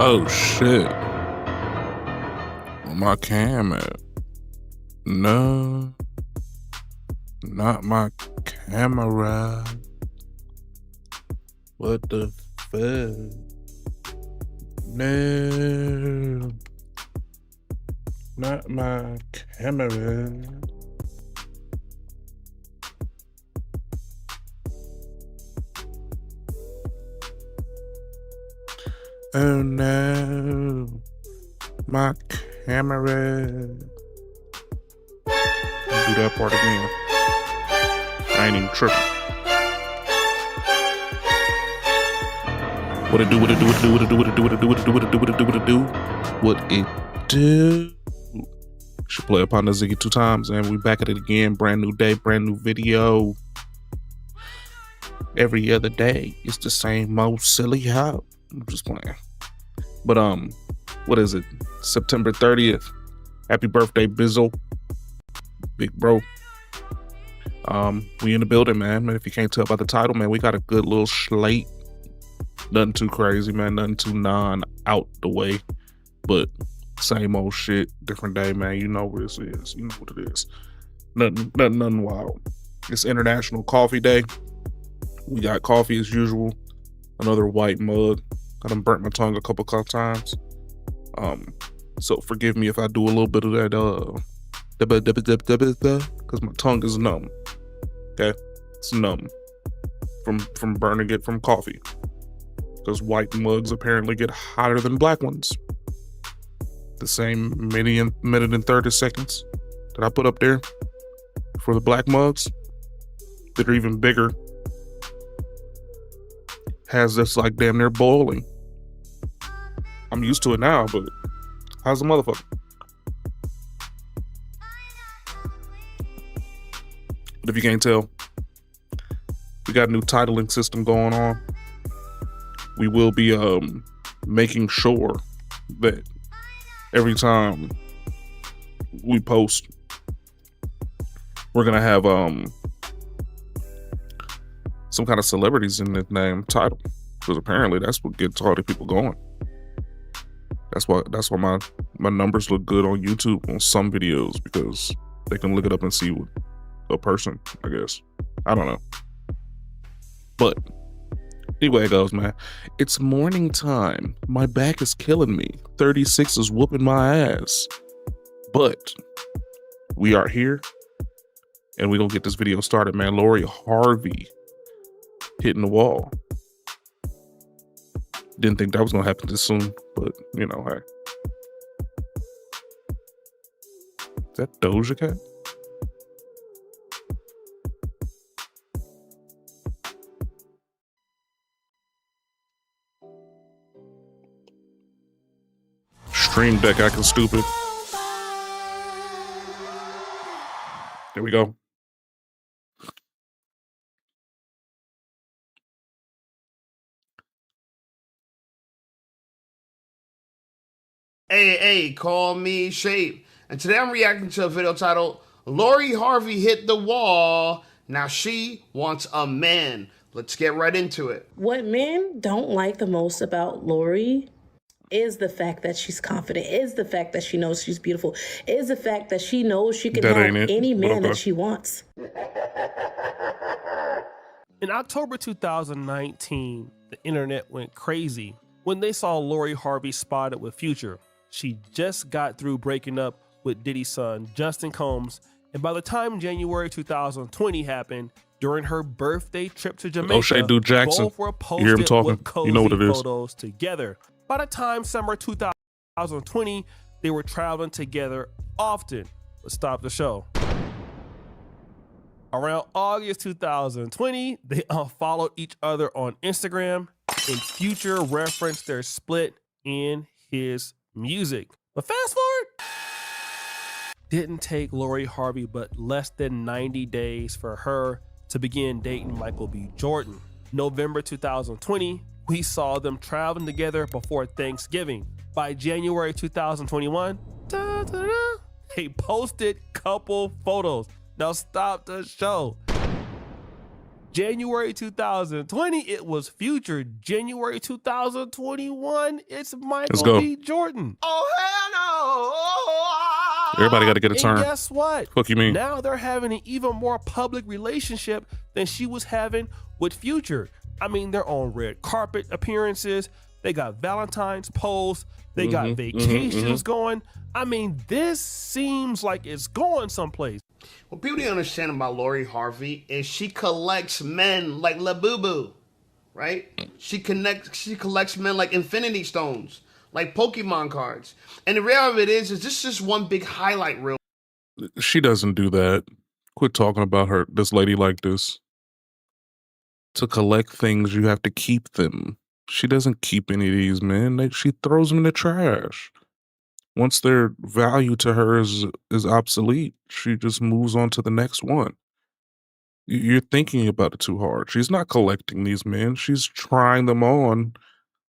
Oh shit. Where my cam at? No. Not my camera. What the fuck? No. Not my camera. Oh no. My camera. Let's do that part again. I ain't even tripping. What it do, what it do, what it do, what it do, what it do, what it do, what it do, what it do, what it do, what it do, what it do. Should play upon the Ziggy2x, and we back at it again. Brand new day, brand new video. Every other day, it's the same old silly hop. I'm just playing. But what is it? September 30th. Happy birthday, Bizzle. Big bro. We in the building, man. If you can't tell by the title, man, we got a good little slate. Nothing too crazy, man. Nothing too out the way. But same old shit, different day, man. You know what this is. You know what it is. Nothing wild. It's International Coffee Day. We got coffee as usual. Another white mug. I done burnt my tongue a couple times. So forgive me if I do a little bit of that because my tongue is numb. Okay? It's numb. From burning it from coffee. Because white mugs apparently get hotter than black ones. The same minute and 30 seconds that I put up there for the black mugs that are even bigger has this like damn near boiling. I'm used to it now, but how's the motherfucker? But if you can't tell, we got a new titling system going on. We will be making sure that every time we post, we're gonna have some kind of celebrities in the name title, because apparently that's what gets all the people going. That's why my numbers look good on YouTube on some videos, because they can look it up and see what a person, I guess. I don't know. But anyway it goes, man. It's morning time. My back is killing me. 36 is whooping my ass. But we are here and we gonna get this video started, man. Lori Harvey hitting the wall. Didn't think that was gonna happen this soon, but you know, hey. Is that Doja Cat? Stream Deck acting stupid. There we go. Hey, call me Shape. And today I'm reacting to a video titled, Lori Harvey hit the wall. Now she wants a man. Let's get right into it. What men don't like the most about Lori is the fact that she's confident, is the fact that she knows she's beautiful, is the fact that she knows she can have any man that she wants. In October 2019, the internet went crazy when they saw Lori Harvey spotted with Future. She just got through breaking up with Diddy's son, Justin Combs, and by the time January 2020 happened, during her birthday trip to Jamaica, both were posted with cozy photos together. By the time summer 2020, they were traveling together often. Let's stop the show. Around August 2020, they unfollowed each other on Instagram, and Future referenced their split in his music. But fast forward, didn't take Lori Harvey but less than 90 days for her to begin dating Michael B. Jordan. November 2020, we saw them traveling together before Thanksgiving. By January 2021, they posted couple photos. Now stop the show. January 2020, it was Future. January 2021, it's Michael B. Jordan. Oh, hell no. Everybody got to get a turn. And guess what? Fuck you mean? Now they're having an even more public relationship than she was having with Future. I mean, they're on red carpet appearances. They got Valentine's posts. They got vacations going. I mean, this seems like it's going someplace. What people don't understand about Lori Harvey is she collects men like La Boo Boo, right? She collects men like Infinity Stones, like Pokemon cards. And the reality of it is this just one big highlight reel. She doesn't do that. Quit talking about this lady like this. To collect things, you have to keep them. She doesn't keep any of these men. She throws them in the trash. Once their value to her is obsolete, she just moves on to the next one. You're thinking about it too hard. She's not collecting these men. She's trying them on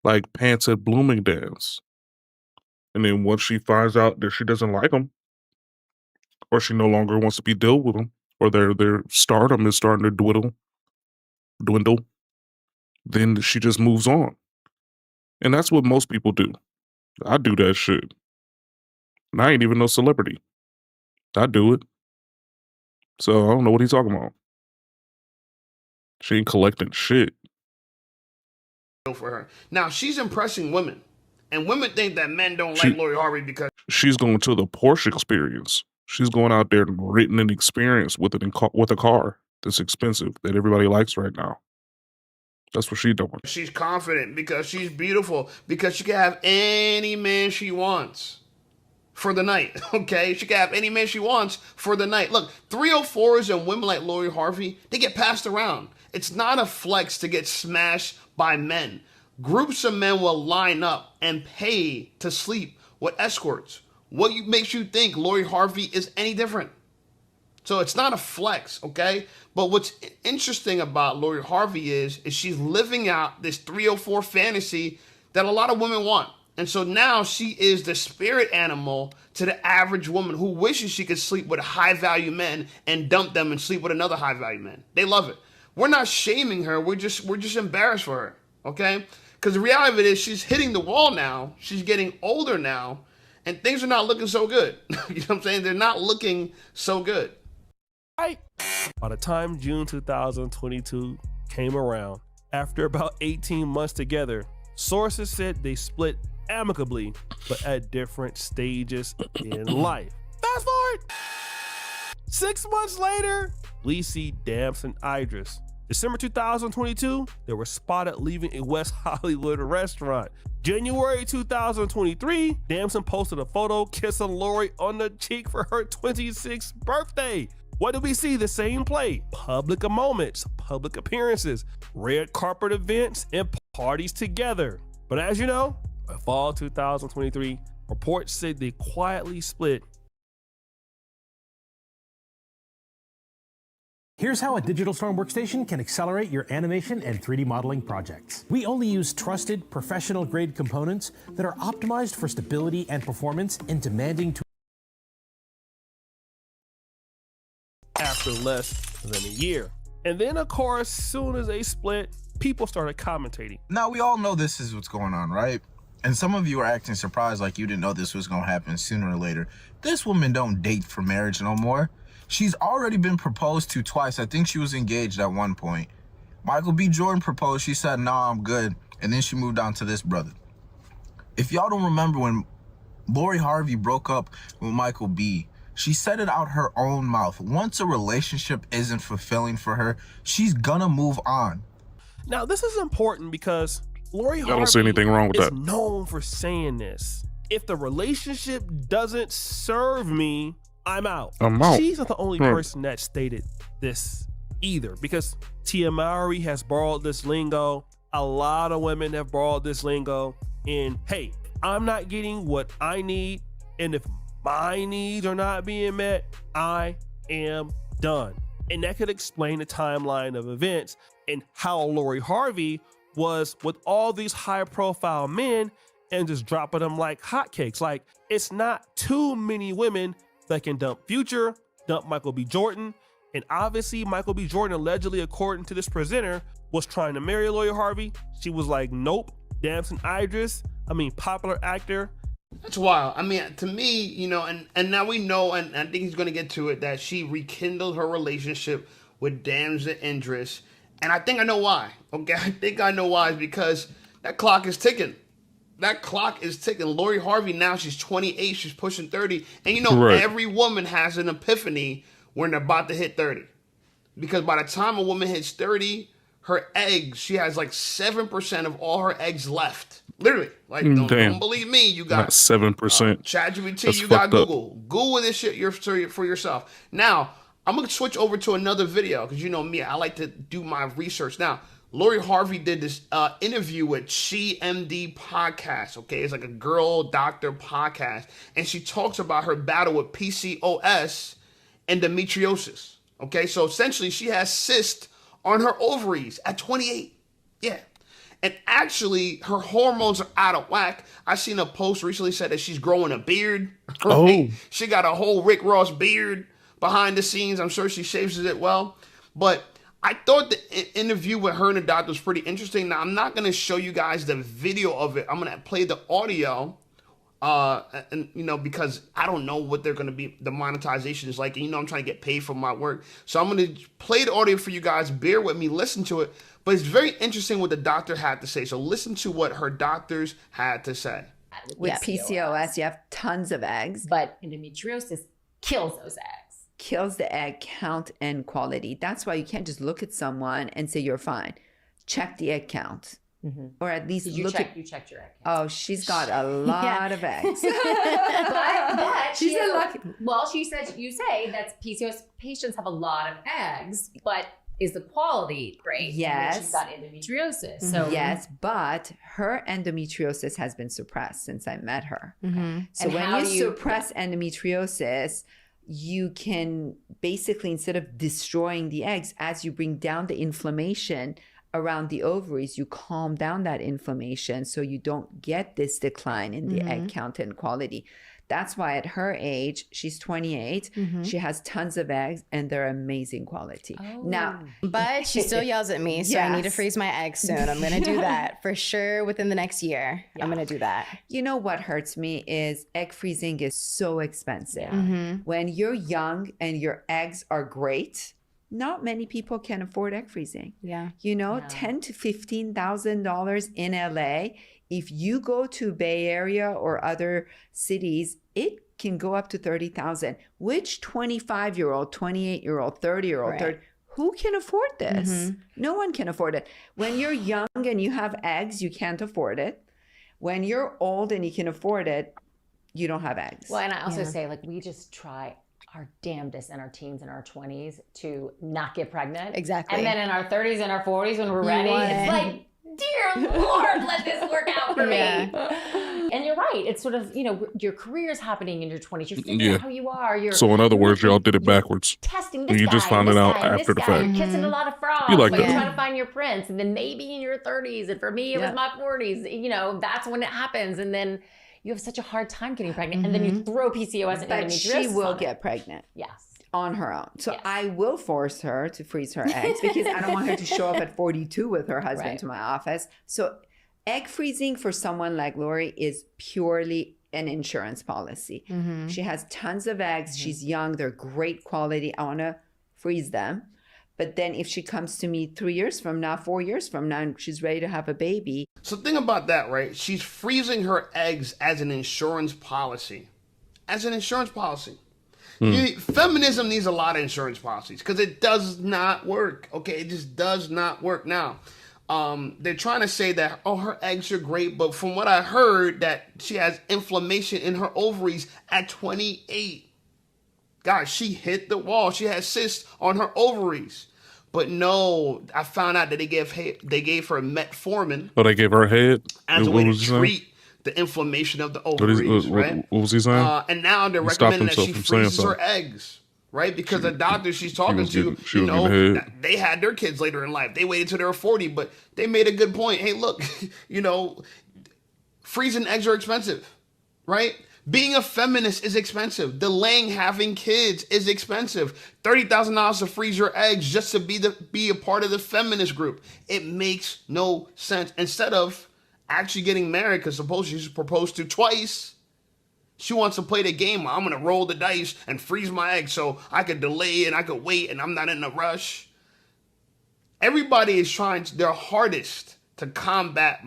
like pants at Bloomingdale's. And then once she finds out that she doesn't like them, or she no longer wants to be dealt with them, or their stardom is starting to dwindle, then she just moves on. And that's what most people do. I do that shit. And I ain't even no celebrity. I do it. So I don't know what he's talking about. She ain't collecting shit. For her. Now, she's impressing women. And women think that men don't like Lori Harvey because she's going to the Porsche experience. She's going out there and written an experience with a car that's expensive that everybody likes right now. That's what she's doing. She's confident because she's beautiful, because she can have any man she wants for the night, okay? She can have any man she wants for the night. Look, 304s and women like Lori Harvey, they get passed around. It's not a flex to get smashed by men. Groups of men will line up and pay to sleep with escorts. What makes you think Lori Harvey is any different? So it's not a flex, okay? But what's interesting about Lori Harvey is she's living out this 304 fantasy that a lot of women want. And so now she is the spirit animal to the average woman who wishes she could sleep with high-value men and dump them and sleep with another high-value man. They love it. We're not shaming her. We're just embarrassed for her, okay? Because the reality of it is she's hitting the wall now. She's getting older now. And things are not looking so good. You know what I'm saying? They're not looking so good. Right. By the time June 2022 came around, after about 18 months together, sources said they split amicably, but at different stages in life. Fast forward. 6 months later, Lacey, Damps, and Idris. December 2022, they were spotted leaving a West Hollywood restaurant. January 2023, Damson posted a photo kissing Lori on the cheek for her 26th birthday. What did we see? The same play. Public moments, public appearances, red carpet events, and parties together. But as you know, by fall 2023, reports said they quietly split. Here's how a Digital Storm workstation can accelerate your animation and 3D modeling projects. We only use trusted, professional-grade components that are optimized for stability and performance in demanding tools. After less than a year. And then, of course, soon as they split, people started commentating. Now, we all know this is what's going on, right? And some of you are acting surprised like you didn't know this was going to happen sooner or later. This woman don't date for marriage no more. She's already been proposed to twice. I think she was engaged at one point. Michael B. Jordan proposed. She said, "No, I'm good." And then she moved on to this brother. If y'all don't remember when Lori Harvey broke up with Michael B., she said it out her own mouth. Once a relationship isn't fulfilling for her, she's gonna move on. Now, this is important because Lori Harvey I don't see anything wrong with is that. known for saying this. If the relationship doesn't serve me, I'm out. She's not the only person that stated this either, because Tia Mowry has borrowed this lingo. A lot of women have borrowed this lingo. And hey, I'm not getting what I need. And if my needs are not being met, I am done. And that could explain the timeline of events and how Lori Harvey was with all these high profile men and just dropping them like hotcakes. Like, it's not too many women that can dump Future, dump Michael B. Jordan, And obviously, Michael B. Jordan, allegedly, according to this presenter, was trying to marry Lori Harvey. She was like, nope. Damson Idris, popular actor. That's wild. To me, and now we know, and I think he's going to get to it, that she rekindled her relationship with Damson Idris. And I think I know why. Okay, I think I know why. It's because that clock is ticking. Lori Harvey, now she's 28. She's pushing 30. And every woman has an epiphany when they're about to hit 30. Because by the time a woman hits 30, her eggs, she has like 7% of all her eggs left. Literally. Like, don't believe me. You got 7%. ChatGPT, you got Google. Google this shit for yourself. Now, I'm going to switch over to another video because you know me, I like to do my research. Now, Lori Harvey did this interview with She MD podcast, okay? It's like a girl doctor podcast. And she talks about her battle with PCOS and endometriosis, okay? So essentially, she has cysts on her ovaries at 28. Yeah. And actually, her hormones are out of whack. I seen a post recently said that she's growing a beard. Right? Oh. She got a whole Rick Ross beard behind the scenes. I'm sure she shaves it well. But I thought the interview with her and the doctor was pretty interesting. Now, I'm not going to show you guys the video of it. I'm going to play the audio. Because I don't know what they're going to be, the monetization is like. And, I'm trying to get paid for my work. So I'm going to play the audio for you guys. Bear with me. Listen to it. But it's very interesting what the doctor had to say. So listen to what her doctors had to say. With PCOS, you have tons of eggs. But endometriosis kills those eggs. Kills the egg count and quality. That's why you can't just look at someone and say you're fine. Check the egg count. Mm-hmm. Or at least you checked your egg count. Oh, she's got a lot of eggs. but she's a lucky. Well, you say that PCOS patients have a lot of eggs, but is the quality great? Yes. She's got endometriosis. So yes, but her endometriosis has been suppressed since I met her. Mm-hmm. So and when you suppress endometriosis, you can basically, instead of destroying the eggs, as you bring down the inflammation around the ovaries, you calm down that inflammation so you don't get this decline in the egg count and quality. That's why at her age, she's 28, she has tons of eggs and they're amazing quality. Oh. Now, but she still yells at me, so I need to freeze my eggs soon. I'm going to do that for sure within the next year. Yeah. I'm going to do that. You know what hurts me is egg freezing is so expensive. Mm-hmm. When you're young and your eggs are great, not many people can afford egg freezing. Yeah. $10,000 to $15,000 in LA. If you go to Bay Area or other cities, it can go up to $30,000. Which 25-year-old, 28-year-old, 30-year-old, who can afford this? Mm-hmm. No one can afford it. When you're young and you have eggs, you can't afford it. When you're old and you can afford it, you don't have eggs. Well, and I also say, we just try our damnedest in our teens and our 20s to not get pregnant. Exactly. And then in our 30s and our 40s when we're ready, it's like, dear Lord, let this work out for me. And you're right. It's sort of, your career is happening in your 20s. You're figuring out who you are. So in other words, y'all did it backwards. Testing this you guy, just found it out after the fact. You're kissing a lot of frogs. You like that. You're trying to find your prince. And then maybe in your 30s. And for me, it was my 40s. That's when it happens. And then you have such a hard time getting pregnant. And then you throw PCOS and endometriosis. She will get pregnant. Yes. On her own. So I will force her to freeze her eggs because I don't want her to show up at 42 with her husband to my office. So egg freezing for someone like Lori is purely an insurance policy. Mm-hmm. She has tons of eggs. Mm-hmm. She's young. They're great quality. I want to freeze them. But then if she comes to me 3 years from now, 4 years from now, and she's ready to have a baby. So think about that, right? She's freezing her eggs as an insurance policy. As an insurance policy. Feminism needs a lot of insurance policies because it does not work. Okay, it just does not work. Now, they're trying to say that, her eggs are great, but from what I heard, that she has inflammation in her ovaries at 28. Guys, she hit the wall. She has cysts on her ovaries. But no, I found out that they gave her metformin. Oh, they gave her head? As a way to treat the inflammation of the ovaries, right? What was he saying? And now they're recommending that she freezes her eggs, right? Because the doctor she's talking to, they had their kids later in life. They waited till they were 40, but they made a good point. Hey, look, freezing eggs are expensive, right? Being a feminist is expensive. Delaying having kids is expensive. $30,000 to freeze your eggs just to be a part of the feminist group. It makes no sense. Instead of actually getting married, because supposedly she's proposed to twice, she wants to play the game. I'm going to roll the dice and freeze my eggs so I could delay and I could wait and I'm not in a rush. Everybody is trying their hardest to combat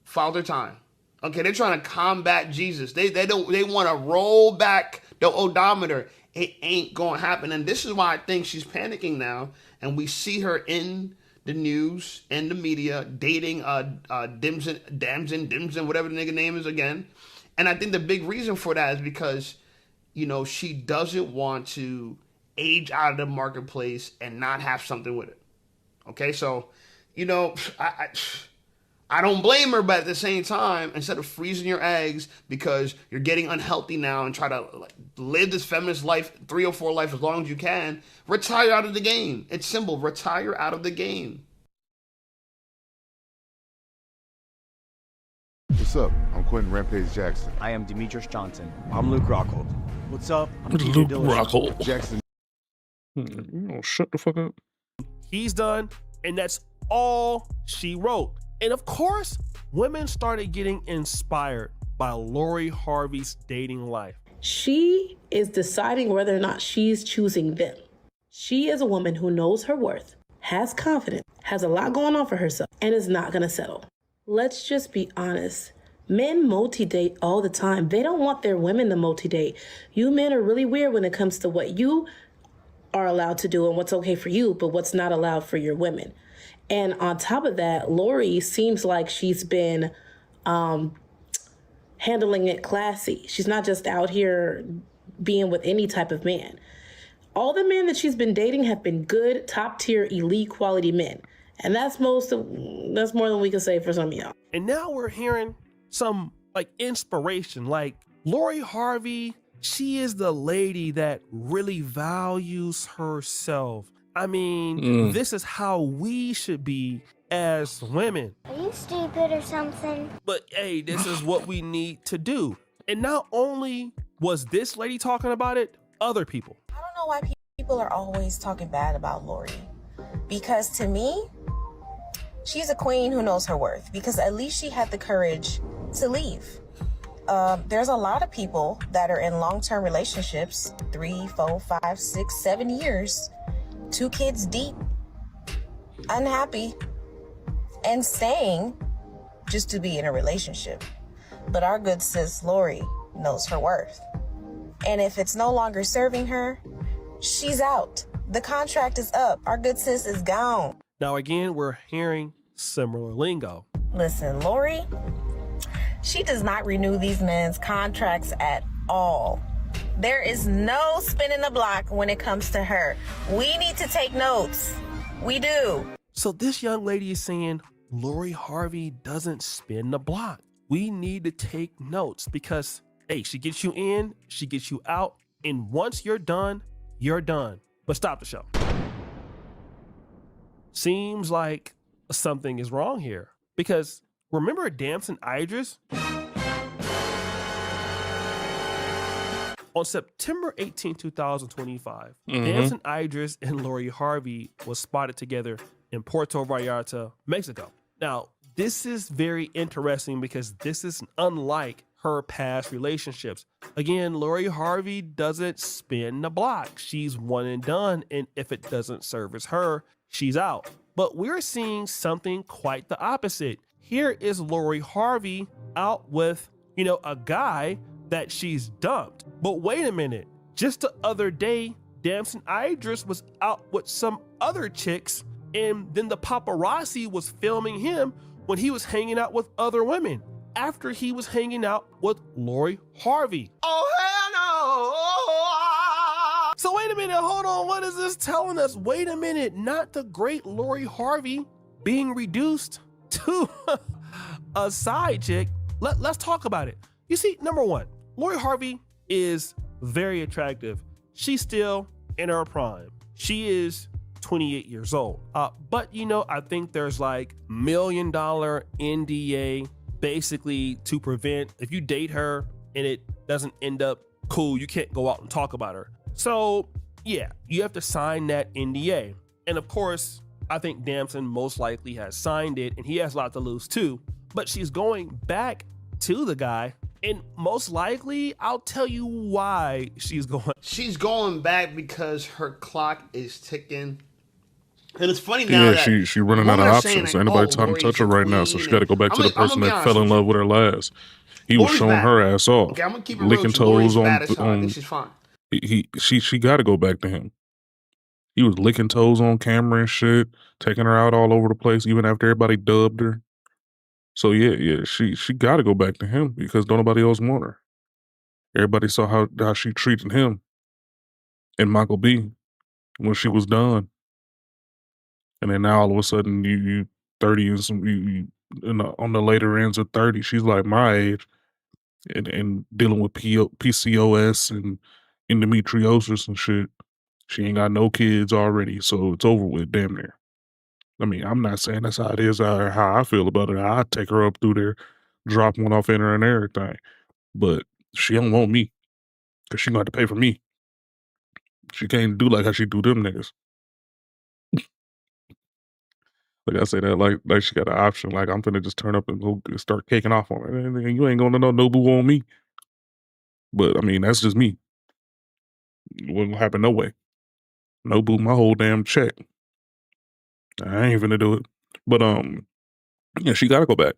Father Time. Okay, they're trying to combat Jesus. They want to roll back the odometer. It ain't going to happen. And this is why I think she's panicking now. And we see her in the news and the media dating Damson, whatever the nigga name is again. And I think the big reason for that is because, you know, she doesn't want to age out of the marketplace and not have something with it. Okay, so, you know, I don't blame her, but at the same time, instead of freezing your eggs because you're getting unhealthy now and try to live this feminist life, 304 life as long as you can, retire out of the game. It's simple. Retire out of the game. What's up? I'm Quentin Rampage Jackson. I am Demetrius Johnson. I'm Luke Rockhold. What's up? I'm Luke Rockhold. Jackson. Oh, shut the fuck up. He's done, and that's all she wrote. And of course, women started getting inspired by Lori Harvey's dating life. She is deciding whether or not she's choosing them. She is a woman who knows her worth, has confidence, has a lot going on for herself, and is not going to settle. Let's just be honest. Men multi-date all the time. They don't want their women to multi-date. You men are really weird when it comes to what you are allowed to do and what's okay for you, but what's not allowed for your women. And on top of that, Lori seems like she's been handling it classy. She's not just out here being with any type of man. All the men that she's been dating have been good, top-tier, elite quality men. And that's more than we can say for some of y'all. And now we're hearing some like inspiration, like Lori Harvey, she is the lady that really values herself. I mean, this is how we should be as women. Are you stupid or something? But hey, this is what we need to do. And not only was this lady talking about it, other people. I don't know why people are always talking bad about Lori. Because to me, she's a queen who knows her worth. Because at least she had the courage to leave. There's a lot of people that are in long-term relationships, 3, 4, 5, 6, 7 years, 2 kids deep, unhappy, and staying just to be in a relationship. But our good sis Lori knows her worth. And if it's no longer serving her, she's out. The contract is up. Our good sis is gone. Now again, we're hearing similar lingo. Listen, Lori, she does not renew these men's contracts at all. There is no spinning the block when it comes to her. We need to take notes. We do. So this young lady is saying Lori Harvey doesn't spin the block. We need to take notes because, hey, she gets you in, she gets you out, and once you're done, you're done. But stop the show. Seems like something is wrong here because remember Damson Idris? On September 18, 2025, Damson Idris and Lori Harvey was spotted together in Puerto Vallarta, Mexico. Now, this is very interesting because this is unlike her past relationships. Again, Lori Harvey doesn't spin the block. She's one and done, and if it doesn't service her, she's out. But we're seeing something quite the opposite. Here is Lori Harvey out with, a guy that she's dumped. But wait a minute, just the other day, Damson Idris was out with some other chicks, and then the paparazzi was filming him when he was hanging out with other women after he was hanging out with Lori Harvey. Oh, hell no! So wait a minute, hold on, what is this telling us? Wait a minute, not the great Lori Harvey being reduced to a side chick. Let's talk about it. You see, number one, Lori Harvey is very attractive. She's still in her prime. She is 28 years old. But I think there's like $1 million NDA basically to prevent if you date her and it doesn't end up cool, you can't go out and talk about her. So yeah, you have to sign that NDA. And of course, I think Damson most likely has signed it and he has a lot to lose too. But she's going back to the guy, and most likely I'll tell you why she's going. She's going back because her clock is ticking. And it's funny now that she running out of options. So anybody trying to touch her right now, so she got to go back to the person that fell in love with her last. He was showing her ass off. Okay, I'm gonna keep it licking real. toes on. I think she's fine. She got to go back to him. He was licking toes on camera and shit, taking her out all over the place, even after everybody dubbed her. So yeah, she got to go back to him because don't nobody else want her. Everybody saw how she treated him and Michael B when she was done, and then now all of a sudden you 30 and some on the later ends of 30, she's like my age and dealing with PCOS and endometriosis and shit. She ain't got no kids already, so it's over with, damn near. I mean, I'm not saying that's how it is or how I feel about it. I'd take her up through there, drop one off in her and everything. But she don't want me because she going to have to pay for me. She can't do like how she do them niggas. Like I say that like she got an option. Like I'm finna just turn up and go start caking off on her. And you ain't gonna know no boo on me. But I mean, that's just me. It wouldn't happen no way. No boo my whole damn check. I ain't finna do it. But yeah, she gotta go back.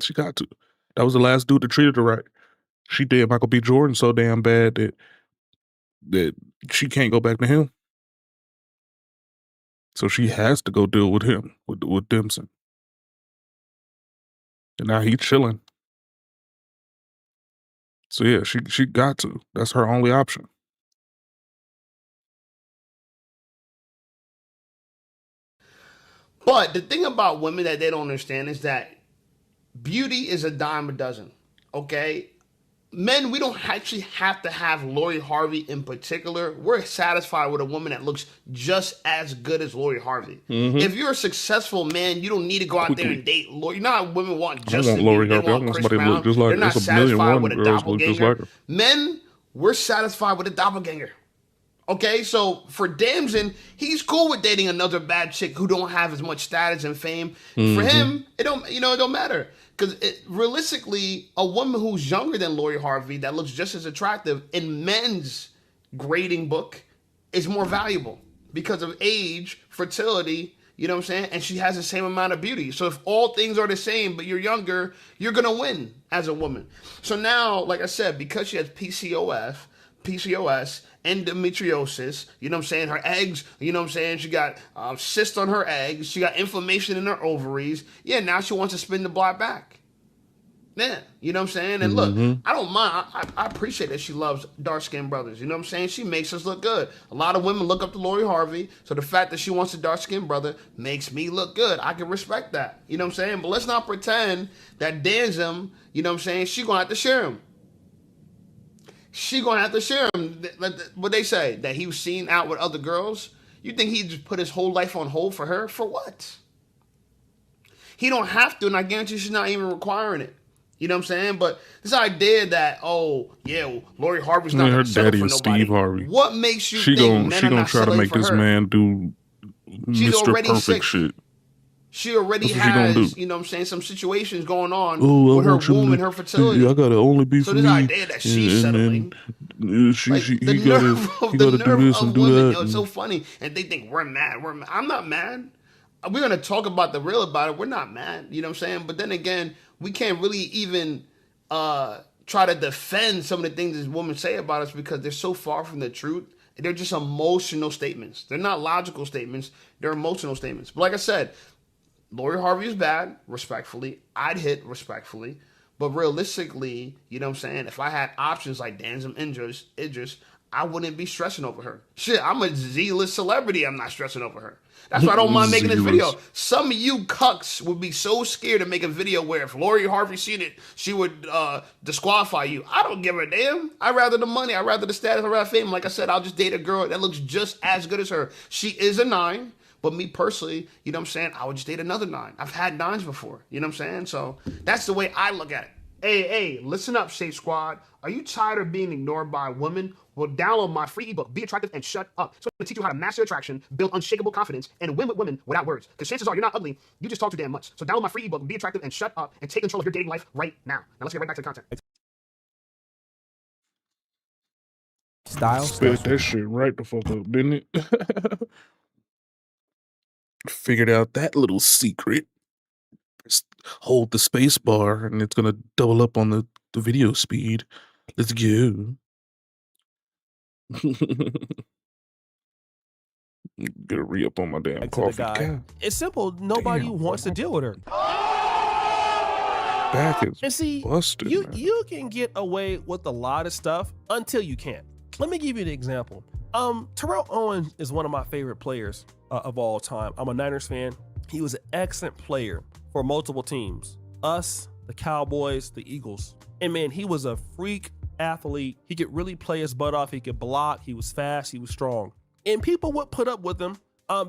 She got to. That was the last dude that treated her right. She did Michael B. Jordan so damn bad that she can't go back to him. So she has to go deal with him, with Damson. And now he chilling. So yeah, she got to. That's her only option. But the thing about women that they don't understand is that beauty is a dime a dozen. Okay? Men, we don't actually have to have Lori Harvey in particular. We're satisfied with a woman that looks just as good as Lori Harvey. Mm-hmm. If you're a successful man, you don't need to go out there and date Lori. You know how women want Justin Bieber, they want Chris Brown. Look just like they're not satisfied with a doppelganger. Like men, we're satisfied with a doppelganger. Okay, so for Damson, he's cool with dating another bad chick who don't have as much status and fame. Mm-hmm. For him, it don't matter. Because realistically, a woman who's younger than Lori Harvey that looks just as attractive in men's grading book is more valuable because of age, fertility, you know what I'm saying? And she has the same amount of beauty. So if all things are the same, but you're younger, you're going to win as a woman. So now, like I said, because she has PCOS, endometriosis, you know what I'm saying? Her eggs, you know what I'm saying? She got cysts on her eggs. She got inflammation in her ovaries. Yeah, now she wants to spin the block back. Yeah, you know what I'm saying? And look, I don't mind. I appreciate that she loves dark-skinned brothers. You know what I'm saying? She makes us look good. A lot of women look up to Lori Harvey, so the fact that she wants a dark-skinned brother makes me look good. I can respect that. You know what I'm saying? But let's not pretend that Danzum, you know what I'm saying, she gonna have to share him. She gonna have to share him. What they say, that he was seen out with other girls? You think he just put his whole life on hold for her? For what? He don't have to, and I guarantee she's not even requiring it. You know what I'm saying? But this idea that, oh, yeah, Lori Harvey's not going to settle for nobody. Steve Harvey. What makes you think men are not try to make this her? Man do Mr. Perfect sick. Shit. She already has, you know what I'm saying, some situations going on with her womb and her fertility. I gotta only be so for me. So this idea that she's settling. He gotta do this and do that. It's so funny. And they think we're mad. I'm not mad. We're going to talk about the real about it. We're not mad. You know what I'm saying? But then again, we can't really even try to defend some of the things these women say about us because they're so far from the truth. They're just emotional statements. They're not logical statements. They're emotional statements. But like I said, Lori Harvey is bad, respectfully. I'd hit respectfully. But realistically, you know what I'm saying? If I had options like Damson Idris, I wouldn't be stressing over her. Shit, I'm a Z-list celebrity. I'm not stressing over her. That's why I don't mind making this video. Some of you cucks would be so scared to make a video where if Lori Harvey seen it, she would disqualify you. I don't give a damn. I'd rather the money. I'd rather the status. I'd rather fame. Like I said, I'll just date a girl that looks just as good as her. She is a 9. But me personally, you know what I'm saying, I would just date another 9. I've had 9s before, you know what I'm saying? So that's the way I look at it. Hey, listen up, Safe Squad. Are you tired of being ignored by women? Well, download my free ebook, Be Attractive and Shut Up. So I'm going to teach you how to master attraction, build unshakable confidence, and win with women without words. Because chances are you're not ugly, you just talk too damn much. So download my free ebook, Be Attractive and Shut Up, and take control of your dating life right now. Now let's get right back to the content. Style. Spit that shit right the fuck up, didn't it? Figured out that little secret. Just hold the space bar and it's gonna double up on the video speed. Let's go. Get a re-up on my damn coffee. God. It's simple. Nobody wants to deal with her. Back is and see, busted, you can get away with a lot of stuff until you can't. Let me give you an example. Terrell Owens is one of my favorite players of all time. I'm a Niners fan. He was an excellent player for multiple teams. Us, the Cowboys, the Eagles. And man, he was a freak athlete. He could really play his butt off. He could block. He was fast. He was strong. And people would put up with him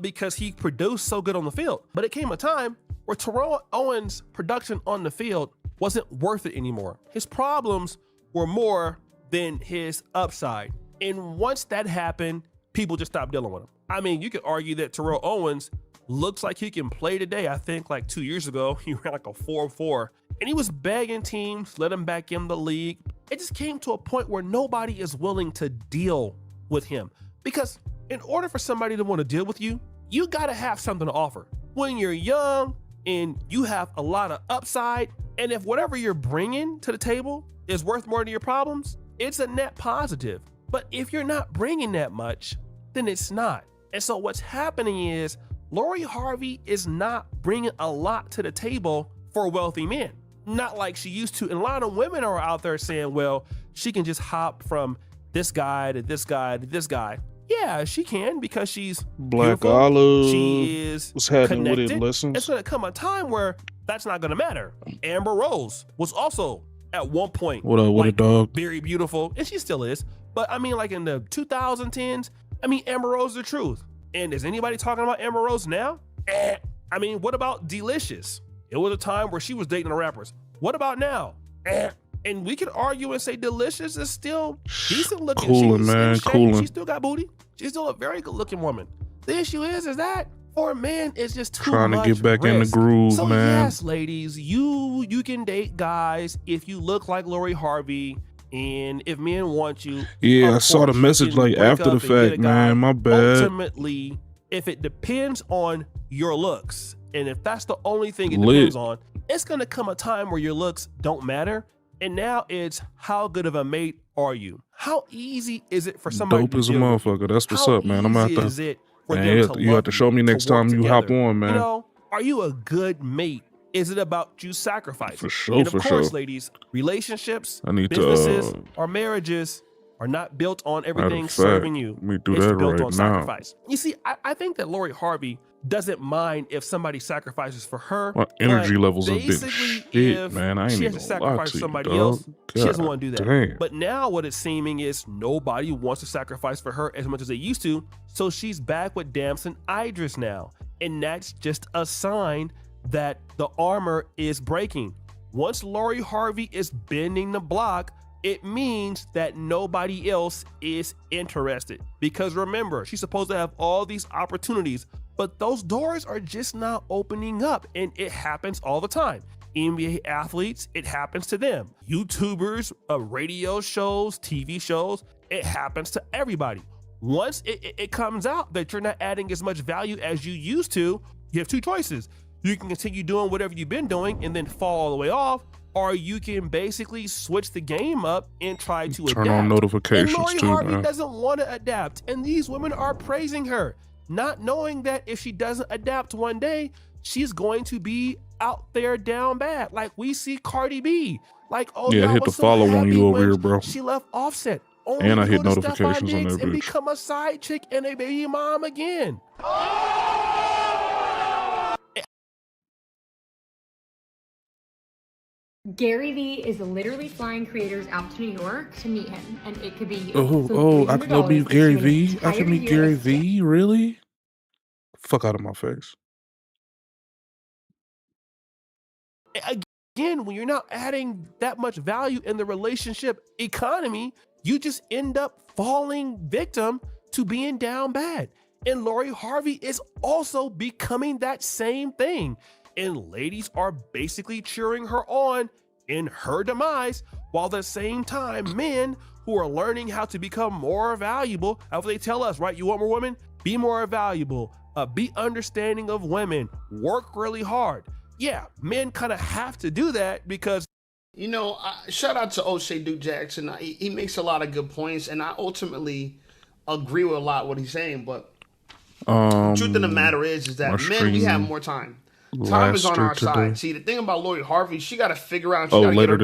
because he produced so good on the field. But it came a time where Terrell Owens' production on the field wasn't worth it anymore. His problems were more than his upside. And once that happened, people just stopped dealing with him. I mean, you could argue that Terrell Owens looks like he can play today. I think like 2 years ago, he ran like a 4.4 and he was begging teams, let him back in the league. It just came to a point where nobody is willing to deal with him because in order for somebody to want to deal with you, you got to have something to offer. When you're young and you have a lot of upside, and if whatever you're bringing to the table is worth more than your problems, it's a net positive. But if you're not bringing that much, then it's not. And so what's happening is Lori Harvey is not bringing a lot to the table for wealthy men. Not like she used to. And a lot of women are out there saying, well, she can just hop from this guy to this guy to this guy. Yeah, she can because she's Black beautiful. Olive. She is What's happening connected. with it? Lessons. It's going to come a time where that's not going to matter. Amber Rose was also at one point What up, what a dog? very beautiful, and she still is. But I mean, like in the 2010s, I mean, Amber Rose is the truth. And is anybody talking about Amber Rose now? I mean, what about Delicious? It was a time where she was dating the rappers. What about now? And we could argue and say Delicious is still decent looking. Cooling, man, cooling. She still got booty. She's still a very good looking woman. The issue is that for a man, it's just too Trying much to get back in the risk. groove, so man. Yes, ladies, you can date guys if you look like Lori Harvey. And if men want you, Yeah, I saw the message like after the fact, man. My bad. Ultimately, if it depends on your looks, and if that's the only thing it depends on, it's gonna come a time where your looks don't matter. And now it's how good of a mate are you? How easy is it for somebody Dope to as a deal with you? motherfucker. That's what's How up, man. I'm gonna easy have is to. it for Man, them you to have love to show me next to work time you hop together? on, man. You know, are you a good mate? Is it about you sacrificing? For sure, And of for course, sure. ladies, relationships, I need businesses, to. or marriages are not built on Matter everything of fact, serving you. let me do It's that built right on now. sacrifice. You see, I think that Lori Harvey doesn't mind if somebody sacrifices for her. My energy but levels have been basically, shit, if man. I ain't she even has to gonna lie sacrifice to you, somebody dog. else, she doesn't God want to do that. damn. But now what it's seeming is nobody wants to sacrifice for her as much as they used to. So she's back with Damson Idris now. And that's just a sign that the armor is breaking. Once Lori Harvey is bending the block, it means that nobody else is interested. Because remember, she's supposed to have all these opportunities, but those doors are just not opening up, and it happens all the time. NBA athletes, it happens to them. YouTubers, radio shows, TV shows, it happens to everybody. Once it comes out that you're not adding as much value as you used to, you have two choices. You can continue doing whatever you've been doing and then fall all the way off, or you can basically switch the game up and try to Turn adapt. on notifications and Lori too, Harvey man. doesn't want to adapt, and these women are praising her, not knowing that if she doesn't adapt one day, she's going to be out there down bad. Like we see Cardi B. Like, oh Yeah, I y'all hit the was so follow on happy you over when here, bro. she left Offset. Only And I to hit go to notifications Stephon on Diggs that and bitch. become a side chick and a baby mom again. Gary Vee is literally flying creators out to New York to meet him, and it could be I can go meet Gary Vee. I can meet Gary Vee. Really? Fuck out of my face. Again, when you're not adding that much value in the relationship economy, you just end up falling victim to being down bad. And Lori Harvey is also becoming that same thing. And ladies are basically cheering her on in her demise, while at the same time, men who are learning how to become more valuable, how they tell us, right? You want more women? Be more valuable, be understanding of women, work really hard. Yeah, men kind of have to do that because... You know, shout out to O'Shea Duke Jackson. He makes a lot of good points, and I ultimately agree with a lot of what he's saying, but the truth of the matter is that men, we have more time. Time is on our side. See, the thing about Lori Harvey, she got to figure out, she got to get her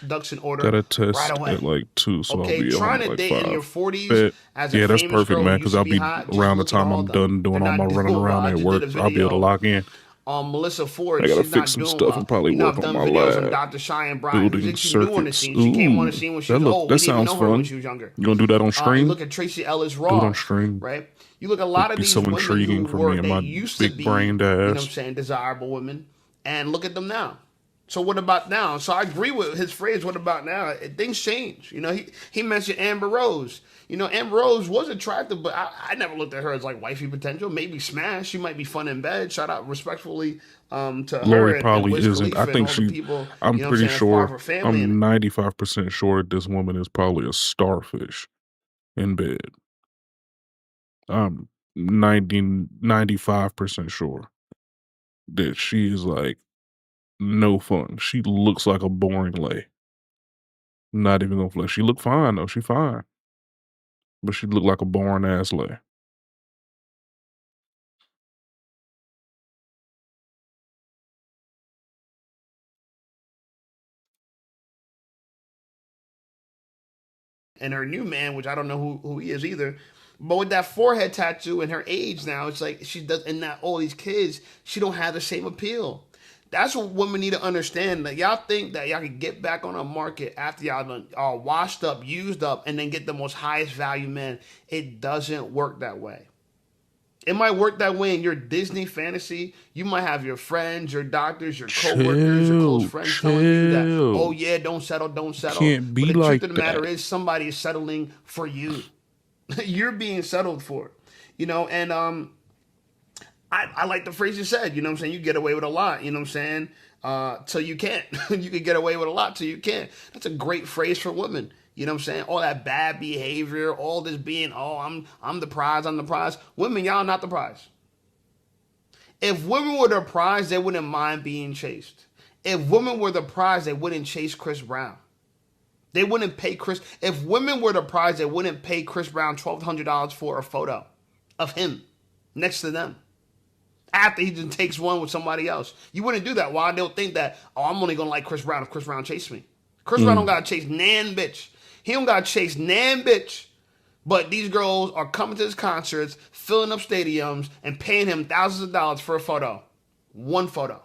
ducks in order. Got a test right away. at like 2, so okay, I'll be trying on to like date 5. in your 40s as a yeah, that's famous perfect, girl man, because I'll be hot, around the time I'm done doing all my running around at work. I'll be able to lock in. Melissa Ford, I gotta she's fix not some doing stuff well. and probably work on my videos lab. on Dr. Cheyenne Bryant, Building who's actually new on the circuits. scene. She came on the scene when she was old. That We didn't sounds know her when fun. she was younger. You gonna do that on You stream? look at Tracy Ellis Do it Ross, on stream. right? You look at a lot of It'd be these so women intriguing who for were, me and they my used to big be, brained you know what I'm ass. saying, desirable women, and look at them now. So what about now? So I agree with his phrase, what about now? Things change. You know, he mentioned Amber Rose. You know, Amber Rose was attractive, but I never looked at her as like wifey potential. Maybe smash. She might be fun in bed. Shout out respectfully to Lori her probably and Wiz isn't. Khalifa I think and all she. the people, I'm you know pretty what I'm saying, as part sure. of her family. I'm 95% sure this woman is probably a starfish in bed. I'm 95% sure that she is like no fun. She looks like a boring lay. Not even gonna flex. She look fine though. She fine, but she look like a boring ass lay. And her new man, which I don't know who he is either, but with that forehead tattoo and her age now, it's like she does, and not all these kids, she don't have the same appeal. That's what women need to understand. That y'all think that y'all can get back on the market after y'all done all washed up, used up, and then get the most highest value man. It doesn't work that way. It might work that way in your Disney fantasy. You might have your friends, your doctors, your coworkers, your close friends telling you that, oh yeah, don't settle, don't settle. Can't be but the like truth of the matter that. is somebody is settling for you. You're being settled for. You know, and I like the phrase you said, you know what I'm saying? You get away with a lot, you know what I'm saying? Till you can't. You can get away with a lot till you can't. That's a great phrase for women. You know what I'm saying? All that bad behavior, all this being, oh, I'm the prize, I'm the prize. Women, y'all not the prize. If women were the prize, they wouldn't mind being chased. If women were the prize, they wouldn't chase Chris Brown. They wouldn't pay Chris. If women were the prize, they wouldn't pay Chris Brown $1,200 for a photo of him next to them. After he just takes one with somebody else. You wouldn't do that. Why? They'll think that, oh, I'm only going to like Chris Brown if Chris Brown chased me. Chris Brown don't got to chase nan bitch. He don't got to chase nan bitch. But these girls are coming to his concerts, filling up stadiums, and paying him thousands of dollars for a photo. One photo.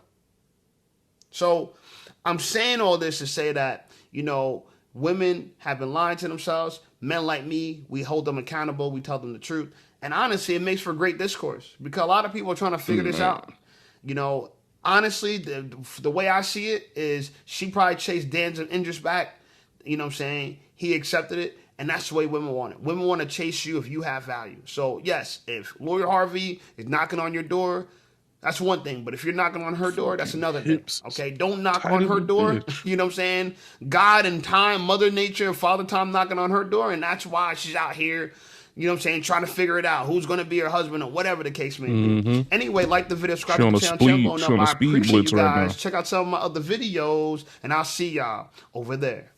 So I'm saying all this to say that, you know, women have been lying to themselves. Men like me, we hold them accountable. We tell them the truth. And honestly, it makes for great discourse because a lot of people are trying to figure this out. You know, honestly, the way I see it is she probably chased Dan's interest back. You know what I'm saying? He accepted it. And that's the way women want it. Women want to chase you if you have value. So, yes, if Lori Harvey is knocking on your door, that's one thing. But if you're knocking on her door, that's another thing. Okay? Don't knock on her door. You know what I'm saying? God and time, Mother Nature, Father Time knocking on her door. And that's why she's out here, you know what I'm saying, trying to figure it out. Who's going to be her husband or whatever the case may be. Anyway, like the video, subscribe to the channel. I appreciate you guys. Check out some of my other videos. And I'll see y'all over there.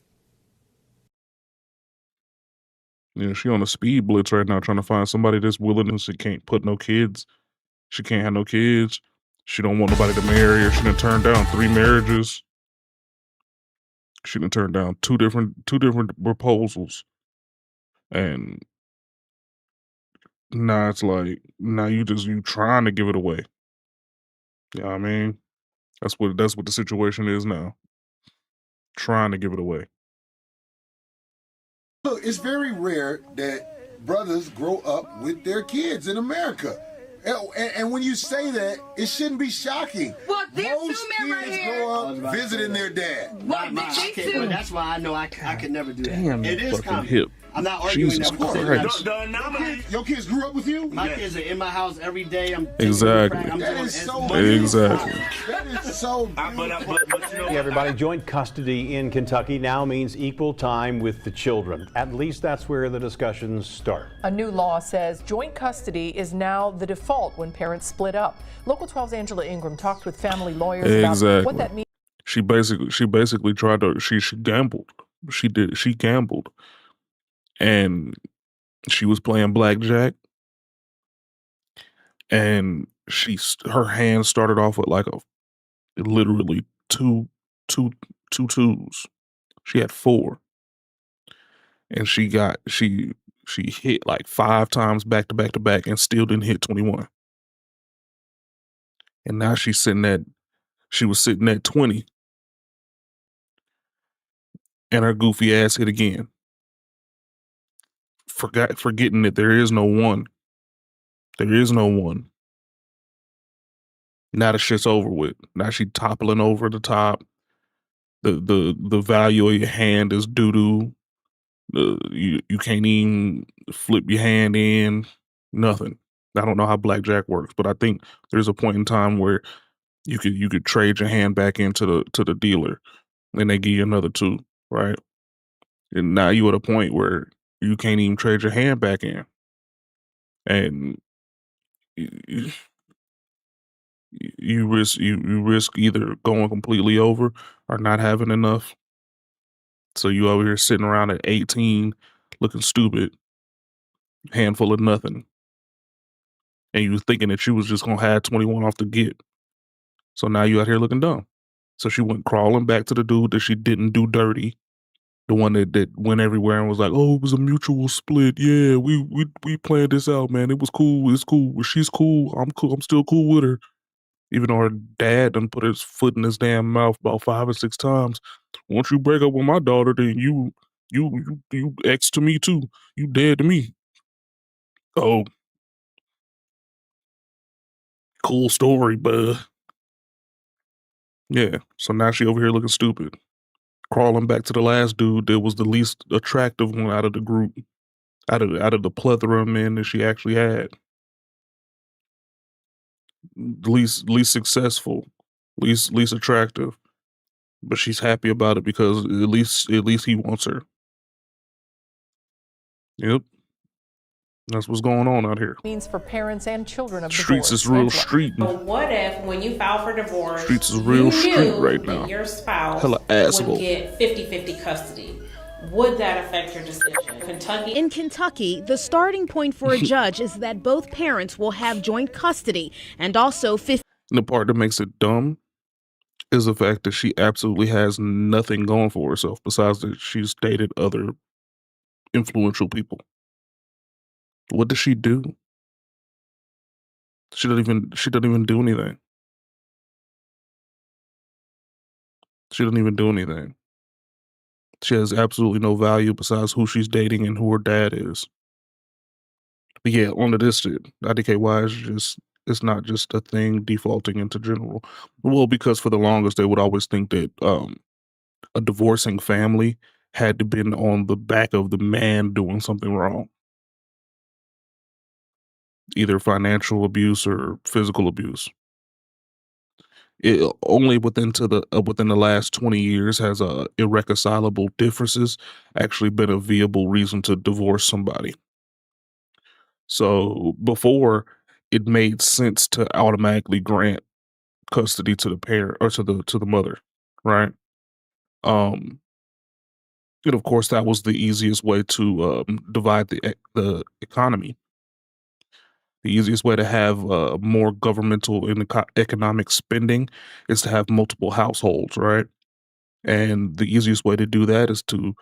Yeah, she on a speed blitz right now trying to find somebody that's willing and she can't put no kids. She can't have no kids. She don't want nobody to marry her. She done turned down 3 marriages. She done turned down two different proposals. And now it's like, now you trying to give it away. You know what I mean? That's what the situation is now. Trying to give it away. Look, it's very rare that brothers grow up with their kids in America. And when you say that, it shouldn't be shocking. Well, there's Most two men right kids here. grow up visiting their dad. Well, That's why I know I could never do that. Damn, It is fucking common. hip. I'm not arguing Jesus that. Christ. Your kids grew up with you? My kids are in my house every day. I'm Exactly. That is so Exactly. That is so Hey everybody, joint custody in Kentucky now means equal time with the children. At least that's where the discussions start. A new law says joint custody is now the default when parents split up. Local 12's Angela Ingram talked with family lawyers about what that means. She basically tried to she gambled. She gambled. And she was playing blackjack. And her hand started off with like literally two twos. She had 4. And she hit like 5 times back to back to back and still didn't hit 21. And now she was sitting at 20. And her goofy ass hit again. Forgetting that there is no one. There is no one. Now the shit's over with. Now she toppling over the top. The value of your hand is doo-doo. You can't even flip your hand in. Nothing. I don't know how blackjack works, but I think there's a point in time where you could trade your hand back into the dealer, and they give you another 2, right? And now you at a point where you can't even trade your hand back in, and you risk either going completely over or not having enough. So you over here sitting around at 18, looking stupid, handful of nothing, and you thinking that you was just gonna have 21 off the get. So now you out here looking dumb. So she went crawling back to the dude that she didn't do dirty, the one that went everywhere and was like, "Oh, it was a mutual split. Yeah, we planned this out, man. It was cool. It's cool. She's cool. I'm cool. I'm still cool with her." Even though her dad done put his foot in his damn mouth about 5 or 6 times. Once you break up with my daughter, then you ex to me too. You dead to me. Oh, cool story, bud. Yeah. So now she over here looking stupid, crawling back to the last dude that was the least attractive one out of the group, out of the plethora of men that she actually had. Least successful, least attractive, but she's happy about it because at least he wants her. Yep, that's what's going on out here. Means for parents and children of Streets divorce. is real street. But what if when you file for divorce, Streets is real street right that now. your spouse Hella assable. would get 50-50 custody? Would that affect your decision? Kentucky? In Kentucky, the starting point for a judge is that both parents will have joint custody and also 50. And the part that makes it dumb is the fact that she absolutely has nothing going for herself besides that she's dated other influential people. What does she do? She doesn't even do anything. She doesn't even do anything. She has absolutely no value besides who she's dating and who her dad is. But yeah, onto this shit. IDKY is just, it's not just a thing defaulting into general. Well, because for the longest they would always think that a divorcing family had to been on the back of the man doing something wrong. Either financial abuse or physical abuse. It only within the last 20 years has irreconcilable differences actually been a viable reason to divorce somebody. So before, it made sense to automatically grant custody to the parent or to the mother, right? And of course, that was the easiest way to divide the economy. The easiest way to have more governmental and economic spending is to have multiple households, right? And the easiest way to do that is to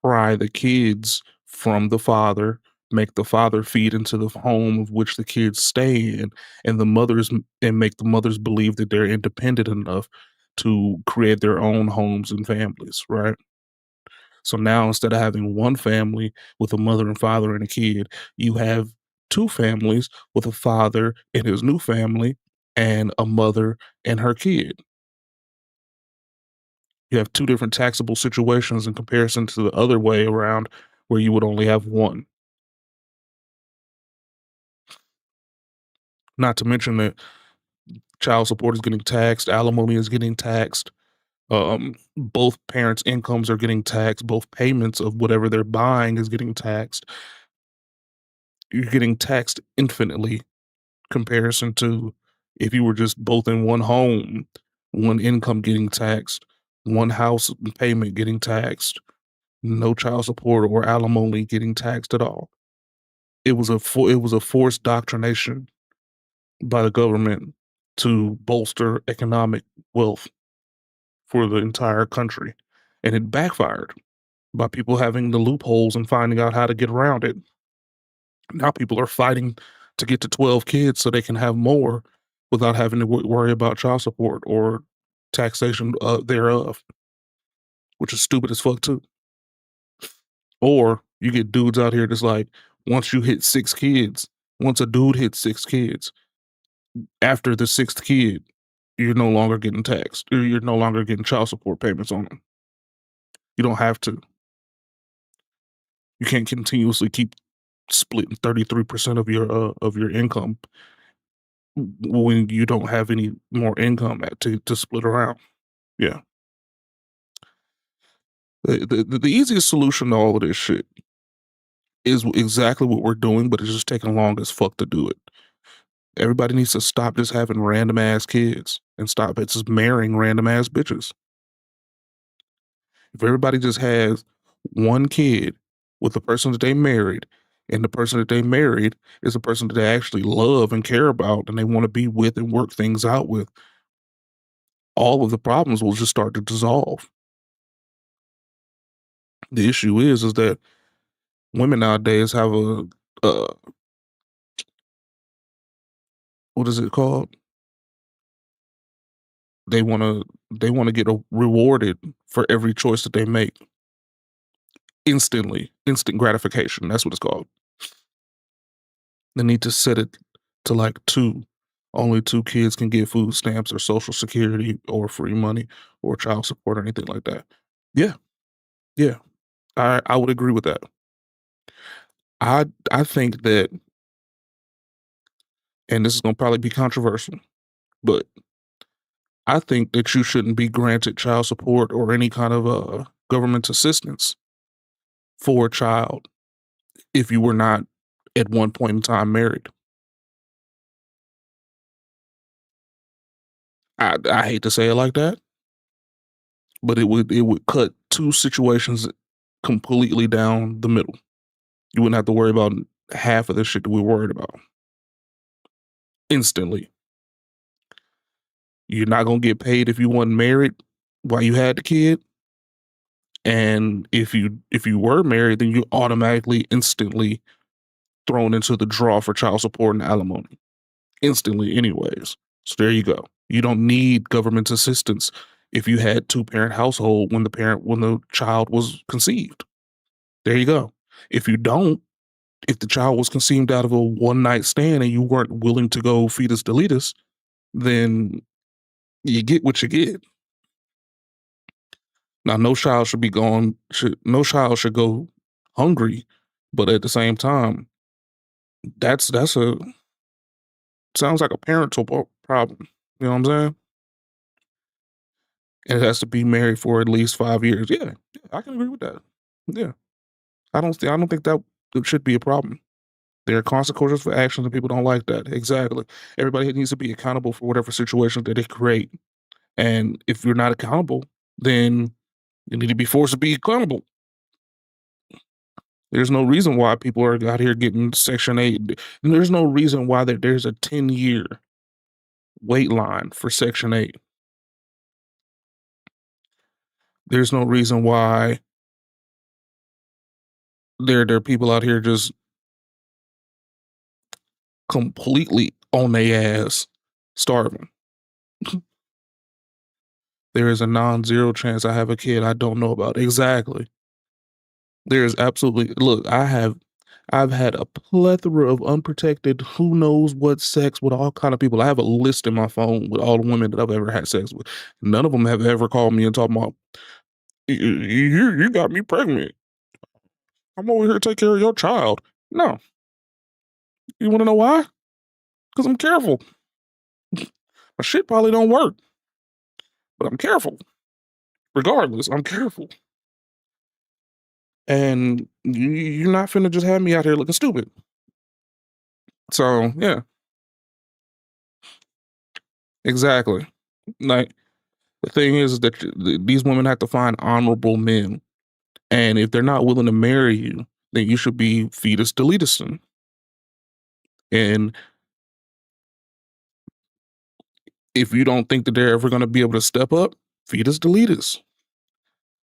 pry the kids from the father, make the father feed into the home of which the kids stay in, and make the mothers believe that they're independent enough to create their own homes and families, right? So now instead of having one family with a mother and father and a kid, you have two families with a father and his new family and a mother and her kid. You have two different taxable situations in comparison to the other way around where you would only have one. Not to mention that child support is getting taxed, alimony is getting taxed, both parents' incomes are getting taxed, both payments of whatever they're buying is getting taxed. You're getting taxed infinitely comparison to if you were just both in one home, one income getting taxed, one house payment getting taxed, no child support or alimony getting taxed at all. It was a forced doctrination by the government to bolster economic wealth for the entire country, and it backfired by people having the loopholes and finding out how to get around it. Now people are fighting to get to 12 kids so they can have more without having to worry about child support or taxation thereof, which is stupid as fuck too. Or you get dudes out here that's like, once you hit 6 kids, once a dude hits 6 kids, after the 6th kid, you're no longer getting taxed. Or you're no longer getting child support payments on them. You don't have to. You can't continuously keep splitting 33% of your income when you don't have any more income to split around. Yeah. The easiest solution to all of this shit is exactly what we're doing, but it's just taking long as fuck to do it. Everybody needs to stop just having random ass kids and stop just marrying random ass bitches. If everybody just has one kid with the person that they married, and the person that they married is a person that they actually love and care about and they want to be with and work things out with, all of the problems will just start to dissolve. The issue is that women nowadays have a what is it called? They want to get rewarded for every choice that they make. Instantly, instant gratification. That's what it's called. They need to set it to like 2. Only 2 kids can get food stamps or social security or free money or child support or anything like that. Yeah. Yeah. I would agree with that. I think that, and this is going to probably be controversial, but I think that you shouldn't be granted child support or any kind of government assistance for a child if you were not at one point in time married. I hate to say it like that, but it would cut 2 situations completely down the middle. You wouldn't have to worry about half of the shit that we're worried about. Instantly. You're not gonna get paid if you weren't married while you had the kid. And if you were married, then you automatically instantly thrown into the draw for child support and alimony. Instantly anyways. So there you go. You don't need government assistance if you had 2-parent household when the child was conceived. There you go. If you don't, if the child was conceived out of a one-night stand and you weren't willing to go fetus deletus, then you get what you get. Now, no child should go hungry, but at the same time, sounds like a parental problem. You know what I'm saying? And it has to be married for at least 5 years. Yeah, I can agree with that. Yeah, I don't think that it should be a problem. There are consequences for actions, and people don't like that. Exactly. Everybody needs to be accountable for whatever situation that they create. And if you're not accountable, then you need to be forced to be accountable. There's no reason why people are out here getting Section 8. And there's no reason why there's a 10-year wait line for Section 8. There's no reason why there are people out here just completely on their ass starving. There is a non-zero chance I have a kid I don't know about. Exactly. There is absolutely, look, I have I've had a plethora of unprotected, who knows what sex with all kind of people. I have a list in my phone with all the women that I've ever had sex with. None of them have ever called me and talked about, you got me pregnant. I'm over here to take care of your child. No. You want to know why? Because I'm careful. My shit probably don't work, but I'm careful. Regardless, I'm careful. And you're not finna just have me out here looking stupid. So, yeah. Exactly. Like, the thing is that these women have to find honorable men. And if they're not willing to marry you, then you should be fetus deletus. And if you don't think that they're ever going to be able to step up, fetus deletus.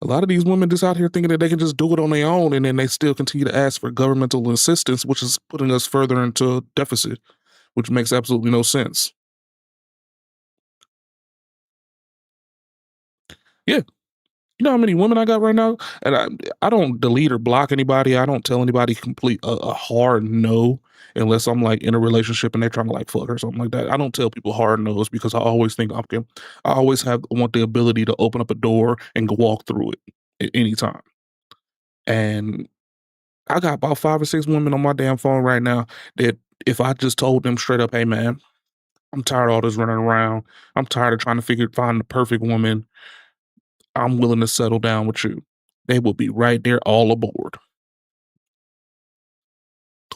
A lot of these women just out here thinking that they can just do it on their own, and then they still continue to ask for governmental assistance, which is putting us further into a deficit, which makes absolutely no sense. Yeah. You know how many women I got right now? And I don't delete or block anybody. I don't tell anybody complete a hard no unless I'm like in a relationship and they're trying to like fuck or something like that. I don't tell people hard no's because I always think I always want the ability to open up a door and go walk through it at any time. And I got about 5 or 6 women on my damn phone right now that if I just told them straight up, hey man, I'm tired of all this running around. I'm tired of trying to find the perfect woman. I'm willing to settle down with you. They will be right there all aboard.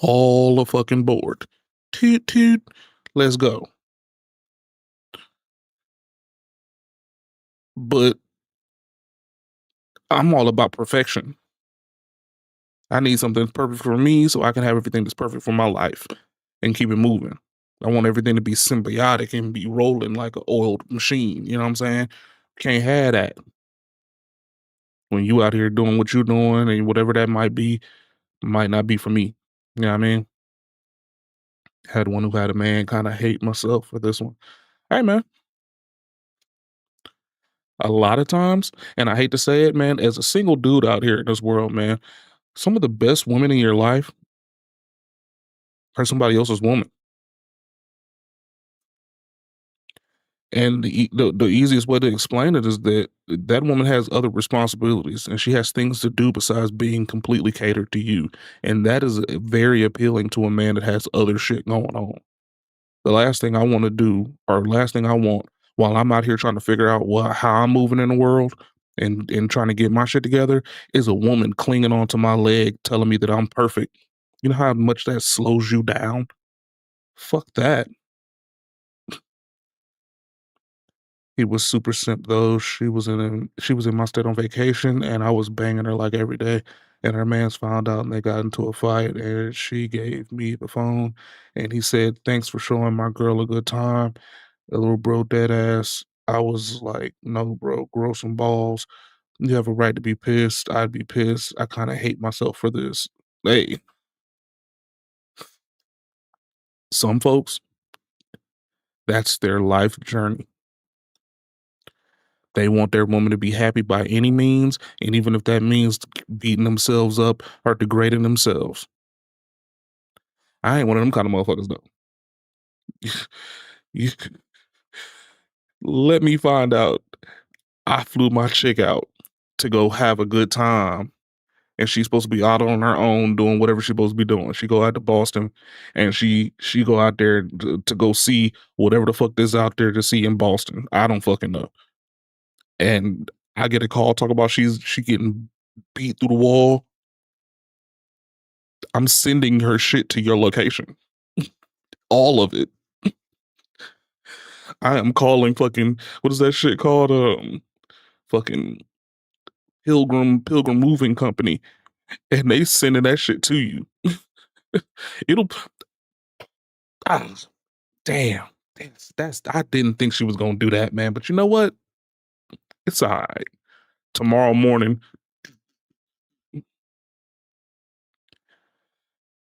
All the fucking board. Toot toot. Let's go. But I'm all about perfection. I need something that's perfect for me so I can have everything that's perfect for my life and keep it moving. I want everything to be symbiotic and be rolling like an oiled machine. You know what I'm saying? Can't have that. When you out here doing what you're doing and whatever that might be, might not be for me. You know what I mean? Had one who had a man kind of hate myself for this one. Hey man, a lot of times, and I hate to say it, man, as a single dude out here in this world, man, some of the best women in your life are somebody else's woman. And the easiest way to explain it is that that woman has other responsibilities and she has things to do besides being completely catered to you. And that is very appealing to a man that has other shit going on. The last thing I want to do, or last thing I want while I'm out here trying to figure out how I'm moving in the world and trying to get my shit together, is a woman clinging onto my leg telling me that I'm perfect. You know how much that slows you down? Fuck that. He was super simp though. She was in my state on vacation and I was banging her like every day. And her mans found out and they got into a fight and she gave me the phone and he said, "Thanks for showing my girl a good time." A little bro dead ass. I was like, "No, bro, grow some balls. You have a right to be pissed. I'd be pissed. I kind of hate myself for this." Hey, some folks, that's their life journey. They want their woman to be happy by any means, and even if that means beating themselves up or degrading themselves. I ain't one of them kind of motherfuckers though. You, let me find out. I flew my chick out to go have a good time, and she's supposed to be out on her own doing whatever she's supposed to be doing. She go out to Boston, and she go out there to go see whatever the fuck there's out there to see in Boston. I don't fucking know. And I get a call talk about she getting beat through the wall. I'm sending her shit to your location. All of it. I am calling fucking, what is that shit called? Fucking Pilgrim Moving Company. And they sending that shit to you. It'll damn. That's I didn't think she was gonna do that, man. But you know what? It's all right. Tomorrow morning,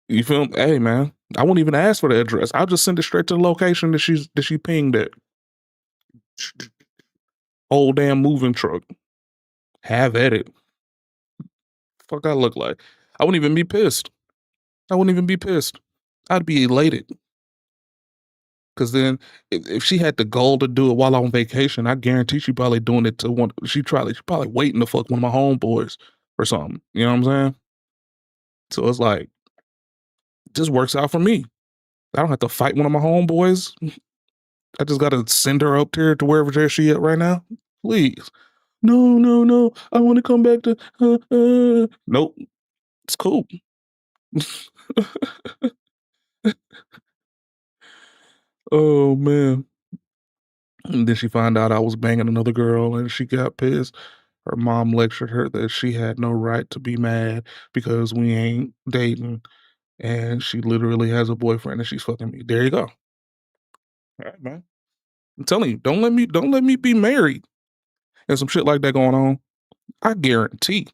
you feel me? Hey man, I won't even ask for the address. I'll just send it straight to the location that she pinged at. Whole damn moving truck. Have at it. Fuck I look like. I wouldn't even be pissed. I wouldn't even be pissed. I'd be elated. Because then, if she had the goal to do it while on vacation, I guarantee she probably doing it to one. She probably waiting to fuck one of my homeboys or something. You know what I'm saying? So it's like, it just works out for me. I don't have to fight one of my homeboys. I just gotta send her up there to wherever she at right now. Please. No. I want to come back to. Nope. It's cool. Oh man. And then she found out I was banging another girl and she got pissed. Her mom lectured her that she had no right to be mad because we ain't dating. And she literally has a boyfriend and she's fucking me. There you go. All right, man. I'm telling you, don't let me be married and some shit like that going on. I guarantee.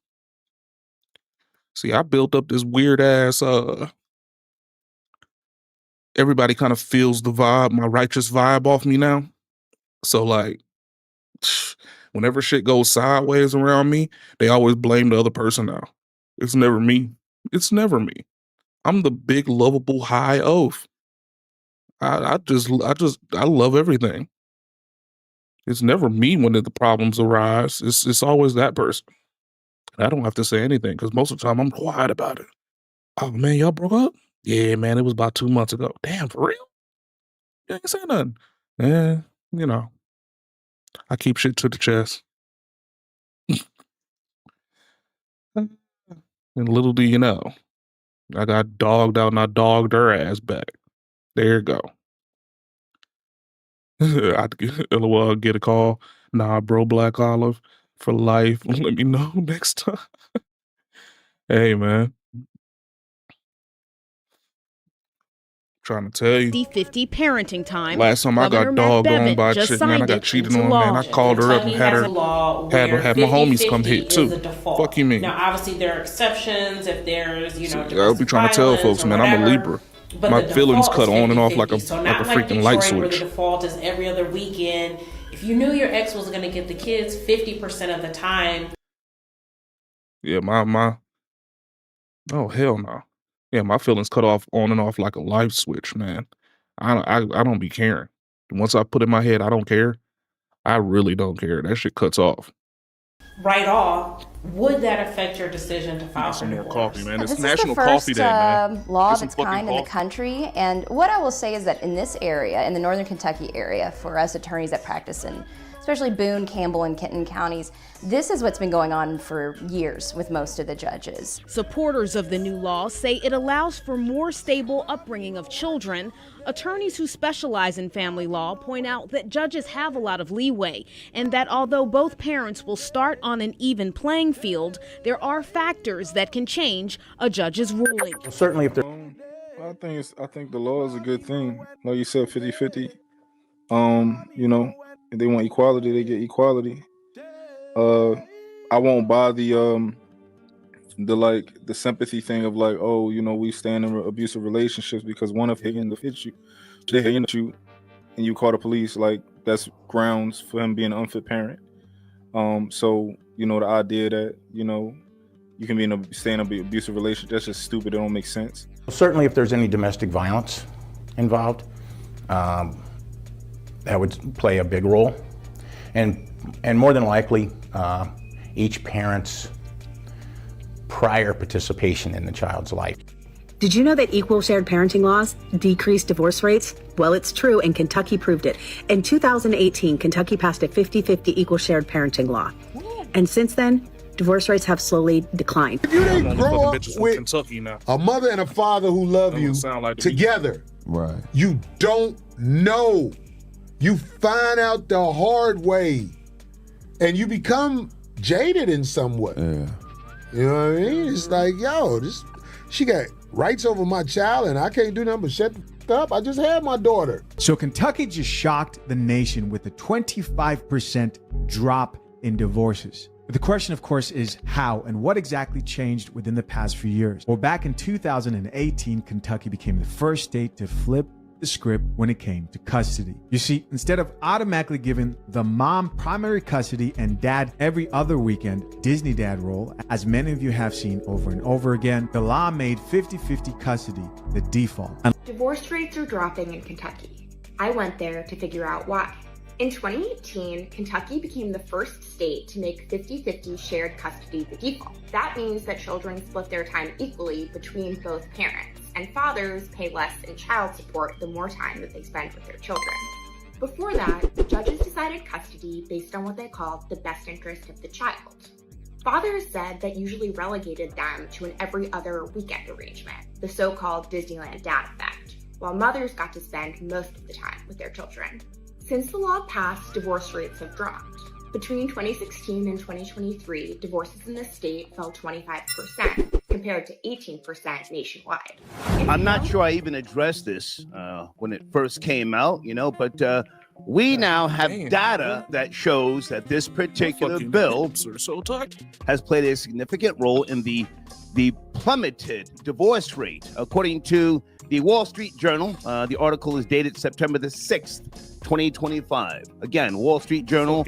See, I built up this weird ass everybody kind of feels the vibe, my righteous vibe off me now. So like whenever shit goes sideways around me, they always blame the other person now. It's never me. It's never me. I'm the big lovable high oaf. I love everything. It's never me when the problems arise. It's always that person. I don't have to say anything because most of the time I'm quiet about it. Oh man, y'all broke up? Yeah, man, it was about 2 months ago. Damn, for real? You ain't say nothing. You know, I keep shit to the chest. And little do you know, I got dogged out and I dogged her ass back. There you go. I'd get a call. Nah, bro, Black Olive for life. Let me know next time. Hey, man. Trying to tell you. 50-50 parenting time. Last time I got dogged on by a chick, man, I got cheated on, man. I called her up and had my homies come hit too. Fuck you mean? Now, obviously, there are exceptions if there's, I'll be trying to tell folks, man, I'm a Libra. But my feelings cut on and off like a freaking Detroit, light switch. Where the default is every other weekend. If you knew your ex was going to get the kids 50% of the time. Yeah, my. Oh hell no. Yeah, my feelings cut off on and off like a light switch, man. I don't be caring. Once I put in my head I don't care, I really don't care. That shit cuts off. Right off, would that affect your decision to file for some more divorce? coffee, man. It's This National is the first, Coffee Day, man. law Get of some its fucking kind in the coffee. country. And what I will say is that in this area, in the Northern Kentucky area, for us attorneys that practice in especially Boone, Campbell, and Kenton counties, this is what's been going on for years with most of the judges. Supporters of the new law say it allows for more stable upbringing of children. Attorneys who specialize in family law point out that judges have a lot of leeway and that although both parents will start on an even playing field, there are factors that can change a judge's ruling. Certainly if they're I think the law is a good thing. Like you said, 50-50. If they want equality, they get equality. I won't buy the sympathy thing of like, oh, we stand in abusive relationships because one of hitting you, they hitting you, and you call the police. Like that's grounds for him being an unfit parent. So the idea that you can stay in an abusive relationship, that's just stupid. It don't make sense. Certainly if there's any domestic violence involved, that would play a big role. And more than likely, each parent's prior participation in the child's life. Did you know that equal shared parenting laws decrease divorce rates? Well, it's true, and Kentucky proved it. In 2018, Kentucky passed a 50-50 equal shared parenting law. And since then, divorce rates have slowly declined. If you didn't grow up with Kentucky now. a mother and a father who love you together, right? You don't know. You find out the hard way, and you become jaded in some way. Yeah. You know what I mean? It's like, she got rights over my child, and I can't do nothing but shut the f- up. I just had my daughter. So Kentucky just shocked the nation with a 25% drop in divorces. But the question, of course, is how and what exactly changed within the past few years? Well, back in 2018, Kentucky became the first state to flip the script when it came to custody. You see, instead of automatically giving the mom primary custody and dad every other weekend Disney dad role, as many of you have seen over and over again, the law made 50-50 custody the default. Divorce rates are dropping in Kentucky. I went there to figure out why. In 2018, Kentucky became the first state to make 50-50 shared custody the default. That means that children split their time equally between both parents, and fathers pay less in child support the more time that they spend with their children. Before that, judges decided custody based on what they called the best interest of the child. Fathers said that usually relegated them to an every other weekend arrangement, the so-called Disneyland dad effect, while mothers got to spend most of the time with their children. Since the law passed, divorce rates have dropped. Between 2016 and 2023, divorces in the state fell 25%, compared to 18% nationwide. I'm not sure I even addressed this when it first came out, but we now have data that shows that this particular bill has played a significant role in the plummeted divorce rate. According to the Wall Street Journal, the article is dated September the 6th, 2025. Again, Wall Street Journal,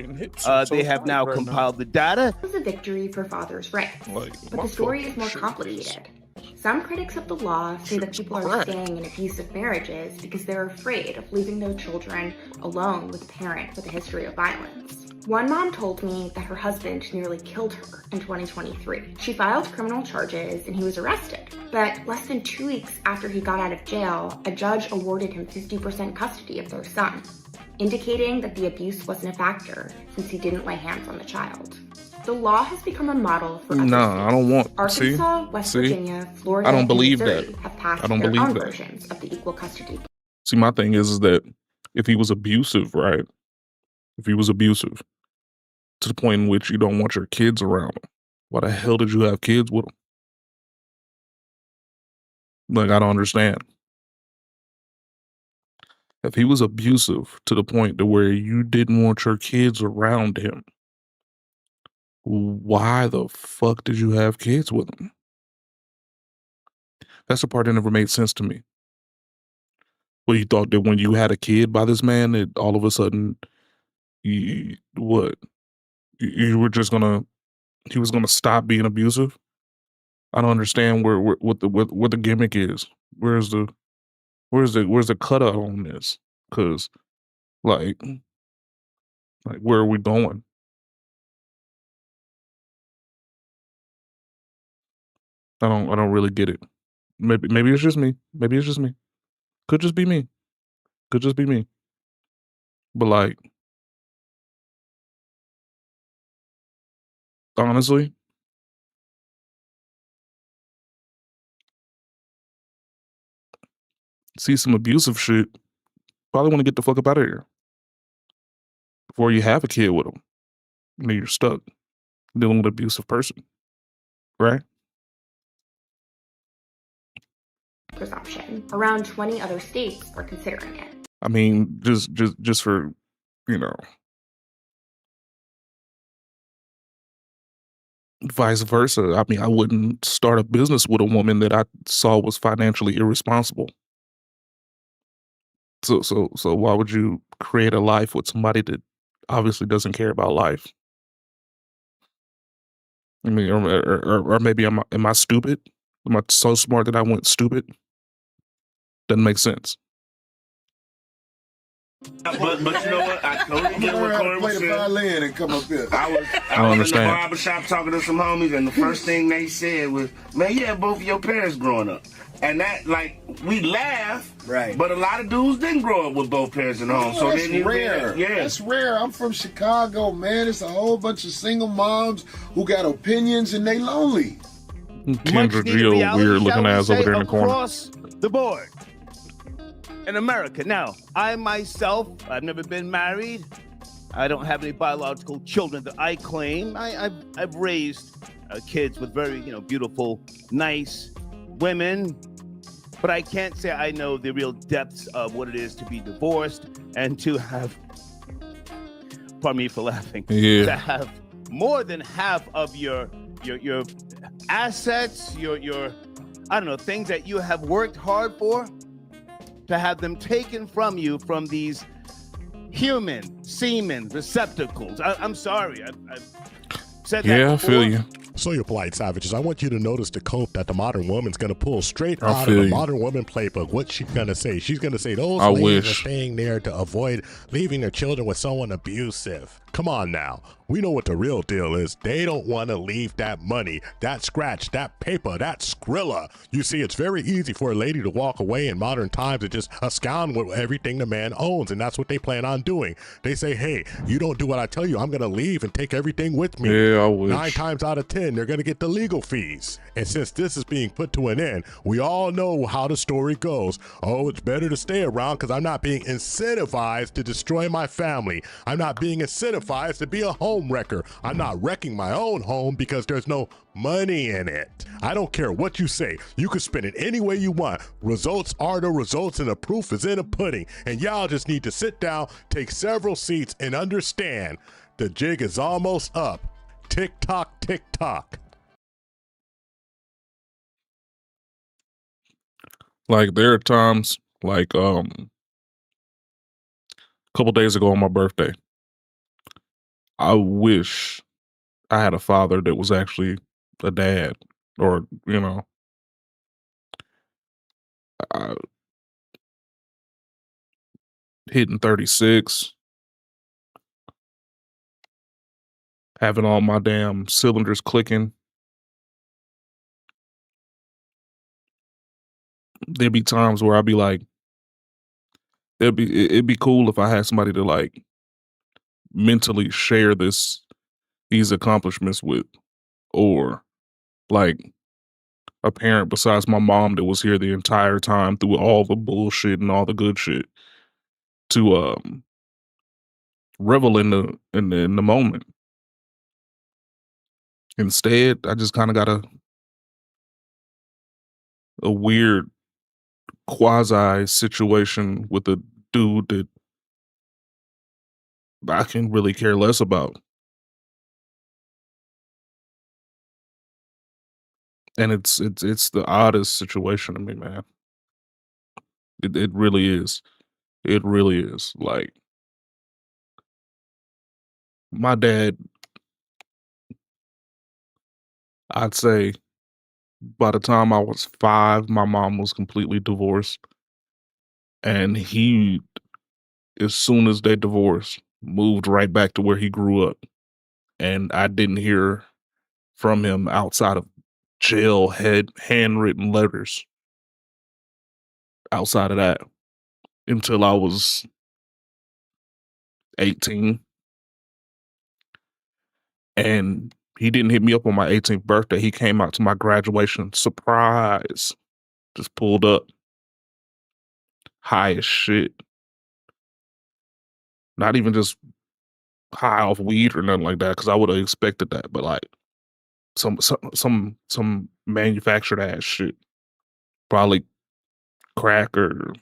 they have now compiled the data. It was a victory for fathers' rights, but the story is more complicated. Some critics of the law say that people are staying in abusive marriages because they're afraid of leaving their children alone with a parent with a history of violence. One mom told me that her husband nearly killed her in 2023. She filed criminal charges and he was arrested. But less than 2 weeks after he got out of jail, a judge awarded him 50% custody of their son, indicating that the abuse wasn't a factor since he didn't lay hands on the child. The law has become a model for other states. I don't want. Arkansas, West Virginia, Florida, I don't believe and Missouri that. have passed I don't their believe own that. versions of the equal custody. See, my thing is that if he was abusive, right? If he was abusive to the point in which you don't want your kids around him, why the hell did you have kids with him? Like, I don't understand. If he was abusive to the point to where you didn't want your kids around him, why the fuck did you have kids with him? That's the part that never made sense to me. Well, you thought that when you had a kid by this man, that all of a sudden, you were just gonna, he was gonna stop being abusive? I don't understand what the gimmick is. Where's the cutout on this? Because like where are we going? I don't really get it. Maybe it's just me. Maybe it's just me. Could just be me. Could just be me. But like, honestly, see some abusive shit, probably want to get the fuck up out of here before you have a kid with them. And then you're stuck dealing with an abusive person, right? Presumption. Around 20 other states are considering it. I mean, just for, vice versa. I mean, I wouldn't start a business with a woman that I saw was financially irresponsible. So why would you create a life with somebody that obviously doesn't care about life? I mean, or maybe am I stupid? Am I so smart that I went stupid? Doesn't make sense. But you know what? I totally get what Corey was saying. Play the violin and come up here. I was in the barber shop talking to some homies, and the first thing they said was, "Man, you had both of your parents growing up," and that, like, we laugh, right? But a lot of dudes didn't grow up with both parents in the home, so that's then rare. Yeah, that's rare. I'm from Chicago, man. It's a whole bunch of single moms who got opinions and they lonely. Kendra Gio, weird looking ass over there in the corner. Across the board in America. Now, I myself, I've never been married. I don't have any biological children that I claim. I've raised kids with very, beautiful, nice women, but I can't say I know the real depths of what it is to be divorced and to have, pardon me for laughing, to have more than half of your assets, your I don't know, things that you have worked hard for, to have them taken from you from these human semen receptacles. I'm sorry. I've said that Yeah, I before. feel you. So, you polite savages, I want you to notice the coat that the modern woman's going to pull straight I out of feel the you. modern woman playbook. What's she going to say? She's going to say those I ladies are wish. staying there to avoid leaving their children with someone abusive. Come on now. We know what the real deal is. They don't want to leave that money, that scratch, that paper, that Skrilla. You see, it's very easy for a lady to walk away in modern times and just abscond with everything the man owns, and that's what they plan on doing. They say, hey, you don't do what I tell you, I'm going to leave and take everything with me. Yeah, I wish. 9 times out of 10, they're going to get the legal fees. And since this is being put to an end, we all know how the story goes. Oh, it's better to stay around because I'm not being incentivized to destroy my family. I'm not being incentivized to be a home wrecker. I'm not wrecking my own home because there's no money in it. I don't care what you say. You can spin it any way you want. Results are the results and the proof is in the pudding. And y'all just need to sit down, take several seats, and understand the jig is almost up. Tick tock, tick tock. Like there are times, like a couple days ago on my birthday, I wish I had a father that was actually a dad, or I, hitting 36, having all my damn cylinders clicking. There'd be times where I'd be like, it'd be cool if I had somebody to like mentally share these accomplishments with, or like a parent besides my mom that was here the entire time through all the bullshit and all the good shit to revel in the moment. Instead, I just kind of got a weird quasi situation with a dude that I can really care less about. And it's the oddest situation to me, man. It really is. It really is. Like my dad, I'd say by the time I was 5, my mom was completely divorced. And he, as soon as they divorced, moved right back to where he grew up. And I didn't hear from him outside of handwritten letters. Outside of that, until I was 18. And he didn't hit me up on my 18th birthday. He came out to my graduation surprise. Just pulled up. High as shit. Not even just high off weed or nothing like that, because I would have expected that. But like some manufactured ass shit. Probably crack or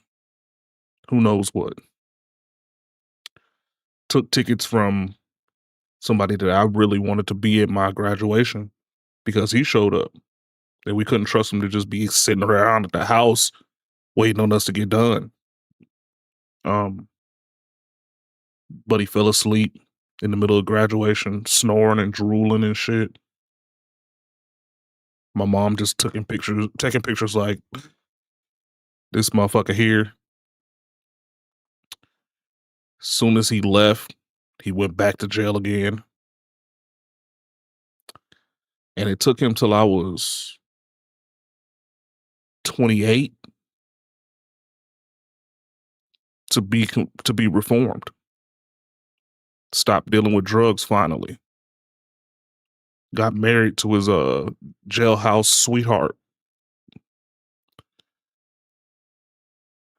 who knows what. Took tickets from somebody that I really wanted to be at my graduation because he showed up. And we couldn't trust him to just be sitting around at the house waiting on us to get done. But he fell asleep in the middle of graduation, snoring and drooling and shit. My mom just taking pictures like, this motherfucker here. Soon as he left, he went back to jail again. And it took him till I was 28 to be reformed. Stopped dealing with drugs finally. Got married to his jailhouse sweetheart.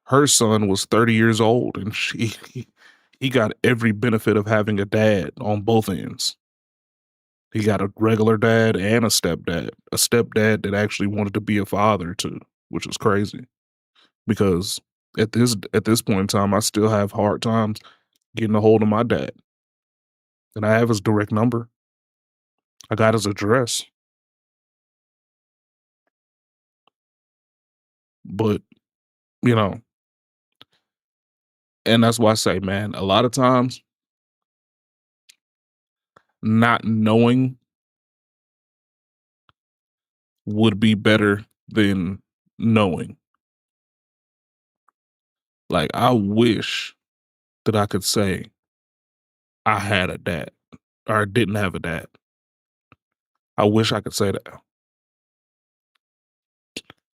Her son was 30 years old, and he got every benefit of having a dad on both ends. He got a regular dad and a stepdad that actually wanted to be a father too, which is crazy. Because at this point in time, I still have hard times getting a hold of my dad. And I have his direct number. I got his address. But, And that's why I say, man, a lot of times not knowing would be better than knowing. Like, I wish that I could say I had a dad or I didn't have a dad. I wish I could say that.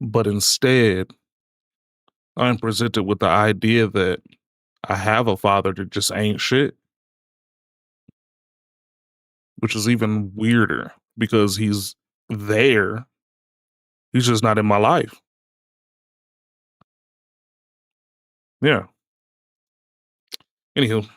But instead, I'm presented with the idea that I have a father that just ain't shit, which is even weirder because he's there. He's just not in my life. Yeah. Anywho.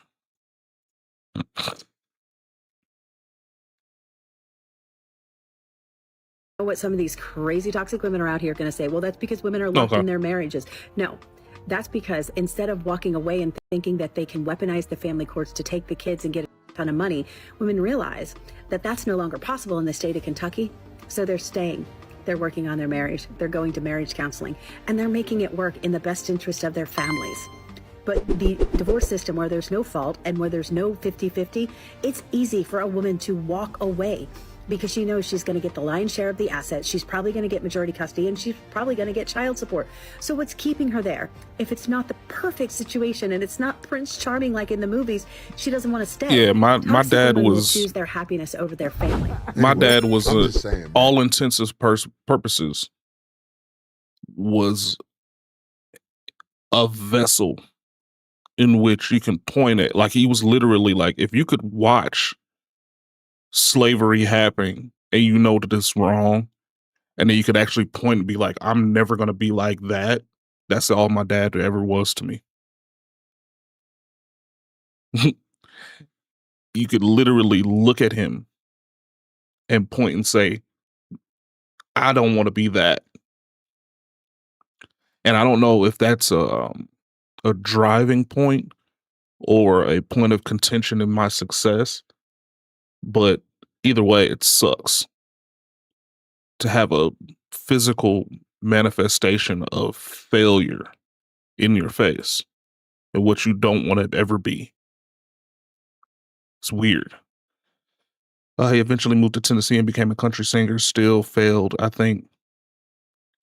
What some of these crazy toxic women are out here going to say, well, that's because women are locked in their marriages. No, that's because instead of walking away and thinking that they can weaponize the family courts to take the kids and get a ton of money, women realize that that's no longer possible in the state of Kentucky. So they're staying. They're working on their marriage. They're going to marriage counseling, and they're making it work in the best interest of their families. But the divorce system, where there's no fault and where there's no 50-50, it's easy for a woman to walk away because she knows she's going to get the lion's share of the assets. She's probably going to get majority custody, and she's probably going to get child support. So what's keeping her there? If it's not the perfect situation and it's not Prince Charming like in the movies, she doesn't want to stay. Yeah, my Toxic dad women will was choose their happiness over their family. my dad was I'm just saying, all intensive purposes was a vessel in which you can point at. Like, he was literally like, if you could watch slavery happening and you know that it's wrong, and then you could actually point and be like, I'm never going to be like that. That's all my dad ever was to me. You could literally look at him and point and say, I don't want to be that. And I don't know if that's a driving point or a point of contention in my success, but either way, it sucks to have a physical manifestation of failure in your face and what you don't want to ever be. It's weird. He eventually moved to Tennessee and became a country singer, still failed. I think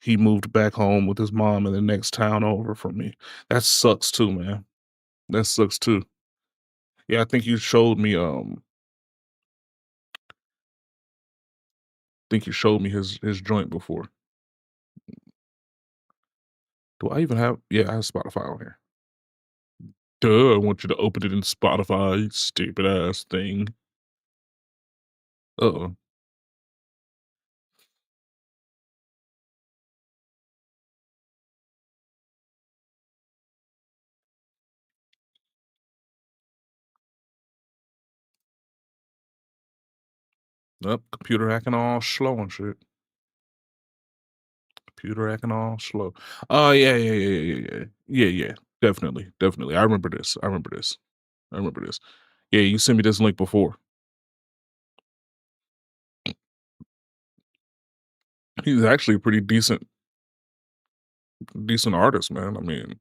he moved back home with his mom in the next town over from me. That sucks too, man. That sucks too. Yeah, I think you showed me his joint before. Do I even have I have Spotify on here. Duh, I want you to open it in Spotify, you stupid ass thing. Uh-oh. Nope, computer acting all slow and shit. Computer acting all slow. Oh, yeah. Definitely. I remember this. Yeah, you sent me this link before. He's actually a pretty decent artist, man. I mean,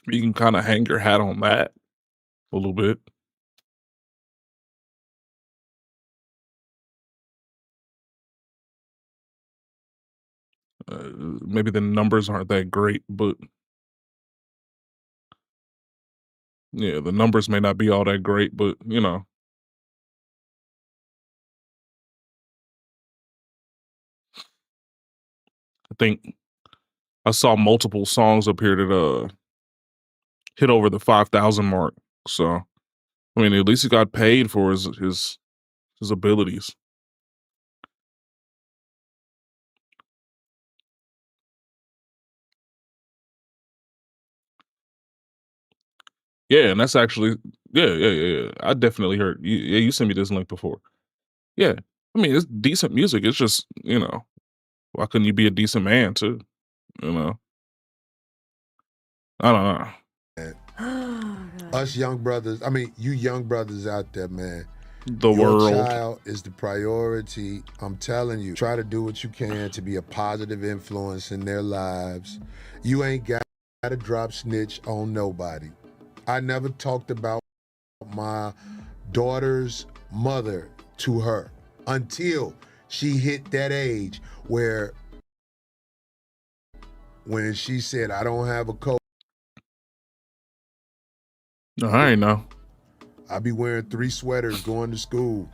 you can kind of hang your hat on that a little bit. Maybe the numbers aren't that great, but yeah, the numbers may not be all that great, but you know. I think I saw multiple songs up here that hit over the 5,000 mark. So, I mean, at least he got paid for his abilities. Yeah, and that's actually yeah. I definitely heard. You sent me this link before. Yeah, I mean, it's decent music. It's just, you know, why couldn't you be a decent man too? You know, I don't know. Us young brothers, I mean, you young brothers out there, man, The Your world. child is the priority. I'm telling you, try to do what you can to be a positive influence in their lives. You ain't got to drop snitch on nobody. I never talked about my daughter's mother to her until she hit that age where when she said, I don't have a coat. I ain't know. I be wearing 3 sweaters going to school.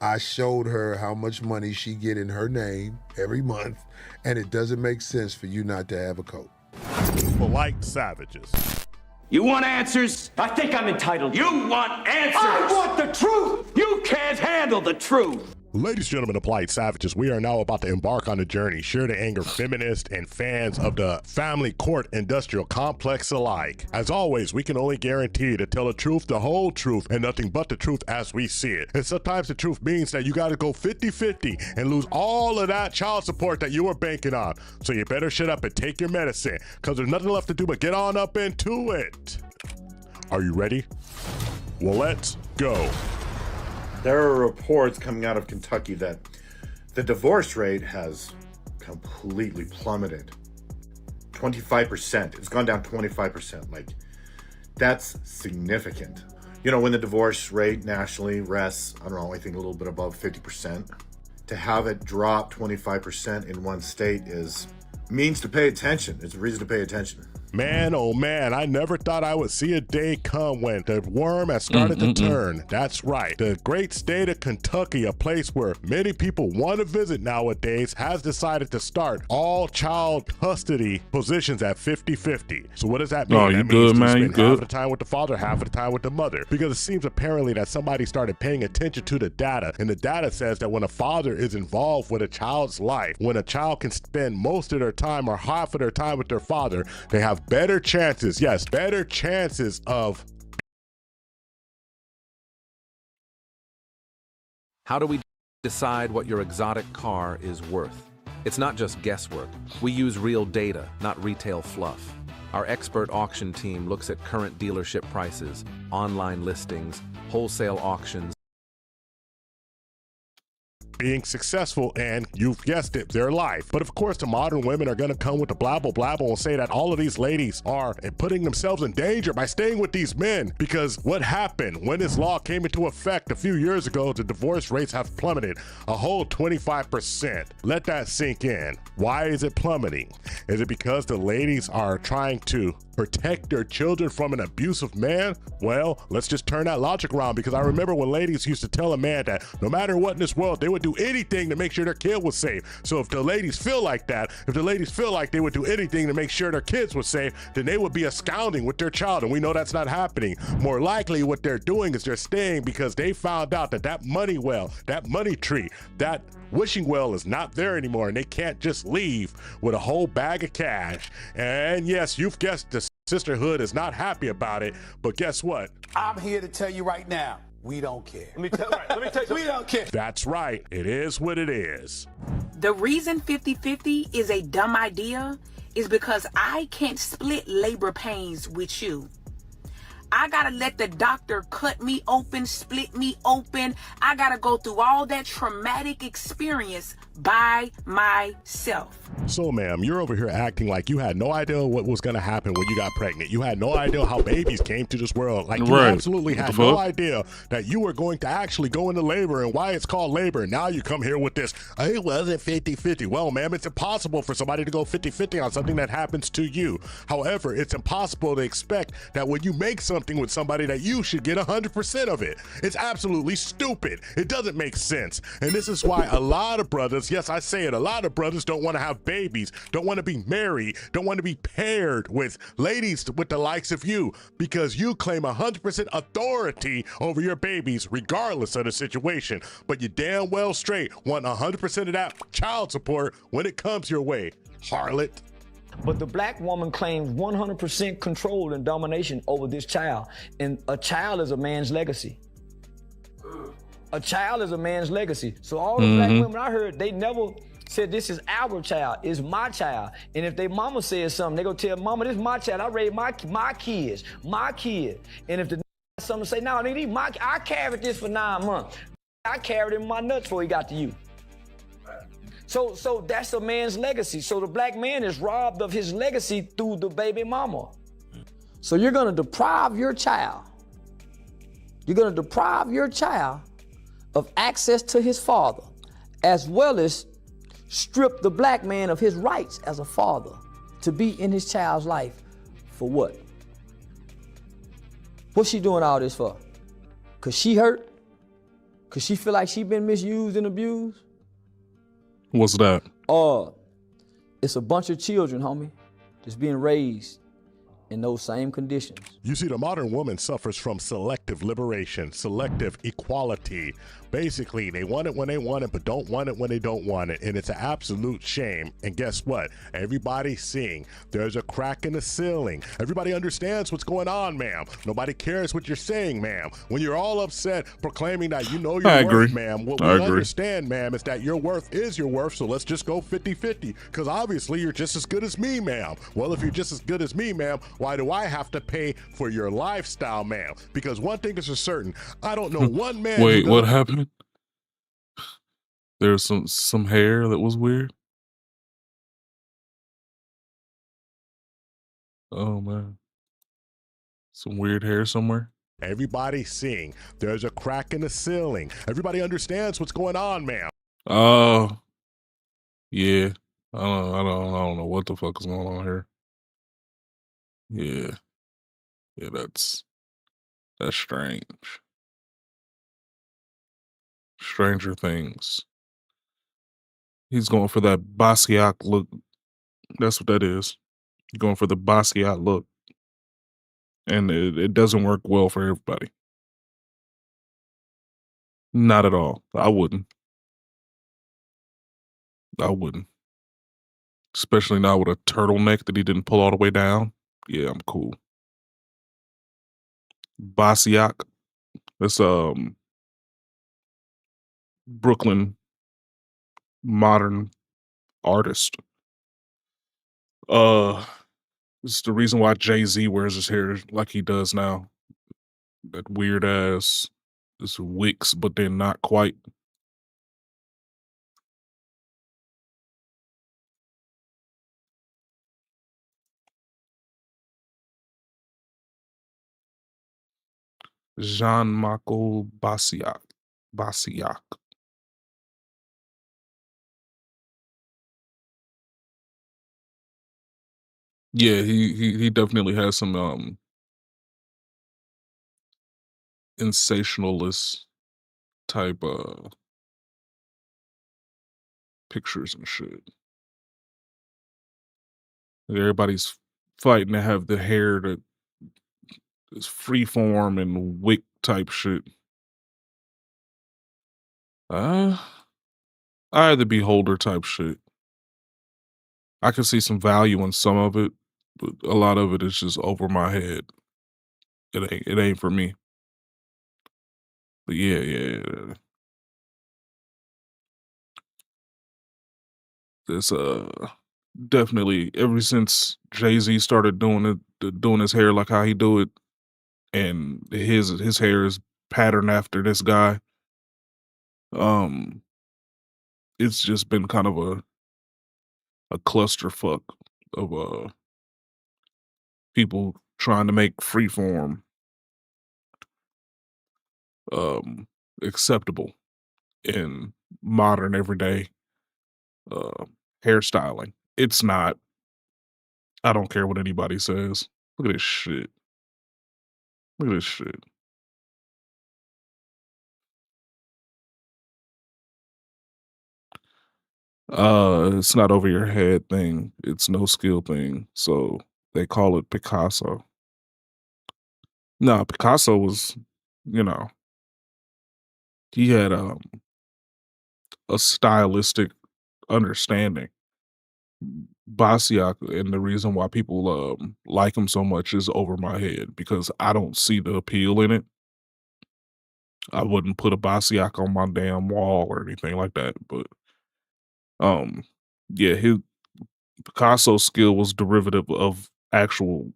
I showed her how much money she get in her name every month, and it doesn't make sense for you not to have a coat. Polite savages. You want answers? I think I'm entitled. You want answers? I want the truth! You can't handle the truth! Ladies and gentlemen of Polite Savages, we are now about to embark on a journey sure to anger feminists and fans of the family court industrial complex alike. As always, we can only guarantee to tell the truth, the whole truth, and nothing but the truth as we see it. And sometimes the truth means that you got to go 50-50 and lose all of that child support that you were banking on. So you better shut up and take your medicine, because there's nothing left to do but get on up into it. Are you ready? Well, let's go. There are reports coming out of Kentucky that the divorce rate has completely plummeted. 25%. It's gone down 25%. Like, that's significant. You know, when the divorce rate nationally rests, I don't know, I think a little bit above 50%. To have it drop 25% in one state means to pay attention. It's a reason to pay attention. Man, oh man, I never thought I would see a day come when the worm has started to turn. That's right. The great state of Kentucky, a place where many people want to visit nowadays, has decided to start all child custody positions at 50-50. So what does that mean? Oh, you that good, means man? You spend good? half of the time with the father, half of the time with the mother. Because it seems apparently that somebody started paying attention to the data, and the data says that when a father is involved with a child's life, when a child can spend most of their time or half of their time with their father, they have better chances, yes, better chances of. How do we decide what your exotic car is worth? It's not just guesswork. We use real data, not retail fluff. Our expert auction team looks at current dealership prices, online listings, wholesale auctions, being successful and, you've guessed it, their life. But of course, the modern women are going to come with the blabble and say that all of these ladies are putting themselves in danger by staying with these men. Because what happened when this law came into effect a few years ago, the divorce rates have plummeted a whole 25%. Let that sink in. Why is it plummeting? Is it because the ladies are trying to protect their children from an abusive man? Well, let's just turn that logic around, because I remember when ladies used to tell a man that no matter what in this world, they would do anything to make sure their kid was safe. So if the ladies feel like that, if the ladies feel like they would do anything to make sure their kids were safe, then they would be absconding with their child, and we know that's not happening. More likely what they're doing is they're staying because they found out that that money well, that money tree, that wishing well is not there anymore, and they can't just leave with a whole bag of cash. And yes, you've guessed, the sisterhood is not happy about it, but guess what? I'm here to tell you right now, we don't care. Let me tell you, we don't care. That's right, it is what it is. The reason 50-50 is a dumb idea is because I can't split labor pains with you. I gotta let the doctor cut me open, split me open. I gotta go through all that traumatic experience by myself. So ma'am, you're over here acting like you had no idea what was gonna happen when you got pregnant. You had no idea how babies came to this world. Like you absolutely had no idea that you were going to actually go into labor and why it's called labor. And now you come here with this, it wasn't 50-50. Well, ma'am, it's impossible for somebody to go 50-50 on something that happens to you. However, it's impossible to expect that when you make something with somebody that you should get 100% of it. It's absolutely stupid. It doesn't make sense. And this is why a lot of brothers, yes, I say it, a lot of brothers don't want to have babies, don't want to be married, don't want to be paired with ladies with the likes of you, because you claim 100% authority over your babies regardless of the situation. But you damn well straight want 100% of that child support when it comes your way, harlot. But the black woman claims 100% control and domination over this child. And a child is a man's legacy. A child is a man's legacy. So all the black women I heard, they never said this is our child, it's my child. And if their mama says something, they go tell mama, this is my child, I raised my kids, my kid. And if the something to say. No, I carried this for 9 months. I carried it in my nuts before he got to you. So that's a man's legacy. So the black man is robbed of his legacy through the baby mama. So you're gonna deprive your child. You're gonna deprive your child of access to his father, as well as strip the black man of his rights as a father to be in his child's life. For what? What's she doing all this for? Cause she hurt? Cause she feel like she been misused and abused? What's that? It's a bunch of children, homie, that's being raised in those same conditions. You see, the modern woman suffers from selective liberation, selective equality. Basically, they want it when they want it, but don't want it when they don't want it. And it's an absolute shame. And guess what? Everybody's seeing there's a crack in the ceiling. Everybody understands what's going on, ma'am. Nobody cares what you're saying, ma'am. When you're all upset proclaiming that you know your worth, ma'am, what we understand, ma'am, is that your worth is your worth. So let's just go 50-50. Because obviously you're just as good as me, ma'am. Well, if you're just as good as me, ma'am, why do I have to pay for your lifestyle, ma'am? Because one thing is for certain, I don't know one man. Wait, what happened? There's some hair that was weird. Oh man, some weird hair somewhere. Everybody's seeing there's a crack in the ceiling. Everybody understands what's going on, ma'am. Oh, yeah. I don't know what the fuck is going on here. Yeah, that's strange. Stranger Things. He's going for that Basquiat look. That's what that is. He's going for the Basquiat look. And it doesn't work well for everybody. Not at all. I wouldn't. Especially not with a turtleneck that he didn't pull all the way down. Yeah, I'm cool. Basquiat. That's Brooklyn modern artist. It's the reason why Jay-Z wears his hair like he does now. That weird ass, this wicks, but then not quite. Jean-Michel Basquiat. Yeah, he definitely has some sensationalist type pictures and shit. Everybody's fighting to have the hair that is freeform and wick type shit. Eye of the beholder type shit. I can see some value in some of it, but a lot of it is just over my head. It ain't for me. But yeah. This definitely ever since Jay-Z started doing his hair like how he do it, and his hair is patterned after this guy. It's just been kind of a clusterfuck of people trying to make freeform acceptable in modern everyday hairstyling. It's not. I don't care what anybody says. Look at this shit. Look at this shit. It's not over your head thing. It's no skill thing. So they call it Picasso. No, Picasso was, he had a stylistic understanding. Basquiat, and the reason why people like him so much is over my head because I don't see the appeal in it. I wouldn't put a Basquiat on my damn wall or anything like that, but yeah, his Picasso's skill was derivative of actual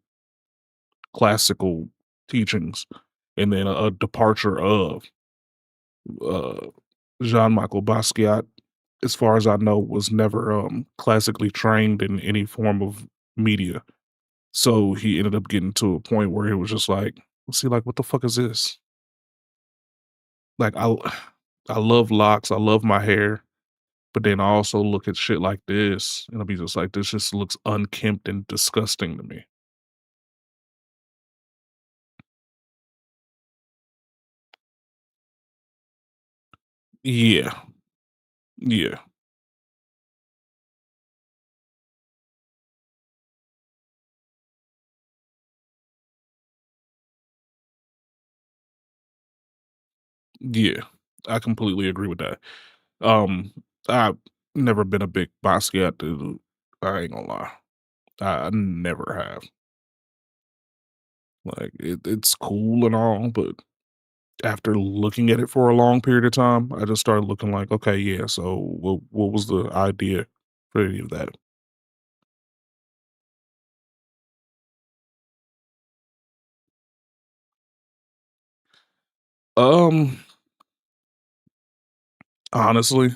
classical teachings and then a departure of uh, Jean-Michel Basquiat, as far as I know, was never classically trained in any form of media. So he ended up getting to a point where he was just like, see, like, what the fuck is this? Like, I love locks, I love my hair, but then I also look at shit like this, and I'll be just like, this just looks unkempt and disgusting to me. Yeah. Yeah. Yeah. I completely agree with that. Um, I've never been a big Basquiat dude. I ain't gonna lie. I never have. Like it's cool and all, but after looking at it for a long period of time, I just started looking like, okay, yeah. So what was the idea for any of that? Um, honestly,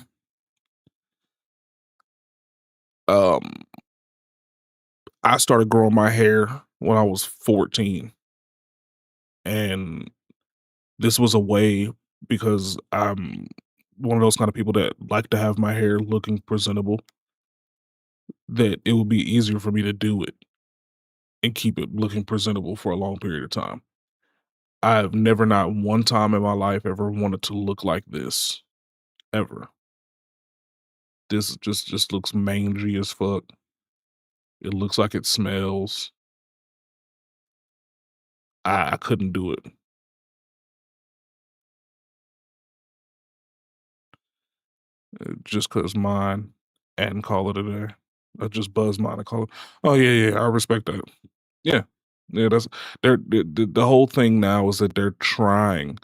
um, I started growing my hair when I was 14, and this was a way because I'm one of those kind of people that like to have my hair looking presentable, that it would be easier for me to do it and keep it looking presentable for a long period of time. I've never, not one time in my life, ever wanted to look like this, ever. This just looks mangy as fuck. It looks like it smells. I couldn't do it. Just 'cause mine, and call it a day. I just buzz mine and call it, "Oh, yeah, yeah, I respect that." Yeah. Yeah, that's the whole thing now is that they're trying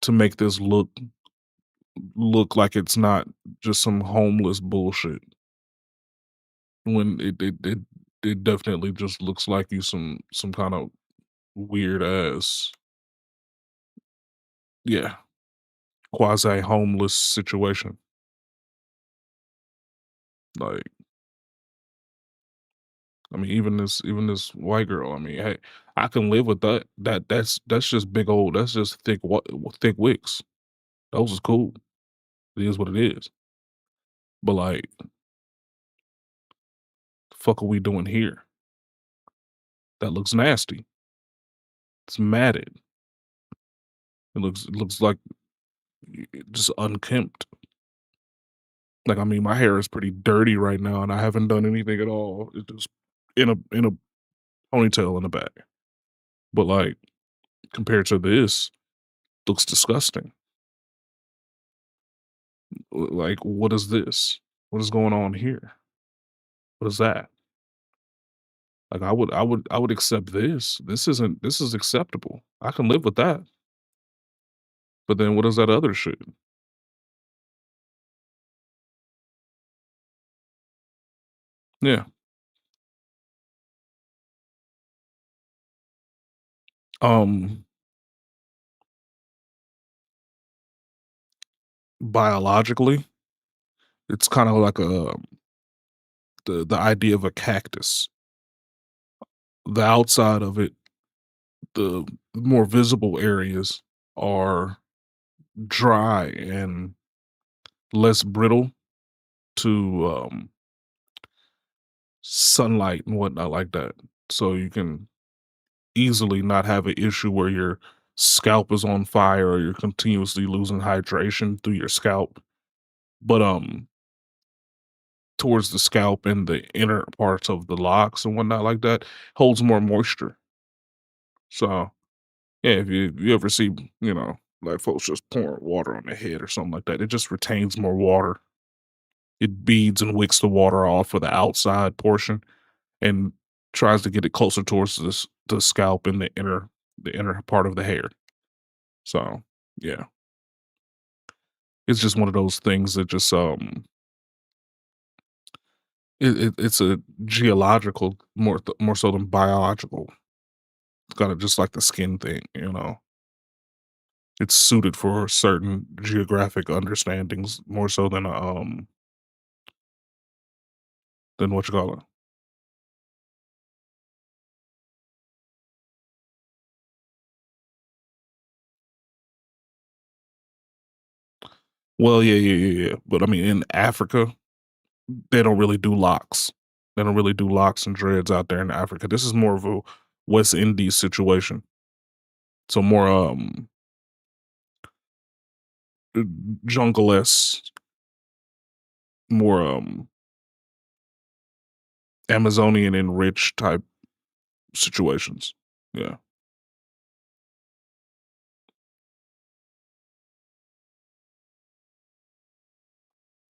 to make this look like it's not just some homeless bullshit, when it definitely just looks like you some kinda weird ass, yeah, quasi-homeless situation. Like, I mean, even this white girl, I mean, hey, I can live with that. That's just big old, that's just thick wigs. Those is cool. It is what it is. But, like, the fuck are we doing here? That looks nasty. It's matted. It looks like just unkempt. Like, I mean, my hair is pretty dirty right now, and I haven't done anything at all. It's just in a ponytail in the back. But, like, compared to this, looks disgusting. Like, what is this? What is going on here? What is that? Like, I would accept this. This is acceptable. I can live with that. But then what is that other shit? Yeah. Um, biologically, it's kind of like the idea of a cactus. The outside of it, the more visible areas are dry and less brittle to sunlight and whatnot like that. So you can easily not have an issue where your scalp is on fire or you're continuously losing hydration through your scalp. But towards the scalp and the inner parts of the locks and whatnot like that holds more moisture. So yeah, if you ever see, like folks just pouring water on their head or something like that, it just retains more water. It beads and wicks the water off of the outside portion and tries to get it closer towards the scalp and the inner part of the hair. So yeah, it's just one of those things that just it's a geological more so than biological. It's kind of just like the skin thing. it's suited for certain geographic understandings more so than what you call it. Well, yeah. But I mean, in Africa, they don't really do locks. They don't really do locks and dreads out there in Africa. This is more of a West Indies situation. So more jungle-esque, more Amazonian and rich type situations. Yeah.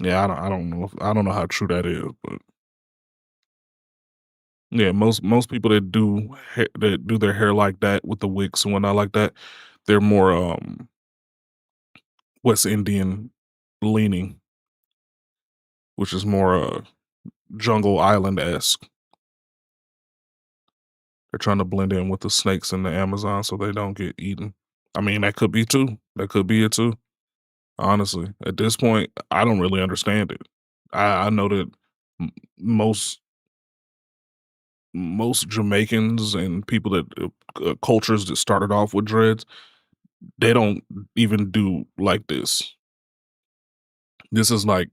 Yeah, I don't know how true that is, but yeah, most people that do their hair like that with the wigs and whatnot like that, they're more West Indian leaning, which is more jungle island-esque. They're trying to blend in with the snakes in the Amazon so they don't get eaten. I mean, that could be too. That could be it too. Honestly, at this point, I don't really understand it. I know that m- most Jamaicans and people that cultures that started off with dreads, they don't even do like this. This is like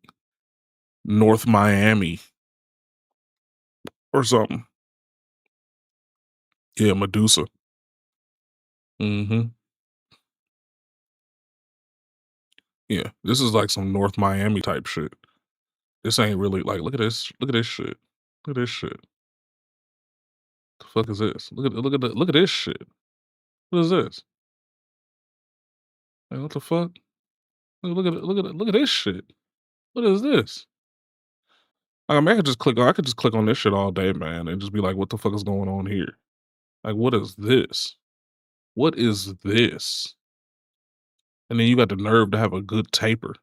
North Miami or something. Yeah, Medusa. Hmm. Yeah, this is like some North Miami type shit. This ain't really like. Look at this. Look at this shit. Look at this shit. The fuck is this? Look at this shit. What is this? Like, what the fuck? Look at this shit. What is this? I mean, I could just click on this shit all day, man, and just be like, what the fuck is going on here? Like, what is this? What is this? And then you got the nerve to have a good taper.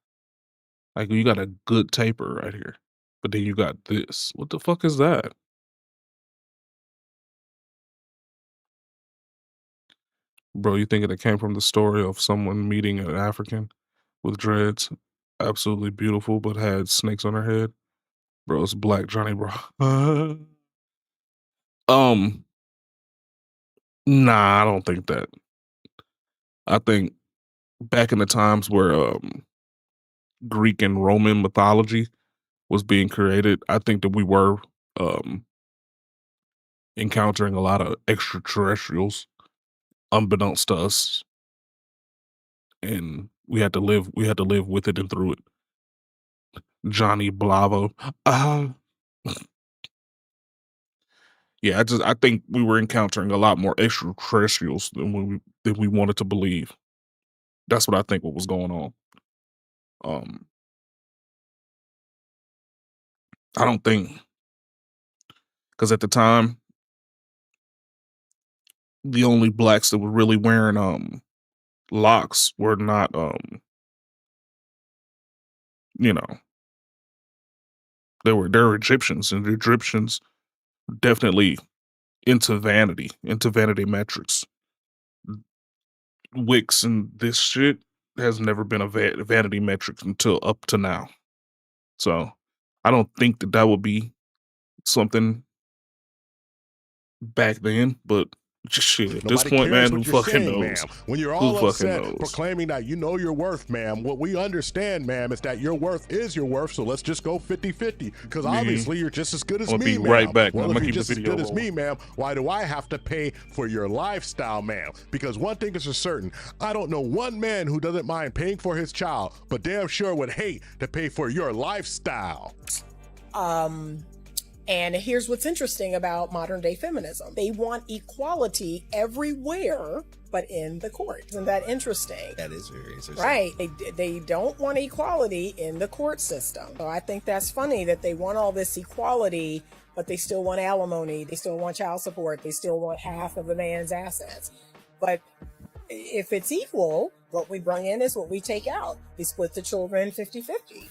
Like, you got a good taper right here. But then you got this. What the fuck is that? Bro, you think it came from the story of someone meeting an African with dreads, absolutely beautiful, but had snakes on her head? Bro, it's Black Johnny, bro. Um, nah, I don't think that. I think back in the times where Greek and Roman mythology was being created, I think that we were um encountering a lot of extraterrestrials unbeknownst to us, and we had to live with it and through it. Johnny Bravo. Yeah, I think we were encountering a lot more extraterrestrials than we wanted to believe. That's what I think what was going on. Um, I don't think because at the time the only blacks that were really wearing locks were not you know, they're Egyptians, and the Egyptians definitely into vanity metrics. Wicks and this shit has never been a vanity metric until up to now. So I don't think that would be something back then, but shit, at this Nobody point, cares man, what who you're fucking saying, knows? ma'am. When you're Who all fucking upset knows? proclaiming that you know your worth, ma'am, what we understand, ma'am, is that your worth is your worth, so let's just go 50-50, because obviously you're just as good as I'm gonna me, be ma'am. right back, man. Well, I'm if gonna you're keep just the as video good as rolling. me, ma'am, why do I have to pay for your lifestyle, ma'am? Because one thing is for certain, I don't know one man who doesn't mind paying for his child, but damn sure would hate to pay for your lifestyle. And here's what's interesting about modern day feminism. They want equality everywhere but in the court. Isn't that interesting? That is very interesting. Right. They don't want equality in the court system. So I think that's funny that they want all this equality, but they still want alimony. They still want child support. They still want half of the man's assets. But if it's equal, what we bring in is what we take out. We split the children 50-50.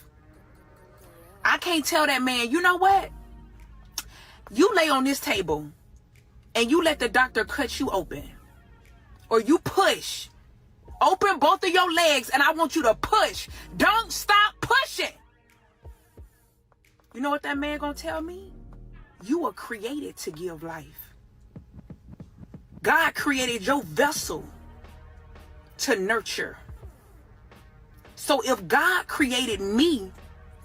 I can't tell that man, you know what? You lay on this table and you let the doctor cut you open, or you push Open both of your legs and I want you to push. Don't stop pushing. You know what that man gonna tell me? You were created to give life. God created your vessel to nurture. So if God created me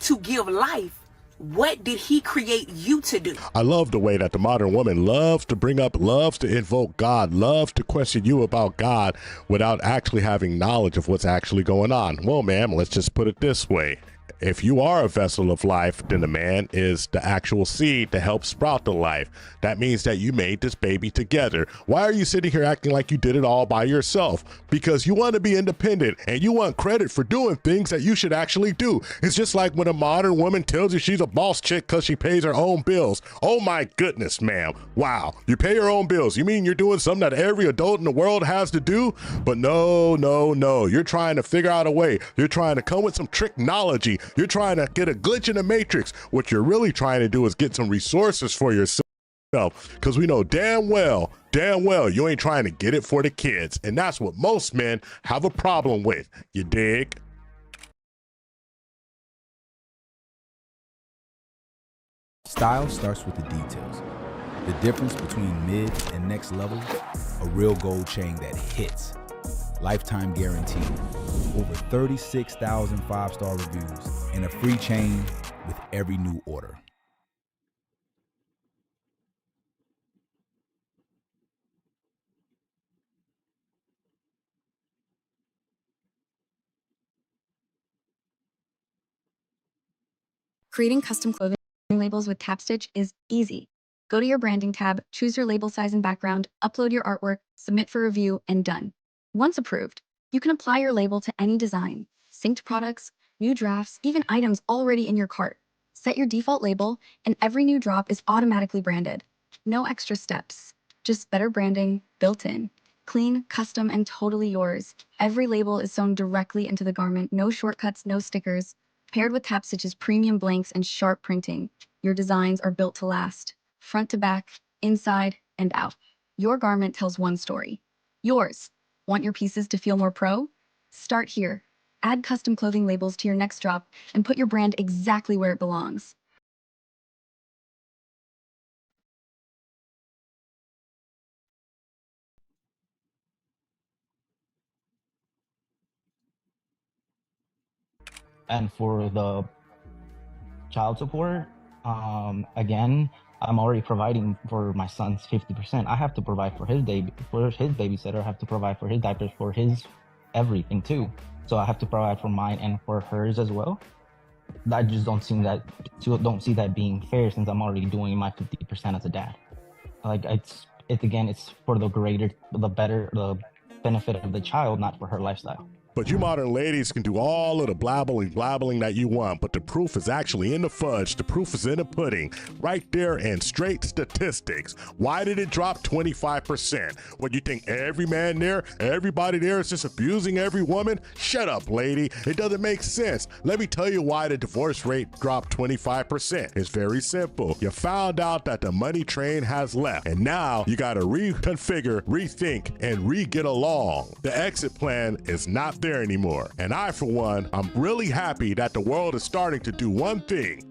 to give life, what did he create you to do? I love the way that the modern woman loves to bring up, loves to invoke God, loves to question you about God without actually having knowledge of what's actually going on. Well, ma'am, let's just put it this way. If you are a vessel of life, then the man is the actual seed to help sprout the life. That means that you made this baby together. Why are you sitting here acting like you did it all by yourself? Because you want to be independent and you want credit for doing things that you should actually do. It's just like when a modern woman tells you she's a boss chick because she pays her own bills. Oh my goodness, ma'am. Wow, you pay your own bills. You mean you're doing something that every adult in the world has to do? But no, no, no. You're trying to figure out a way. You're trying to come with some technology. You're trying to get a glitch in the matrix. What you're really trying to do is get some resources for yourself, because we know damn well you ain't trying to get it for the kids. And that's what most men have a problem with. You dig? Style starts with the details. The difference between mid and next level, a real gold chain that hits. Lifetime guarantee. Over 36,000 five-star reviews and a free chain with every new order. Creating custom clothing labels with TapStitch is easy. Go to your branding tab, choose your label size and background, upload your artwork, submit for review, and done. Once approved, you can apply your label to any design, synced products, new drafts, even items already in your cart. Set your default label, and every new drop is automatically branded. No extra steps, just better branding built in. Clean, custom, and totally yours. Every label is sewn directly into the garment, no shortcuts, no stickers. Paired with TapStitch's premium blanks and sharp printing, your designs are built to last. Front to back, inside and out. Your garment tells one story. Yours. Want your pieces to feel more pro? Start here. Add custom clothing labels to your next drop and put your brand exactly where it belongs. And for the child support, again, I'm already providing for my son's 50%. I have to provide for his babysitter. I have to provide for his diapers, for his everything too. So I have to provide for mine and for hers as well. I just don't see that being fair, since I'm already doing my 50% as a dad. Like it's for the benefit of the child, not for her lifestyle. But you modern ladies can do all of the blabbling that you want, but the proof is actually in the fudge. The proof is in the pudding, right there in straight statistics. Why did it drop 25%? What, you think every man there, everybody there is just abusing every woman? Shut up, lady. It doesn't make sense. Let me tell you why the divorce rate dropped 25%. It's very simple. You found out that the money train has left, and now you gotta reconfigure, rethink, and re-get along. The exit plan is not there anymore. And I, for one, I'm really happy that the world is starting to do one thing.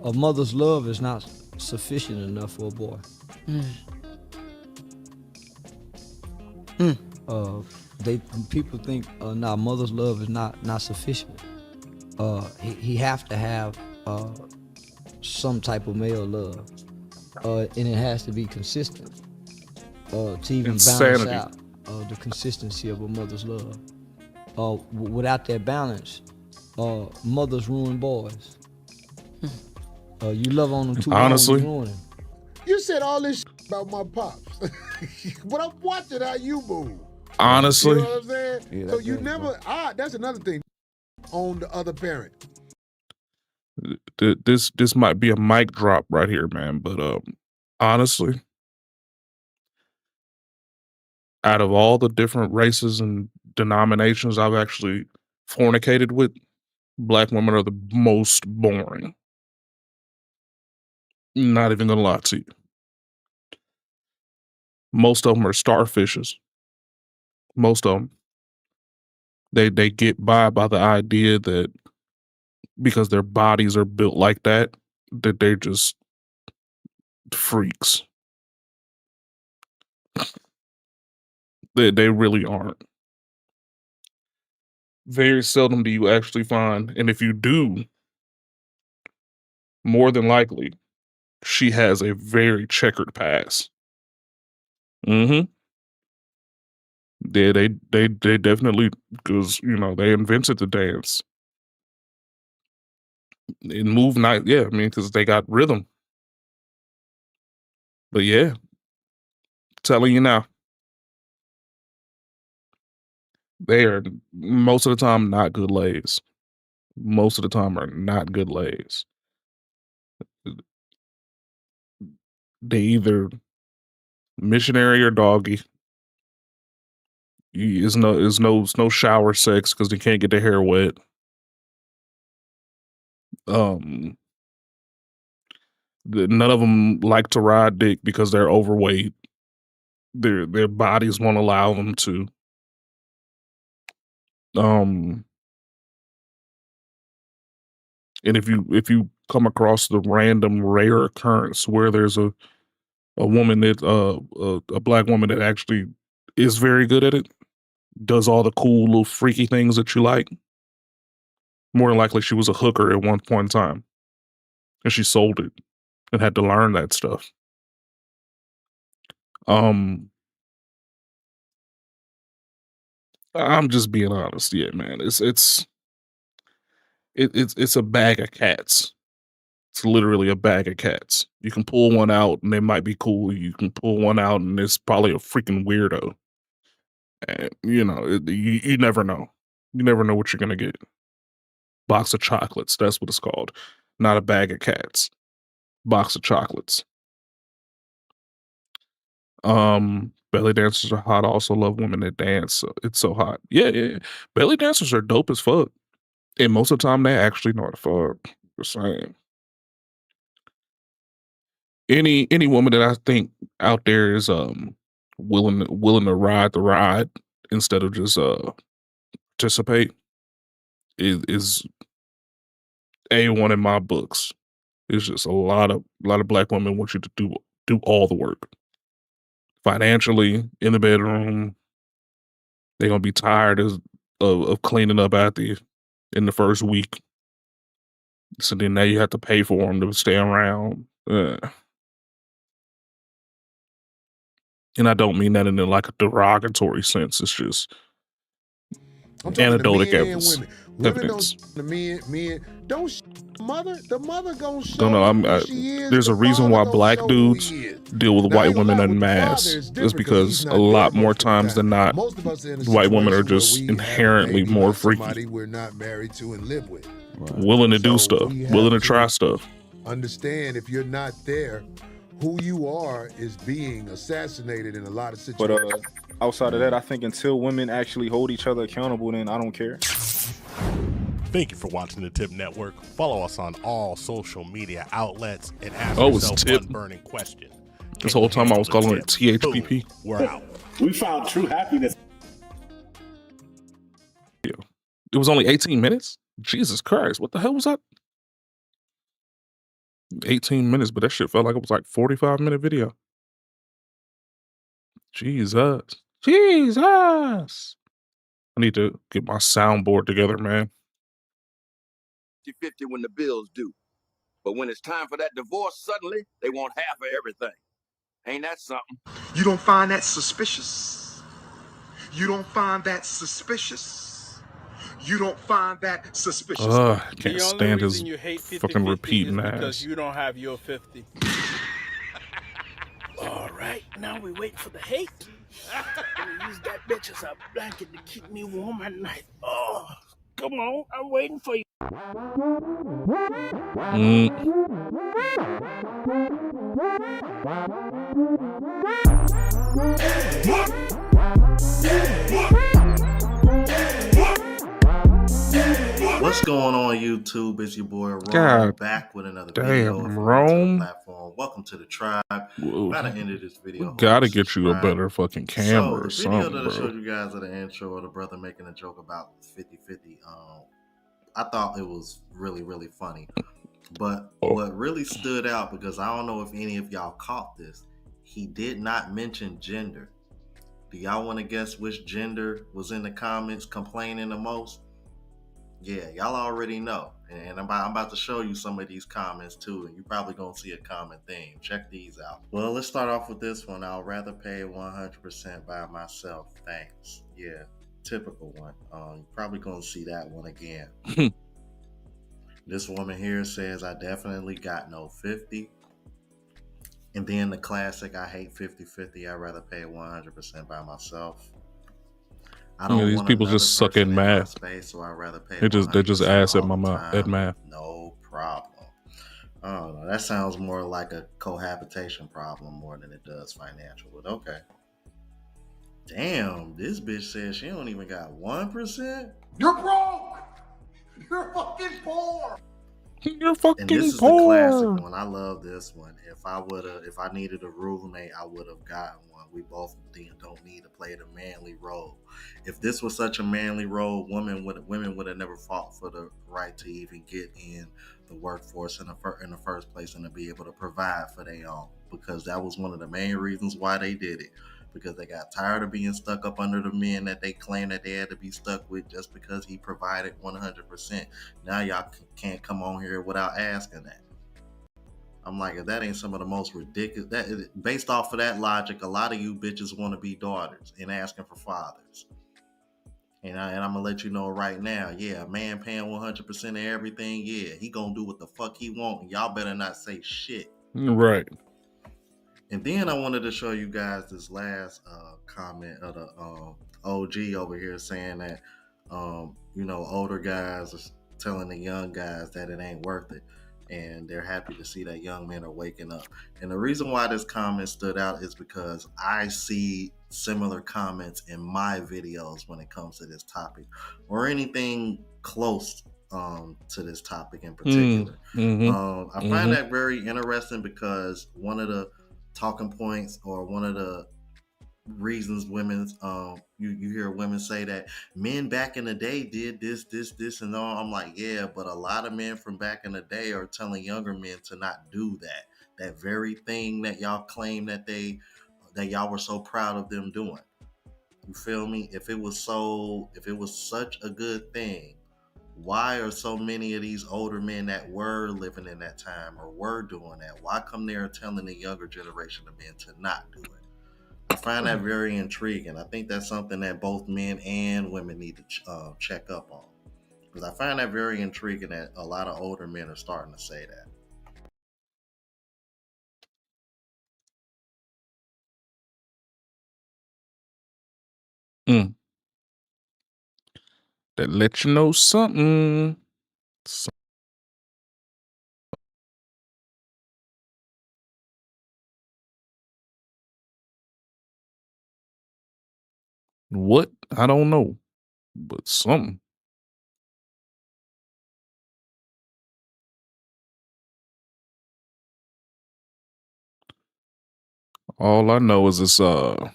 A mother's love is not sufficient enough for a boy. People think mother's love is not sufficient. He have to have some type of male love, and it has to be consistent. To even balance out the consistency of a mother's love. Without that balance, mothers ruin boys. You love on them too long, you ruin them. You said all this about my pops, but I'm watching how you move. Honestly. You know what I'm saying? Yeah, so you never, that's another thing, on the other parent. This might be a mic drop right here, man, but honestly, out of all the different races and denominations I've actually fornicated with, black women are the most boring. Not even gonna lie to you. Most of them are starfishes. Most of them. They get by the idea that because their bodies are built like that they're just freaks. They really aren't. Very seldom do you actually find, and if you do, more than likely, she has a very checkered past. Mm-hmm. Yeah, they definitely, because they invented the dance. And move night, yeah. I mean, because they got rhythm. But yeah, telling you now, they are most of the time not good lays. Most of the time are not good lays. They either missionary or doggy. It's no shower sex because they can't get their hair wet. None of them like to ride dick because they're overweight. Their bodies won't allow them to. And if you come across the random rare occurrence where there's a woman that a black woman that actually is very good at it, does all the cool little freaky things that you like, more than likely she was a hooker at one point in time and she sold it and had to learn that stuff. I'm just being honest. Yeah, man. It's a bag of cats. It's literally a bag of cats. You can pull one out and they might be cool. You can pull one out and it's probably a freaking weirdo. And you never know. You never know what you're gonna get. Box of chocolates. That's what it's called. Not a bag of cats. Box of chocolates. Belly dancers are hot. I also love women that dance. So it's so hot. Yeah. Belly dancers are dope as fuck. And most of the time they actually know how to fuck. Just saying. Any woman that I think out there is willing to ride the ride instead of just participate is A1 in my books. It's just a lot of black women want you to do all the work. Financially, in the bedroom, they're gonna be tired of cleaning up after you in the first week. So then now you have to pay for them to stay around. And I don't mean that in like a derogatory sense. It's just anecdotal evidence. The men don't the mother gonna show Don't know. There's a reason why black dudes deal with white women en masse. It's because a lot more times than not, white women are just inherently more freaky. We're not married to and live with. Willing to do stuff, willing to try stuff. Understand if you're not there, who you are is being assassinated in a lot of situations. But outside of that, I think until women actually hold each other accountable, then I don't care. Thank you for watching the Tip Network. Follow us on all social media outlets and ask it's yourself Tip. one burning question. This whole time I was calling it THPP. Boom, we're out. We found true happiness. It was only 18 minutes? Jesus Christ, what the hell was that? 18 minutes, but that shit felt like it was like 45-minute video. Jesus. I need to get my soundboard together, man. 50-50 when the bills due. But when it's time for that divorce, suddenly they want half of everything. Ain't that something? You don't find that suspicious? You don't find that suspicious? You don't find that suspicious? I can't stand his fucking repeating ass. Because you don't have your 50. All right, now we wait for the hate. I'm use that bitch as a blanket to keep me warm at night. Oh, come on, I'm waiting for you. What What's going on YouTube? It's your boy Rome God back with another video. If damn, you're new to the Rome. platform, welcome to the tribe. By the end of this video, We hope gotta you get you a subscribe. better fucking So camera the or video something, that I bro. showed you guys at the intro of the brother making a joke about 50-50, I thought it was really funny. But what really stood out, because I don't know if any of y'all caught this, he did not mention gender. Do y'all want to guess which gender was in the comments complaining the most? Yeah, y'all already know. And I'm about to show you some of these comments too, and you're probably going to see a common theme. Check these out. Well, let's start off with this one. I'll rather pay 100% by myself. Thanks. Yeah, typical one. You're probably going to see that one again. This woman here says, I definitely got no 50. And then the classic, I hate 50-50. I'd rather pay 100% by myself. I don't these want people another just suck person in in my math. space, so I'd rather pay They just ass at all my the at time. math. No problem. I don't know. That sounds more like a cohabitation problem more than it does financial, but okay. Damn, this bitch says she don't even got 1%? You're broke! You're fucking poor! You're fucking And this is poor. the classic one. I love this one. If I needed a roommate, I would have gotten one. We both don't need to play the manly role. If this was such a manly role, women would have never fought for the right to even get in the workforce in the first place and to be able to provide for their own. Because that was one of the main reasons why they did it. Because they got tired of being stuck up under the men that they claim that they had to be stuck with just because he provided 100%. Now y'all can't come on here without asking that. I'm like, if that ain't some of the most ridiculous, based off of that logic, a lot of you bitches want to be daughters and asking for fathers. And I'm gonna let you know right now, yeah, a man paying 100% of everything, yeah, he gonna do what the fuck he want, and y'all better not say shit. Right. And then I wanted to show you guys this last comment of the OG over here saying that, older guys are telling the young guys that it ain't worth it. And they're happy to see that young men are waking up. And the reason why this comment stood out is because I see similar comments in my videos when it comes to this topic or anything close to this topic in particular. I find that very interesting because one of the talking points or one of the reasons women's you hear women say that men back in the day did this and all. I'm like, yeah, but a lot of men from back in the day are telling younger men to not do that very thing that y'all claim that y'all were so proud of them doing. You feel me? If it was such a good thing, why are so many of these older men that were living in that time or were doing that, why come they are telling the younger generation of men to not do it? I find that very intriguing. I think that's something that both men and women need to check up on. Because I find that very intriguing that a lot of older men are starting to say that. That let you know something. What? I don't know. But something. All I know is it's a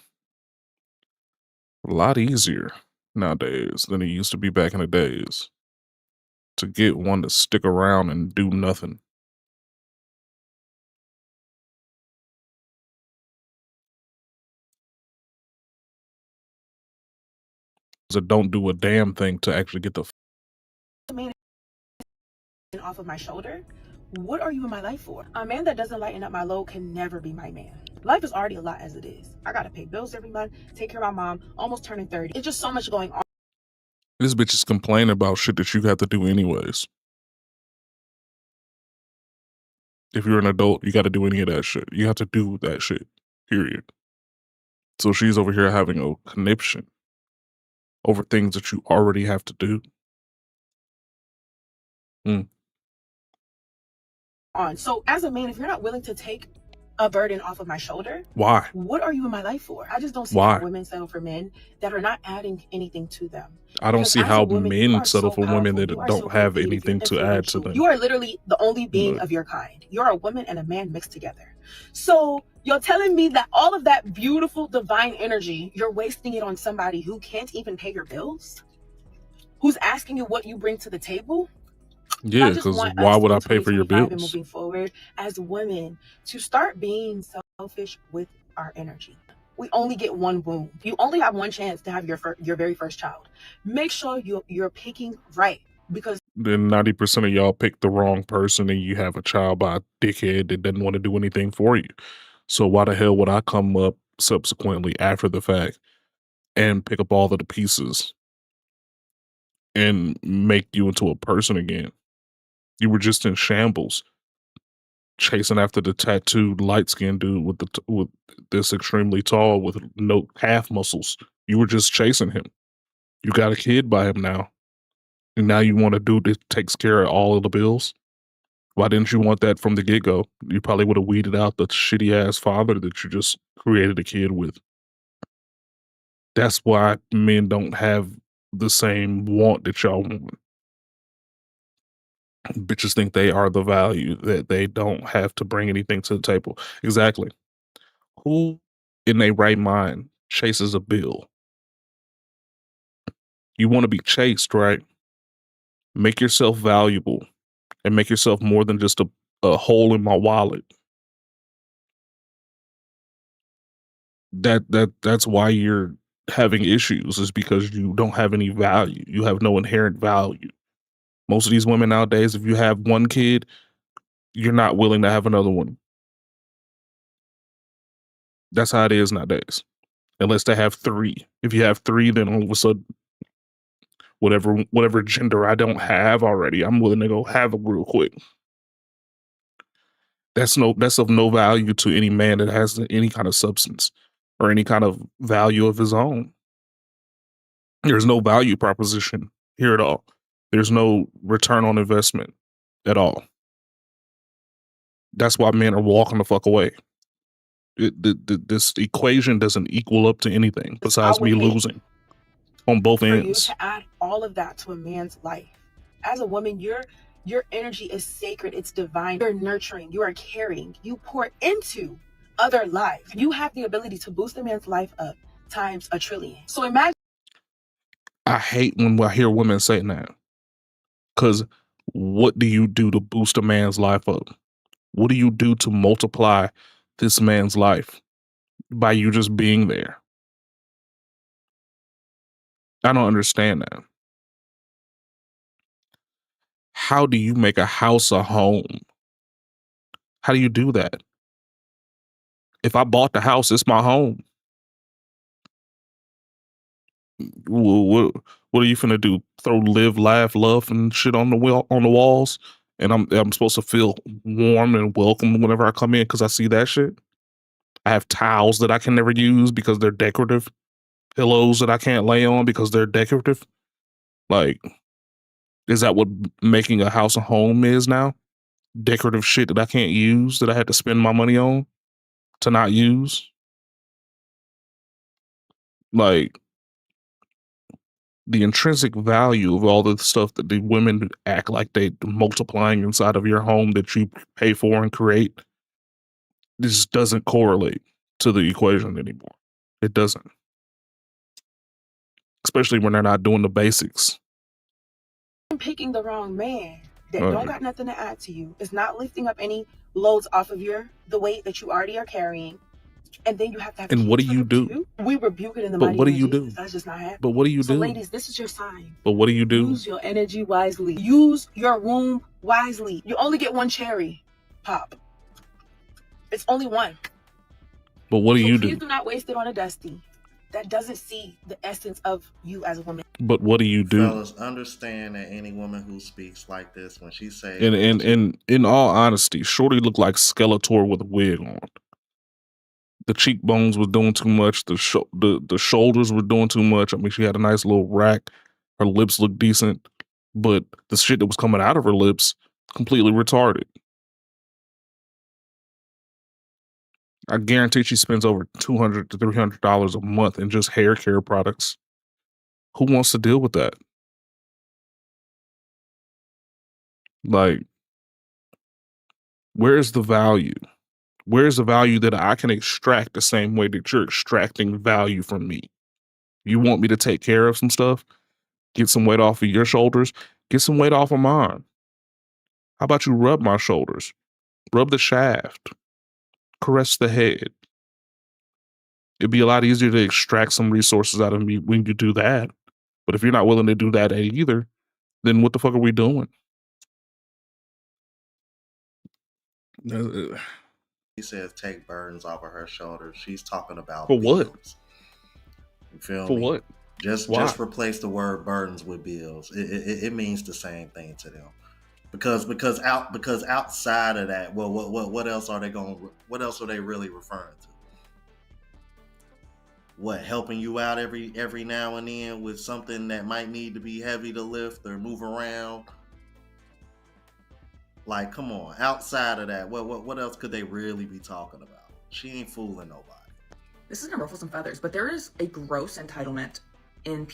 lot easier nowadays than it used to be back in the days to get one to stick around and do nothing. So don't do a damn thing to actually get the man off of my shoulder. What are you in my life for? A man that doesn't lighten up my load can never be my man. Life is already a lot as it is. I gotta pay bills every month, take care of my mom, almost turning 30. It's just so much going on. This bitch is complaining about shit that you have to do anyways. If you're an adult, you got to do any of that shit. You have to do that shit, period. So she's over here having a conniption over things that you already have to do. So as a man, if you're not willing to take a burden off of my shoulder. Why? What are you in my life for? I just don't see Why? how women settle for men that are not adding anything to them. I don't Because see as a how woman, you men are settle so for women powerful. that You are so don't have creative. You're anything to add to influential. them. You are literally the only being But of your kind. You're a woman and a man mixed together. So you're telling me that all of that beautiful divine energy, you're wasting it on somebody who can't even pay your bills? Who's asking you what you bring to the table? yeah, I just because want why us would in I pay for your 2025 and bills? moving forward as women to start being selfish with our energy. We only get one womb. You only have one chance to have your very first child. Make sure you're picking right, because Then 90% of y'all pick the wrong person and you have a child by a dickhead that doesn't want to do anything for you. So why the hell would I come up subsequently after the fact and pick up all of the pieces and make you into a person again? You were just in shambles, chasing after the tattooed light-skinned dude with with this extremely tall with no calf muscles. You were just chasing him. You got a kid by him now, and now you want a dude that takes care of all of the bills. Why didn't you want that from the get-go? You probably would have weeded out the shitty ass father that you just created a kid with. That's why men don't have the same want that y'all want. Bitches think they are the value, that they don't have to bring anything to the table. Exactly. Who in their right mind chases a bill? You want to be chased, right? Make yourself valuable and make yourself more than just a hole in my wallet. That's why you're having issues, is because you don't have any value. You have no inherent value. Most of these women nowadays, if you have one kid, you're not willing to have another one. That's how it is nowadays. Unless they have three. If you have three, then all of a sudden, whatever gender I don't have already, I'm willing to go have it real quick. That's of no value to any man that has any kind of substance or any kind of value of his own. There's no value proposition here at all. There's no return on investment at all. That's why men are walking the fuck away. This equation doesn't equal up to anything I besides would me hate losing on both for you ends. to add all of that to a man's life. As a woman, your energy is sacred, it's divine. You're nurturing, you are caring, you pour into other lives. You have the ability to boost a man's life up times a trillion. So imagine. I hate when I hear women saying that. Because what do you do to boost a man's life up? What do you do to multiply this man's life by you just being there? I don't understand that. How do you make a house a home? How do you do that? If I bought the house, it's my home. What are you finna do? Throw live, laugh, love, and shit on the walls? And I'm supposed to feel warm and welcome whenever I come in because I see that shit? I have towels that I can never use because they're decorative. Pillows that I can't lay on because they're decorative. Like, is that what making a house a home is now? Decorative shit that I can't use, that I had to spend my money on to not use? Like, the intrinsic value of all the stuff that the women act like they multiplying inside of your home that you pay for and create, this doesn't correlate to the equation anymore. It doesn't. Especially when they're not doing the basics. Picking the wrong man that don't Okay. got nothing to add to you, is not lifting up any loads off of the weight that you already are carrying, and then you have to have And what do kids you for them do? too? We rebuke it in the But mighty what do name of you Jesus. do? That's just not happening. But what do you So do? ladies, this is your sign. But what do you do? Use your energy wisely. Use your womb wisely. You only get one cherry pop. It's only one. But what do So you please do? do not waste it on a dusty that doesn't see the essence of you as a woman. But what do you do? Fellas, understand that any woman who speaks like this, when she says And in all honesty, Shorty looked like Skeletor with a wig on. The cheekbones were doing too much. The shoulders were doing too much. I mean, she had a nice little rack. Her lips looked decent, but the shit that was coming out of her lips completely retarded. I guarantee she spends over $200 to $300 a month in just hair care products. Who wants to deal with that? Like, where's the value? Where's the value that I can extract the same way that you're extracting value from me? You want me to take care of some stuff? Get some weight off of your shoulders? Get some weight off of mine. How about you rub my shoulders? Rub the shaft. Caress the head. It'd be a lot easier to extract some resources out of me when you do that. But if you're not willing to do that either, then what the fuck are we doing? He says take burdens off of her shoulders. She's talking about For what? bills. You feel For me? what? Just replace the word burdens with bills. It means the same thing to them. Because outside of that, well, what else are they going? What else are they really referring to? What, helping you out every now and then with something that might need to be heavy to lift or move around? Like, come on. Outside of that, what else could they really be talking about? She ain't fooling nobody. This is gonna ruffle some feathers, but there is a gross entitlement in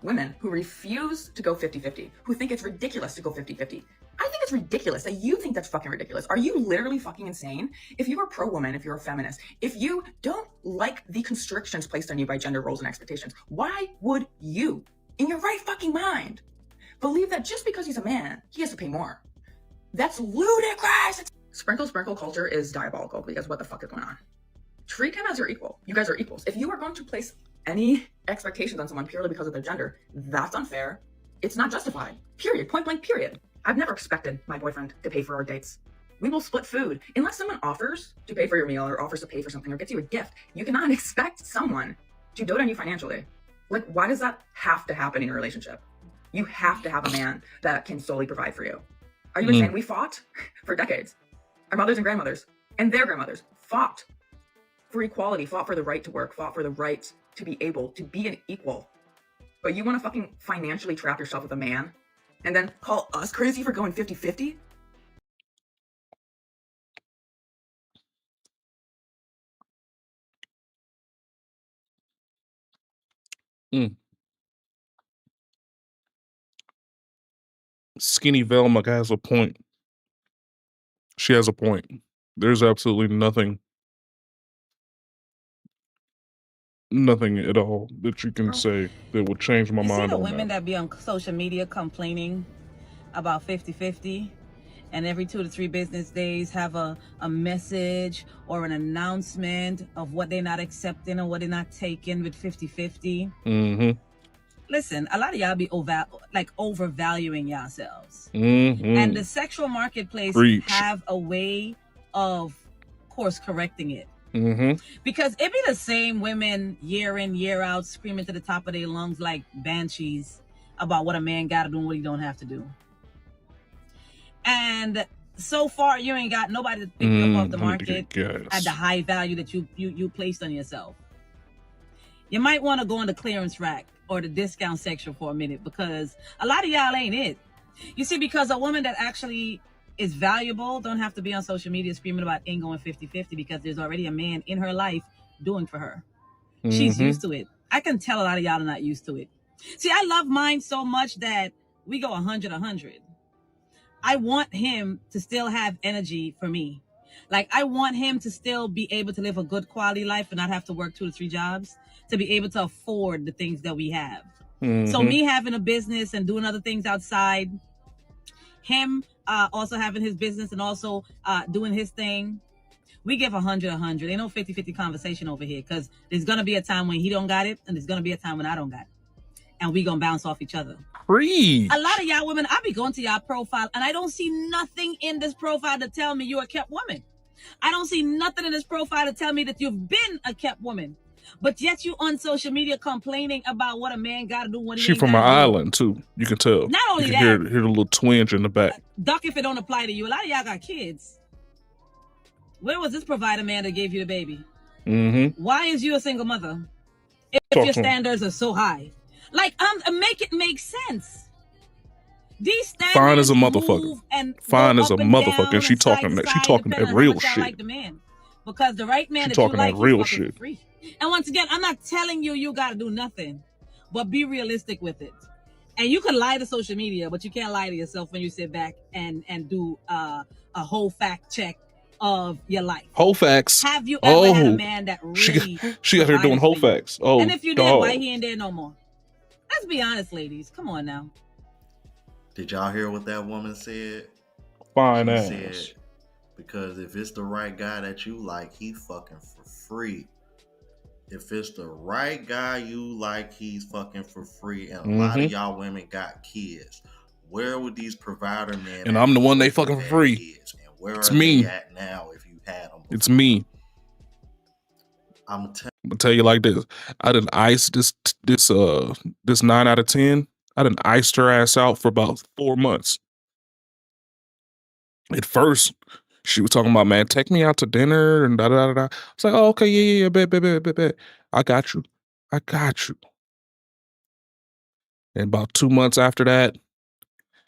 women who refuse to go 50-50, who think it's ridiculous to go 50-50. I think it's ridiculous that you think that's fucking ridiculous. Are you literally fucking insane? If you are pro-woman, if you're a feminist, if you don't like the constrictions placed on you by gender roles and expectations, why would you, in your right fucking mind, believe that just because he's a man, he has to pay more? That's ludicrous! Sprinkle culture is diabolical because what the fuck is going on? Treat him as your equal. You guys are equals. If you are going to place any expectations on someone purely because of their gender, that's unfair. It's not justified. Period. Point blank, period. I've never expected my boyfriend to pay for our dates. We will split food. Unless someone offers to pay for your meal or offers to pay for something or gets you a gift, you cannot expect someone to dote on you financially. Like, why does that have to happen in a relationship? You have to have a man that can solely provide for you. Are you insane? We fought for decades. Our mothers and grandmothers and their grandmothers fought for equality, fought for the right to work, fought for the right to be able to be an equal. But you want to fucking financially trap yourself with a man and then call us crazy for going 50-50? Skinny Velma has a point. She has a point. There's absolutely nothing at all that you can say that would change my You see mind the on women that. that be on social media complaining about 50-50 and every 2 to 3 business days have a message or an announcement of what they're not accepting or what they're not taking with 50-50. Mm-hmm. Listen, a lot of y'all be overvaluing yourselves. Mm-hmm. And the sexual marketplace have a way of course correcting it. Mm-hmm. Because it be the same women year in, year out screaming to the top of their lungs like banshees about what a man gotta do and what he don't have to do. And so far you ain't got nobody to pick you up off the market at the high value that you placed on yourself. You might want to go on the clearance rack or the discount section for a minute because a lot of y'all ain't it. You see, because a woman that actually is valuable don't have to be on social media screaming about ain't going 50-50 because there's already a man in her life doing for her. She's used to it. I can tell a lot of y'all are not used to it. See, I love mine so much that we go 100-100. I want him to still have energy for me. Like, I want him to still be able to live a good quality life and not have to work 2 to 3 jobs to be able to afford the things that we have. So me having a business and doing other things outside, him also having his business and also doing his thing, we give 100-100. Ain't no 50-50 conversation over here because there's going to be a time when he don't got it and there's going to be a time when I don't got it. And we going to bounce off each other. Preach. A lot of y'all women, I be going to y'all profile and I don't see nothing in this profile to tell me you're a kept woman. I don't see nothing in this profile to tell me that you've been a kept woman. But yet you on social media complaining about what a man got to do when he She ain't from an gotta do. island too. You can tell. Not only you can that, hear the little twinge in the back. Duck if it don't apply to you. A lot of y'all got kids. Where was this provider man that gave you the baby? Mm-hmm. Why is you a single mother? If your standards are so high. Like, make it make sense. These standards Fine as a motherfucker. and Fine as a motherfucker. down And she talking side that. to She side, talking depending that on how real much y'all shit. like the man. Because the right man She that you talking like, that he's real fucking shit. for free. And once again, I'm not telling you gotta do nothing, but be realistic with it. And you can lie to social media, but you can't lie to yourself when you sit back and do a whole fact check of your life. Whole facts. Have you ever had a Oh, man that really she got her doing provided whole for you? facts. Oh, And if you did, why he ain't there no more? Let's be honest, ladies. Come on now. Did y'all hear what that woman said? Fine She ass. said, because if it's the right guy that you like, he fucking for free. If it's the right guy you like, he's fucking for free. And a lot of y'all women got kids. Where would these provider men And I'm the one they fucking for free. kids? And where It's are me. they at now if you had them before? It's me. I'm gonna tell you like this. I done iced this 9 out of 10. I done iced her ass out for about 4 months. At first, she was talking about, man, take me out to dinner and da da da da. I was like, oh, okay, yeah, bet. I got you. And about 2 months after that,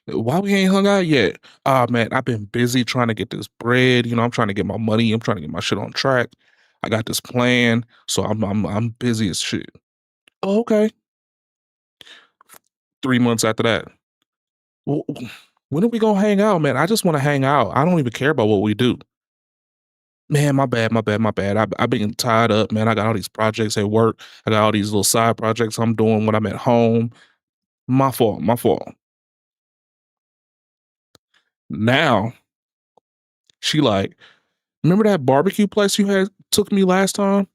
why we ain't hung out yet? Ah, man, I've been busy trying to get this bread. You know, I'm trying to get my money. I'm trying to get my shit on track. I got this plan, so I'm busy as shit. Oh, okay. 3 months after that. Well, when are we gonna hang out, man? I just want to hang out. I don't even care about what we do. Man, my bad. I've been tied up, man. I got all these projects at work. I got all these little side projects I'm doing when I'm at home. My fault. Now, she like, remember that barbecue place you had took me last time?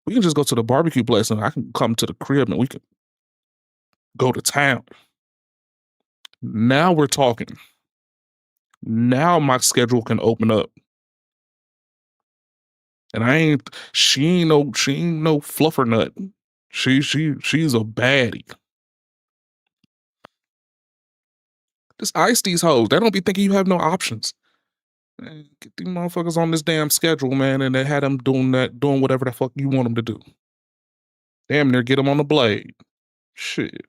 We can just go to the barbecue place and I can come to the crib and we can go to town. Now we're talking. Now my schedule can open up. And she ain't no fluffer nut. She's a baddie. Just ice these hoes. They don't be thinking you have no options. Man, get these motherfuckers on this damn schedule, man, and they had them doing whatever the fuck you want them to do. Damn near get them on the blade. Shit.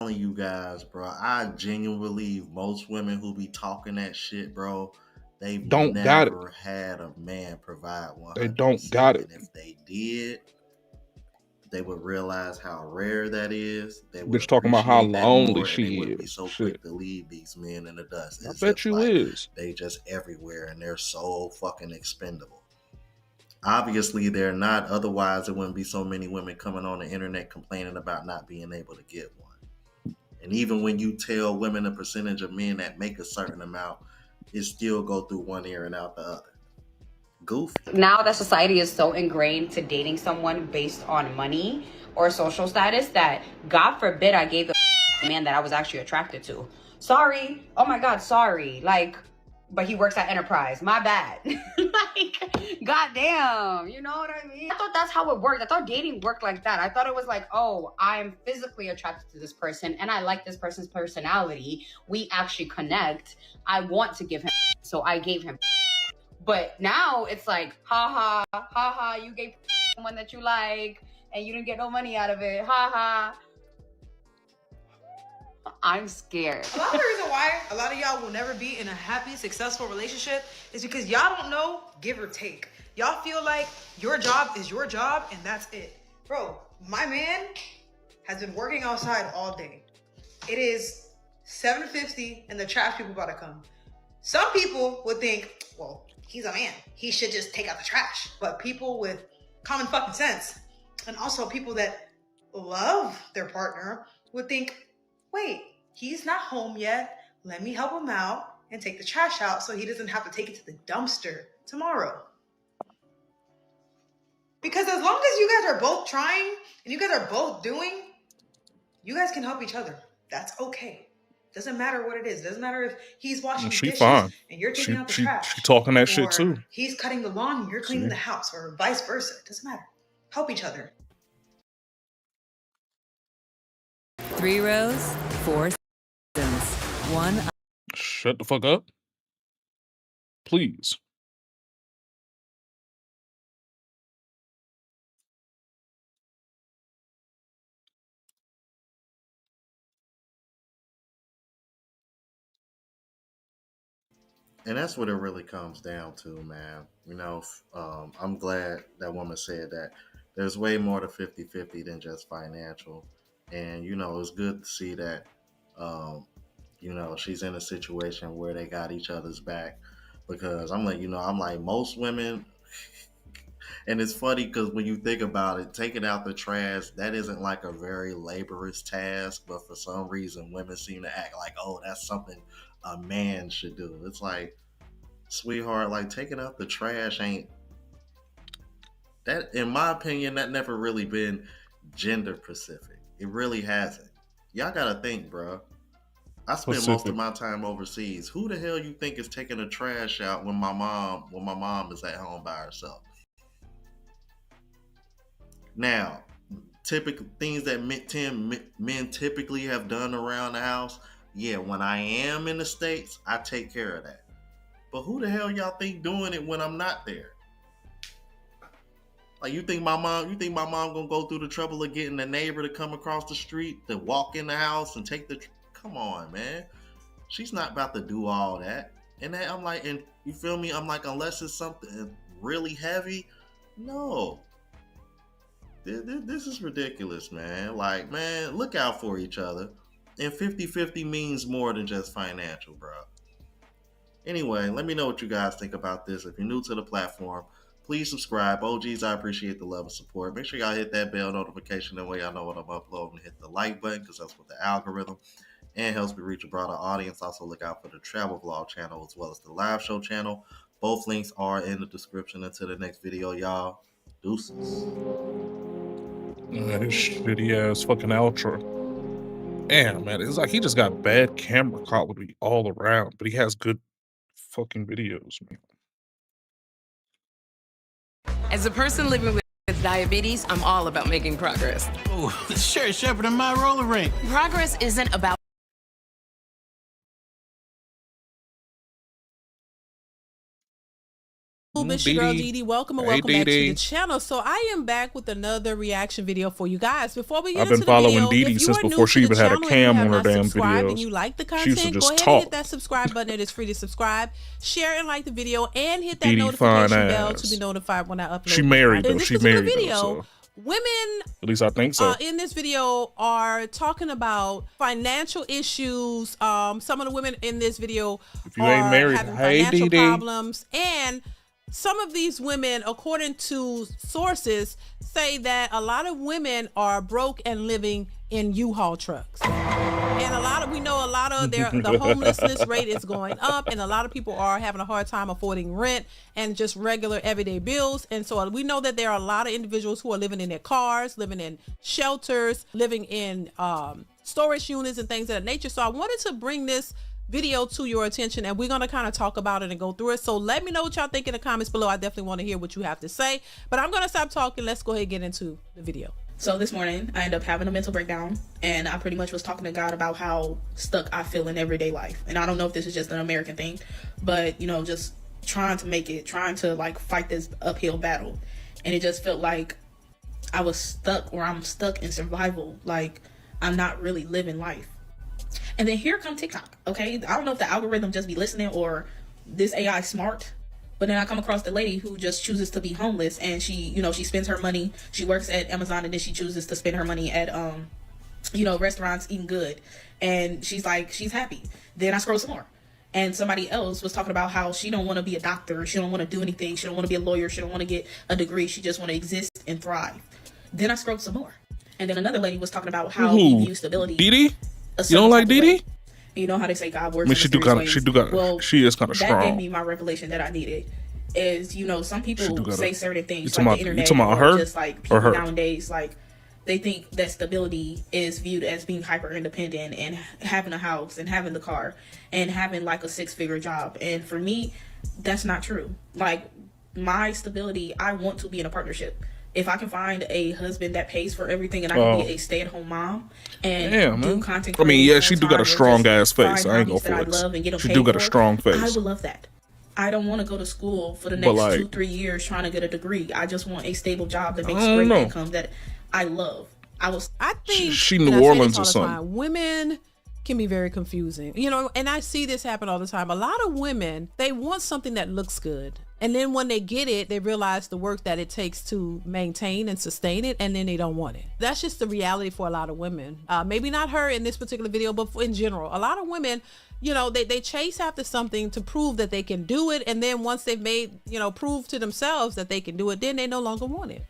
telling you guys, bro, I genuinely believe most women who be talking that shit, bro, they've Don't got it. never had a man provide 100%. They don't got it. And if they did, they would realize how rare that is. They would Bitch talking about how appreciate that lonely more, she and they wouldn't be is. so Shit. quick to leave these men in the dust. I As bet if, you like, is. they just everywhere and they're so fucking expendable. Obviously, they're not. Otherwise, there wouldn't be so many women coming on the internet complaining about not being able to get one. And even when you tell women a percentage of men that make a certain amount, it still go through one ear and out the other. Goofy. Now that society is so ingrained to dating someone based on money or social status that, God forbid, I gave the man that I was actually attracted to. Sorry. Oh my God, sorry. Like, but he works at Enterprise. My bad. Like, goddamn. You know what I mean? I thought that's how it worked. I thought dating worked like that. I thought it was like, oh, I'm physically attracted to this person and I like this person's personality. We actually connect. I want to give him, so I gave him. But now it's like, you gave someone that you like and you didn't get no money out of it. I'm scared. A lot of the reason why a lot of y'all will never be in a happy, successful relationship is because y'all don't know give or take. Y'all feel like your job is your job and that's it. Bro, my man has been working outside all day. It is 7:50 and the trash people about to come. Some people would think, well, he's a man. He should just take out the trash. But people with common fucking sense and also people that love their partner would think, wait, he's not home yet. Let me help him out and take the trash out so he doesn't have to take it to the dumpster tomorrow. Because as long as you guys are both trying and you guys are both doing, you guys can help each other. That's okay. Doesn't matter what it is. Doesn't matter if he's washing She dishes fine. and you're taking out the trash. She talking that shit or too. he's cutting the lawn and you're cleaning See? the house, or vice versa. It doesn't matter. Help each other. 3 rows, 4 seasons, 1. Shut the fuck up. Please. And that's what it really comes down to, man. You know, I'm glad that woman said that there's way more to 50-50 than just financial. And, you know, it's good to see that, you know, she's in a situation where they got each other's back. Because I'm like most women, and it's funny because when you think about it, taking out the trash, that isn't like a very laborious task, but for some reason, women seem to act like, oh, that's something a man should do. It's like, sweetheart, like taking out the trash ain't that, in my opinion, that never really been gender specific. It really hasn't. Y'all gotta think, bro. I spend most of my time overseas. Who the hell you think is taking the trash out when my mom is at home by herself? Now, typical things that men typically have done around the house. Yeah, when I am in the States, I take care of that. But who the hell y'all think doing it when I'm not there? Like, you think my mom gonna go through the trouble of getting a neighbor to come across the street to walk in the house and take the? Come on, man. She's not about to do all that. And then I'm like, and you feel me? I'm like, unless it's something really heavy, no. This is ridiculous, man. Like, man, look out for each other. And 50-50 means more than just financial, bro. Anyway, let me know what you guys think about this. If you're new to the platform, please subscribe. OGs, I appreciate the love and support. Make sure y'all hit that bell notification. That way y'all know when I'm uploading. Hit the like button because that's what the algorithm and helps me reach a broader audience. Also, look out for the travel vlog channel as well as the live show channel. Both links are in the description. Until the next video, y'all. Deuces. This shitty ass fucking outro. Damn, man. It's like he just got bad camera quality all around, but he has good fucking videos, man. As a person living with diabetes, I'm all about making progress. Oh, the Sherry Shepherd in my roller rink. Progress isn't about It's your girl Dee. Welcome and welcome back to the channel. So I am back with another reaction video for you guys. Before we get I've been into the following video, Dee since before she even had a cam on her damn videos. And you like the She used to content, go just ahead talk. and hit that subscribe button. It is free to subscribe, share and like the video, and hit that Dee notification fine bell ass. to be notified when I upload. She married though. In this She particular married video, though. So. women, At least I think so. in this video are talking about financial issues. Some of the women in this video If you ain't married, having hey, financial Dee. problems, and some of these women, according to sources, say that a lot of women are broke and living in U-Haul trucks. And we know a lot of the homelessness rate is going up, and a lot of people are having a hard time affording rent and just regular everyday bills. And so we know that there are a lot of individuals who are living in their cars, living in shelters, living in storage units and things of that nature. So I wanted to bring this video to your attention, and we're going to kind of talk about it and go through it. So let me know what y'all think in the comments below. I definitely want to hear what you have to say, but I'm going to stop talking. Let's go ahead and get into the video. So this morning I ended up having a mental breakdown, and I pretty much was talking to God about how stuck I feel in everyday life. And I don't know if this is just an American thing, but you know, just trying to make it, trying to like fight this uphill battle. And it just felt like I was stuck, or I'm stuck in survival. Like I'm not really living life. And then here come TikTok. Okay, I don't know if the algorithm just be listening or this AI smart, but then I come across the lady who just chooses to be homeless, and she, you know, she spends her money. She works at Amazon, and then she chooses to spend her money at, you know, restaurants eating good, and she's like, she's happy. Then I scroll some more, and somebody else was talking about how she don't want to be a doctor, she don't want to do anything, she don't want to be a lawyer, she don't want to get a degree, she just want to exist and thrive. Then I scrolled some more, and then another lady was talking about how we view stability. Dee? You don't like Dee? You know how they say God works. I mean, she is kind of strong. That gave me my revelation that I needed. Is, you know, some people say certain things like the internet, you talking about or her? just like people nowadays, like they think that stability is viewed as being hyper independent and having a house and having the car and having like a 6-figure job. And for me, that's not true. Like my stability, I want to be in a partnership. If I can find a husband that pays for everything, and I can be a stay-at-home mom and do content. I mean, yeah, she do got a strong ass face. I ain't gonna flex. She do got a strong face. I would love that. I don't want to go to school for the next 2-3 years trying to get a degree. I just want a stable job that makes great income that I love. I think she New Orleans or something. Women can be very confusing. You know, and I see this happen all the time. A lot of women, they want something that looks good. And then when they get it, they realize the work that it takes to maintain and sustain it, and then they don't want it. That's just the reality for a lot of women. Maybe not her in this particular video, but in general, a lot of women, you know, they chase after something to prove that they can do it. And then once they've made, you know, prove to themselves that they can do it, then they no longer want it.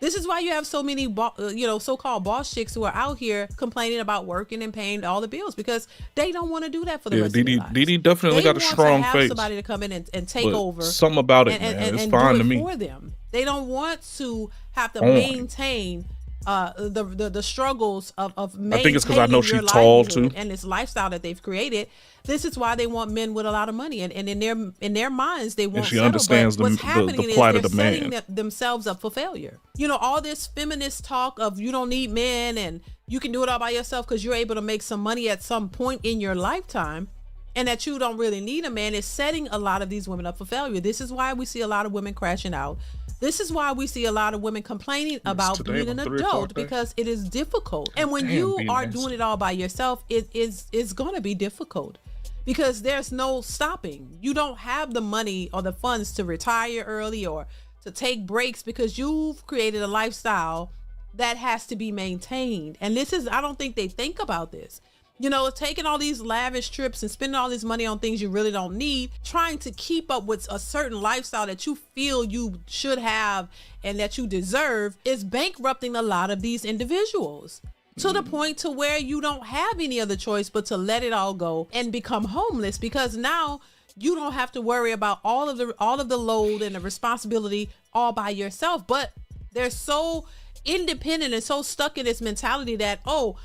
This is why you have so many, you know, so-called boss chicks who are out here complaining about working and paying all the bills because they don't want to do that for the rest of their lives. Dee definitely got a strong have face. Somebody to come in and take But over. something about it, man, it's fine to me. For them. They don't want to have to On. maintain the struggles of maintaining I think it's because I know she's your tall livelihood too. and this lifestyle that they've created. This is why they want men with a lot of money, and in their minds they won't she settle. understands but what's the happening plight is of the they're setting man. themselves up for failure. You know, all this feminist talk of you don't need men and you can do it all by yourself because you're able to make some money at some point in your lifetime, and that you don't really need a man, is setting a lot of these women up for failure. This is why we see a lot of women crashing out. This is why we see a lot of women complaining about being an adult, because it is difficult. And when you are doing it all by yourself, it's going to be difficult because there's no stopping. You don't have the money or the funds to retire early or to take breaks because you've created a lifestyle that has to be maintained. And this is, I don't think they think about this. You know, taking all these lavish trips and spending all this money on things you really don't need, trying to keep up with a certain lifestyle that you feel you should have and that you deserve, is bankrupting a lot of these individuals to the point to where you don't have any other choice but to let it all go and become homeless, because now you don't have to worry about all of the load and the responsibility all by yourself. But they're so independent and so stuck in this mentality that, oh,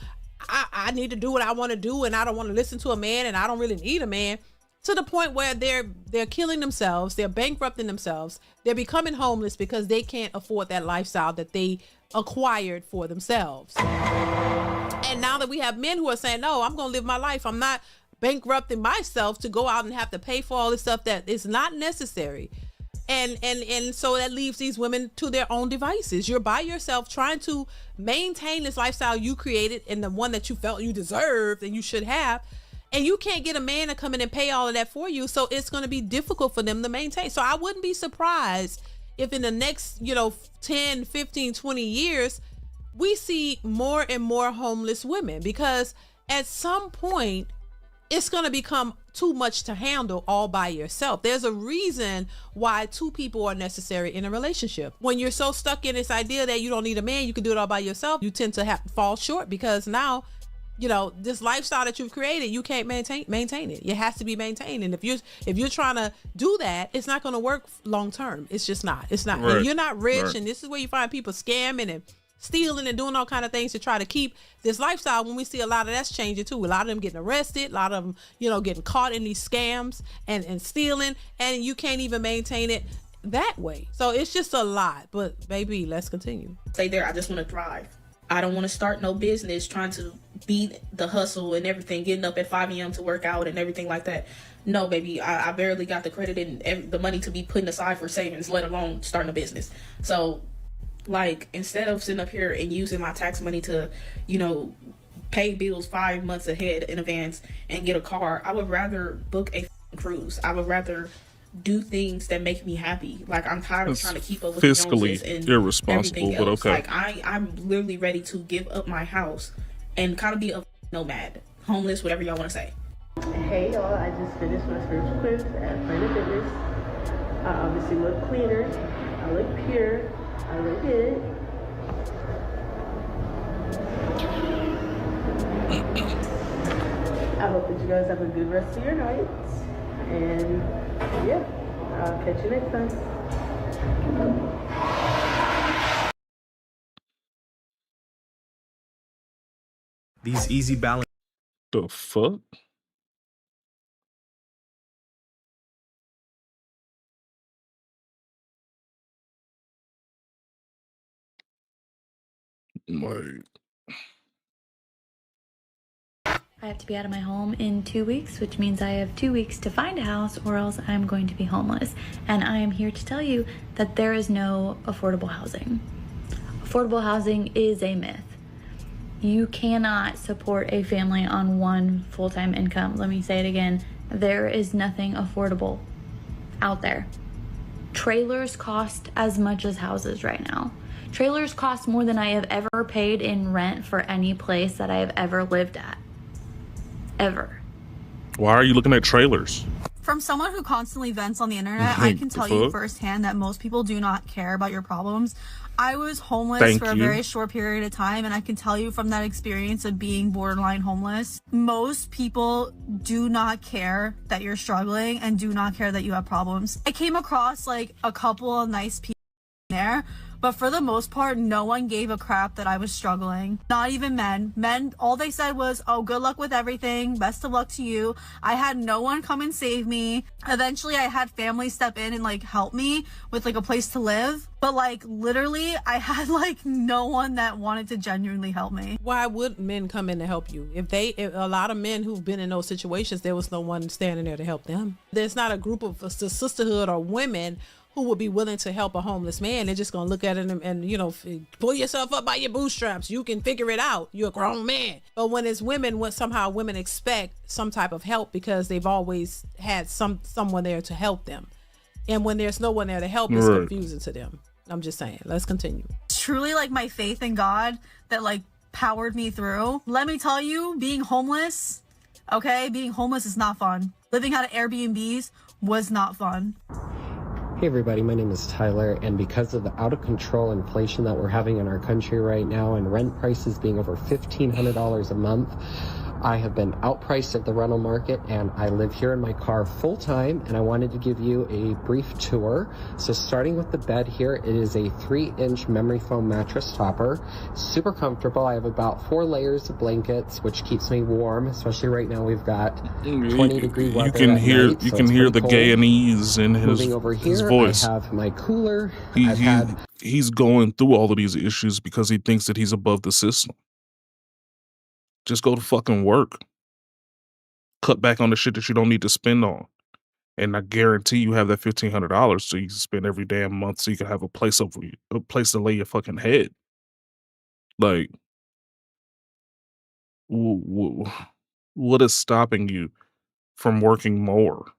I need to do what I want to do and I don't want to listen to a man and I don't really need a man, to the point where they're killing themselves, they're bankrupting themselves, they're becoming homeless because they can't afford that lifestyle that they acquired for themselves. And now that we have men who are saying, no, I'm going to live my life, I'm not bankrupting myself to go out and have to pay for all this stuff that is not necessary. And so that leaves these women to their own devices. You're by yourself trying to maintain this lifestyle you created and the one that you felt you deserved and you should have. And you can't get a man to come in and pay all of that for you. So it's going to be difficult for them to maintain. So I wouldn't be surprised if in the next, 10, 15, 20 years, we see more and more homeless women, because at some point it's going to become too much to handle all by yourself. There's a reason why two people are necessary in a relationship. When you're so stuck in this idea that you don't need a man, you can do it all by yourself, you tend to fall short, because now, this lifestyle that you've created, you can't maintain it. It has to be maintained. And if you're trying to do that, it's not going to work long term. It's just not. It's not. Right. If you're not rich, Right. and this is where you find people scamming and stealing and doing all kind of things to try to keep this lifestyle, when we see a lot of that's changing too. A lot of them getting arrested, a lot of them, getting caught in these scams and stealing, and you can't even maintain it that way. So it's just a lot. But baby, let's continue. Stay there. I just want to thrive. I don't want to start no business trying to beat the hustle and everything, getting up at 5 a.m. to work out and everything like that. No, baby, I barely got the credit and the money to be putting aside for savings, let alone starting a business. So, instead of sitting up here and using my tax money to, pay bills 5 months ahead in advance and get a car, I would rather book a cruise. I would rather do things that make me happy. I'm tired of trying to keep up with fiscally the Joneses and irresponsible, everything but else. okay. I'm literally ready to give up my house and kind of be a nomad, homeless, whatever y'all want to say. Hey y'all, I just finished my spiritual quiz at Planet Fitness. I obviously look cleaner, I look pure, I look good. I hope that you guys have a good rest of your night. And yeah, I'll catch you next time. These easy balance. The fuck? I have to be out of my home in 2 weeks, which means I have 2 weeks to find a house, or else I'm going to be homeless. And I am here to tell you that there is no affordable housing. Affordable housing is a myth. You cannot support a family on one full-time income. Let me say it again. There is nothing affordable out there. Trailers cost as much as houses right now. Trailers cost more than I have ever paid in rent for any place that I have ever lived at. Ever. Why are you looking at trailers? From someone who constantly vents on the internet, I can tell you firsthand that most people do not care about your problems. I was homeless for a very short period of time, and I can tell you from that experience of being borderline homeless, most people do not care that you're struggling and do not care that you have problems. I came across like a couple of nice people there, but for the most part, no one gave a crap that I was struggling. Not even men. Men, all they said was, oh, good luck with everything. Best of luck to you. I had no one come and save me. Eventually, I had family step in and like help me with like a place to live. But like literally, I had like no one that wanted to genuinely help me. Why would men come in to help you? If a lot of men who've been in those situations, there was no one standing there to help them. There's not a group of a sisterhood or women who would be willing to help a homeless man. They're just gonna look at it and you know, pull yourself up by your bootstraps. You can figure it out. You're a grown man. But when it's women, when somehow women expect some type of help because they've always had someone there to help them, and when there's no one there to help, it's confusing to them. I'm just saying. Let's continue. It's truly like my faith in God that like powered me through. Let me tell you, being homeless, okay, being homeless is not fun. Living out of Airbnbs was not fun. Hey everybody, my name is Tyler, and because of the out of control inflation that we're having in our country right now and rent prices being over $1,500 a month, I have been outpriced at the rental market, and I live here in my car full time, and I wanted to give you a brief tour. So starting with the bed here, it is a 3-inch memory foam mattress topper. Super comfortable. I have about 4 layers of blankets, which keeps me warm, especially right now we've got 20-degree weather. You can hear night, so the Guyanese in Moving over here, his voice. I have my cooler. He's going through all of these issues because he thinks that he's above the system. Just go to fucking work. Cut back on the shit that you don't need to spend on. And I guarantee you have that $1,500 so you can spend every damn month so you can have a place over you, a place to lay your fucking head. Like, what is stopping you from working more?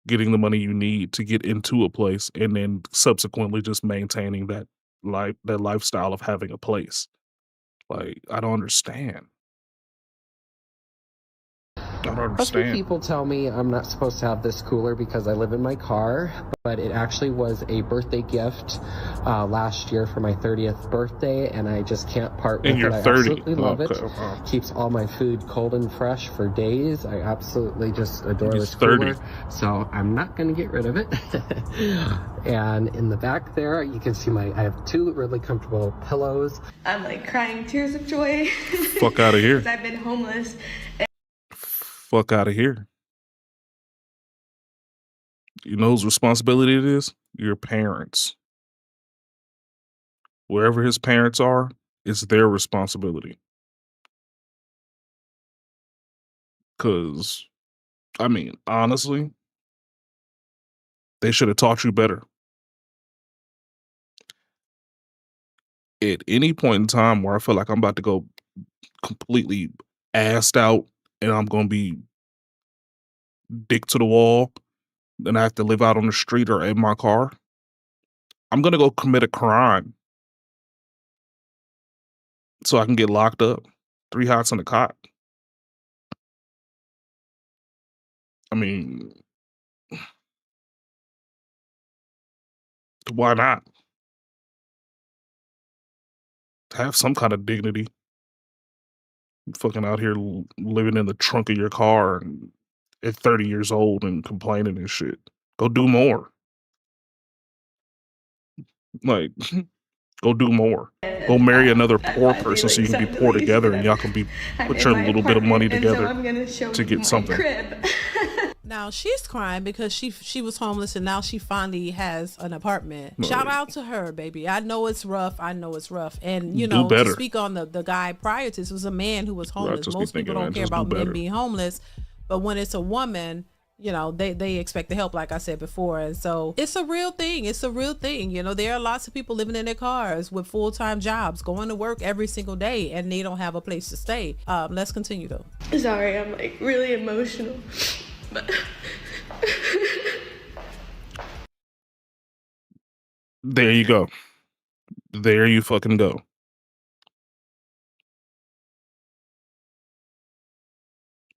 Getting the money you need to get into a place and then subsequently just maintaining that lifestyle of having a place. Like, I don't understand. I don't A few understand. people tell me I'm not supposed to have this cooler because I live in my car, but it actually was a birthday gift last year for my 30th birthday, and I just can't part with And it. you're I 30. absolutely love it. Wow. Keeps all my food cold and fresh for days. I absolutely just adore He's this 30. cooler, so I'm not going to get rid of it. And in the back there, you can see I have 2 really comfortable pillows. I'm like crying tears of joy. Fuck out of here. Because I've been homeless. Fuck out of here. You know whose responsibility it is? Your parents. Wherever his parents are, it's their responsibility. Because, I mean, honestly, they should have taught you better. At any point in time where I feel like I'm about to go completely assed out and I'm going to be dick to the wall, and I have to live out on the street or in my car, I'm going to go commit a crime so I can get locked up. 3 hots on the cot. I mean, why not? Have some kind of dignity. Fucking out here living in the trunk of your car and at 30 years old and complaining and shit. Go do more. Like, go do more. Go marry another poor person so you can be poor together and y'all can be put your little bit of money together to get something. Now she's crying because she was homeless and now she finally has an apartment. Right. Shout out to her, baby. I know it's rough. And you know, to speak on the guy prior to this was a man who was homeless. Most people don't care about men being homeless, but when it's a woman, you know, they expect the help, like I said before. And so it's a real thing. It's a real thing. You know, there are lots of people living in their cars with full-time jobs, going to work every single day, and they don't have a place to stay. Let's continue though. Sorry, I'm like really emotional. But there you go. There you fucking go.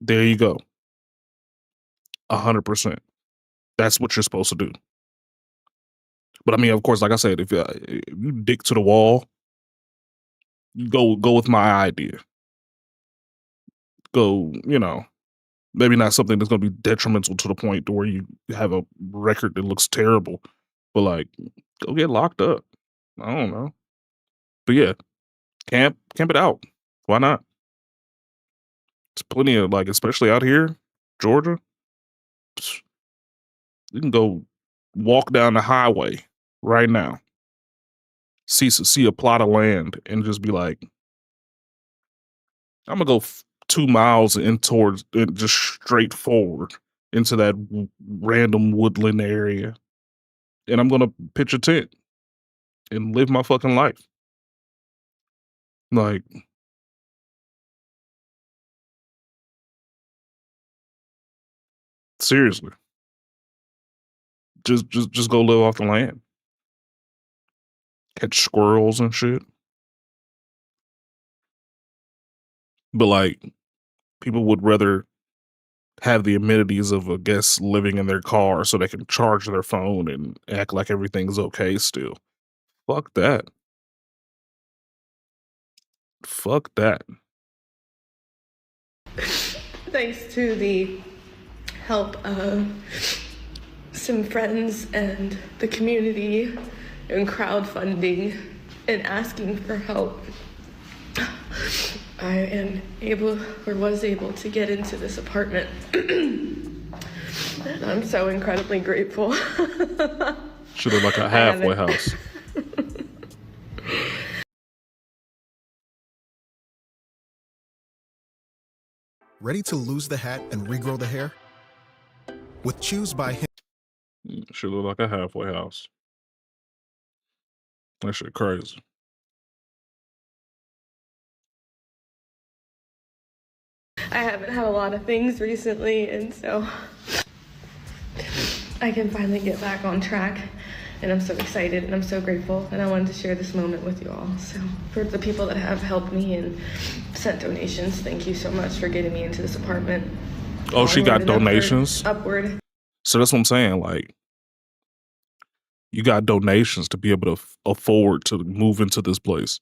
There you go. 100%. That's what you're supposed to do. But I mean, of course, like I said, if you dick to the wall, you go with my idea. Go, you know, maybe not something that's going to be detrimental to the point to where you have a record that looks terrible, but like, go get locked up. I don't know. But yeah, camp it out. Why not? There's plenty of, like, especially out here, Georgia. You can go walk down the highway right now, see a plot of land, and just be like, I'm gonna go 2 miles just straight forward into that random woodland area, and I'm gonna pitch a tent and live my fucking life. Like, seriously, just go live off the land, catch squirrels and shit. But like, people would rather have the amenities of a guest living in their car so they can charge their phone and act like everything's okay still. Fuck that. Fuck that. thanks to the help of some friends and the community and crowdfunding and asking for help, I was able to get into this apartment. And I'm so incredibly grateful. Should have like a halfway house. Ready to lose the hat and regrow the hair? With Choose by Him. Should look like a halfway house. That shit crazy. I haven't had a lot of things recently, and so I can finally get back on track. And I'm so excited and I'm so grateful, and I wanted to share this moment with you all. So for the people that have helped me and sent donations, thank you so much for getting me into this apartment. Oh, she got donations? Upward. So that's what I'm saying. Like, you got donations to be able to afford to move into this place.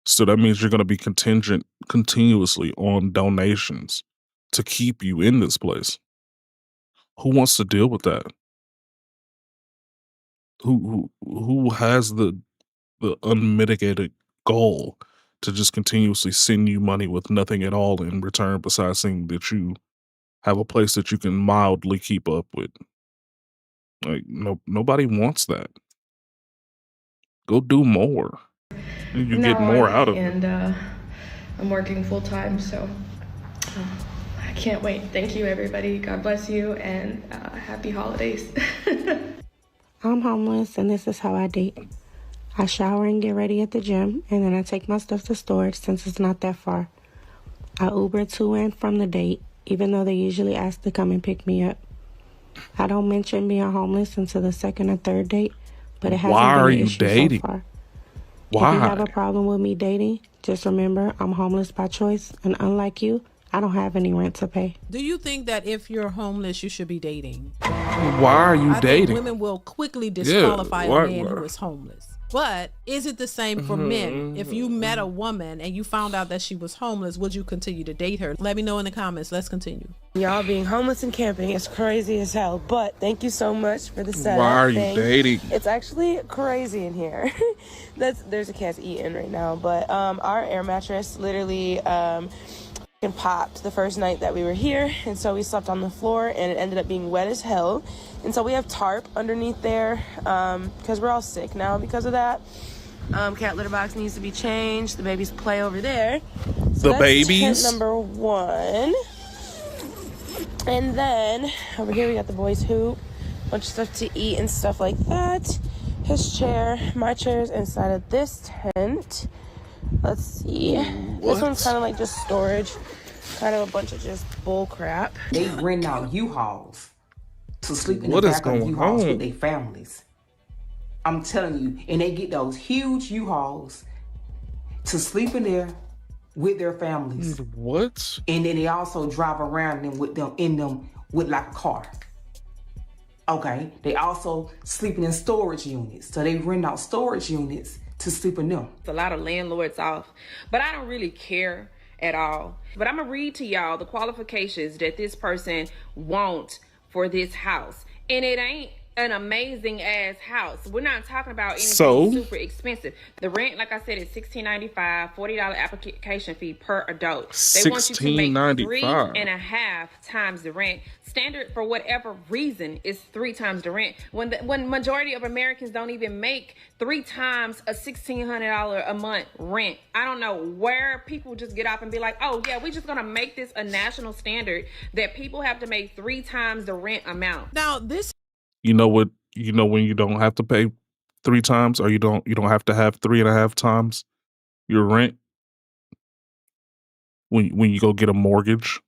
So that means you're going to be contingent continuously on donations to keep you in this place. Who wants to deal with that? Who has the unmitigated goal to just continuously send you money with nothing at all in return besides saying that you have a place that you can mildly keep up with? Like, nobody wants that. Go do more. You get more out of it. And I'm working full time, so I can't wait. Thank you, everybody. God bless you, and happy holidays. I'm homeless, and this is how I date. I shower and get ready at the gym, and then I take my stuff to storage since it's not that far. I Uber to and from the date, even though they usually ask to come and pick me up. I don't mention being homeless until the second or third date, but it hasn't been an issue so far. Why? If you have a problem with me dating, just remember I'm homeless by choice, and unlike you, I don't have any rent to pay. Do you think that if you're homeless, you should be dating? Why are you dating? Think women will quickly disqualify a man who is homeless. But is it the same for men? If you met a woman and you found out that she was homeless, would you continue to date her? Let me know in the comments. Let's continue. Y'all being homeless and camping is crazy as hell, but thank you so much for the setup. Why are you dating? It's actually crazy in here. There's a cat eating right now, but our air mattress literally popped the first night that we were here, and so we slept on the floor, and it ended up being wet as hell. And so we have tarp underneath there because we're all sick now because of that. Cat litter box needs to be changed. The babies play over there. So the babies? Tent number 1. And then over here we got the boys' hoop, bunch of stuff to eat and stuff like that. His chair, my chair's inside of this tent. Let's see. This one's kind of like just storage, kind of a bunch of just bull crap. They rent out U-Hauls to sleep in the back of U-Hauls with their families. I'm telling you, and they get those huge U-Hauls to sleep in there with their families. What? And then they also drive around them in them with like a car. Okay, they also sleeping in storage units. So they rent out storage units to sleep in them. A lot of landlords off, but I don't really care at all. But I'm gonna read to y'all the qualifications that this person wants for this house. And it ain't an amazing ass house. We're not talking about anything super expensive. The rent, like I said, is $16.95, $40 application fee per adult. They want you to make 3.5 times the rent. Standard for whatever reason is 3 times the rent. When majority of Americans don't even make 3 times a $1,600 a month rent. I don't know where people just get up and be like, oh yeah, we're just gonna make this a national standard that people have to make 3 times the rent amount. Now this. You know what? You know when you don't have to pay 3 times, or you don't have to have 3.5 times your rent when you go get a mortgage.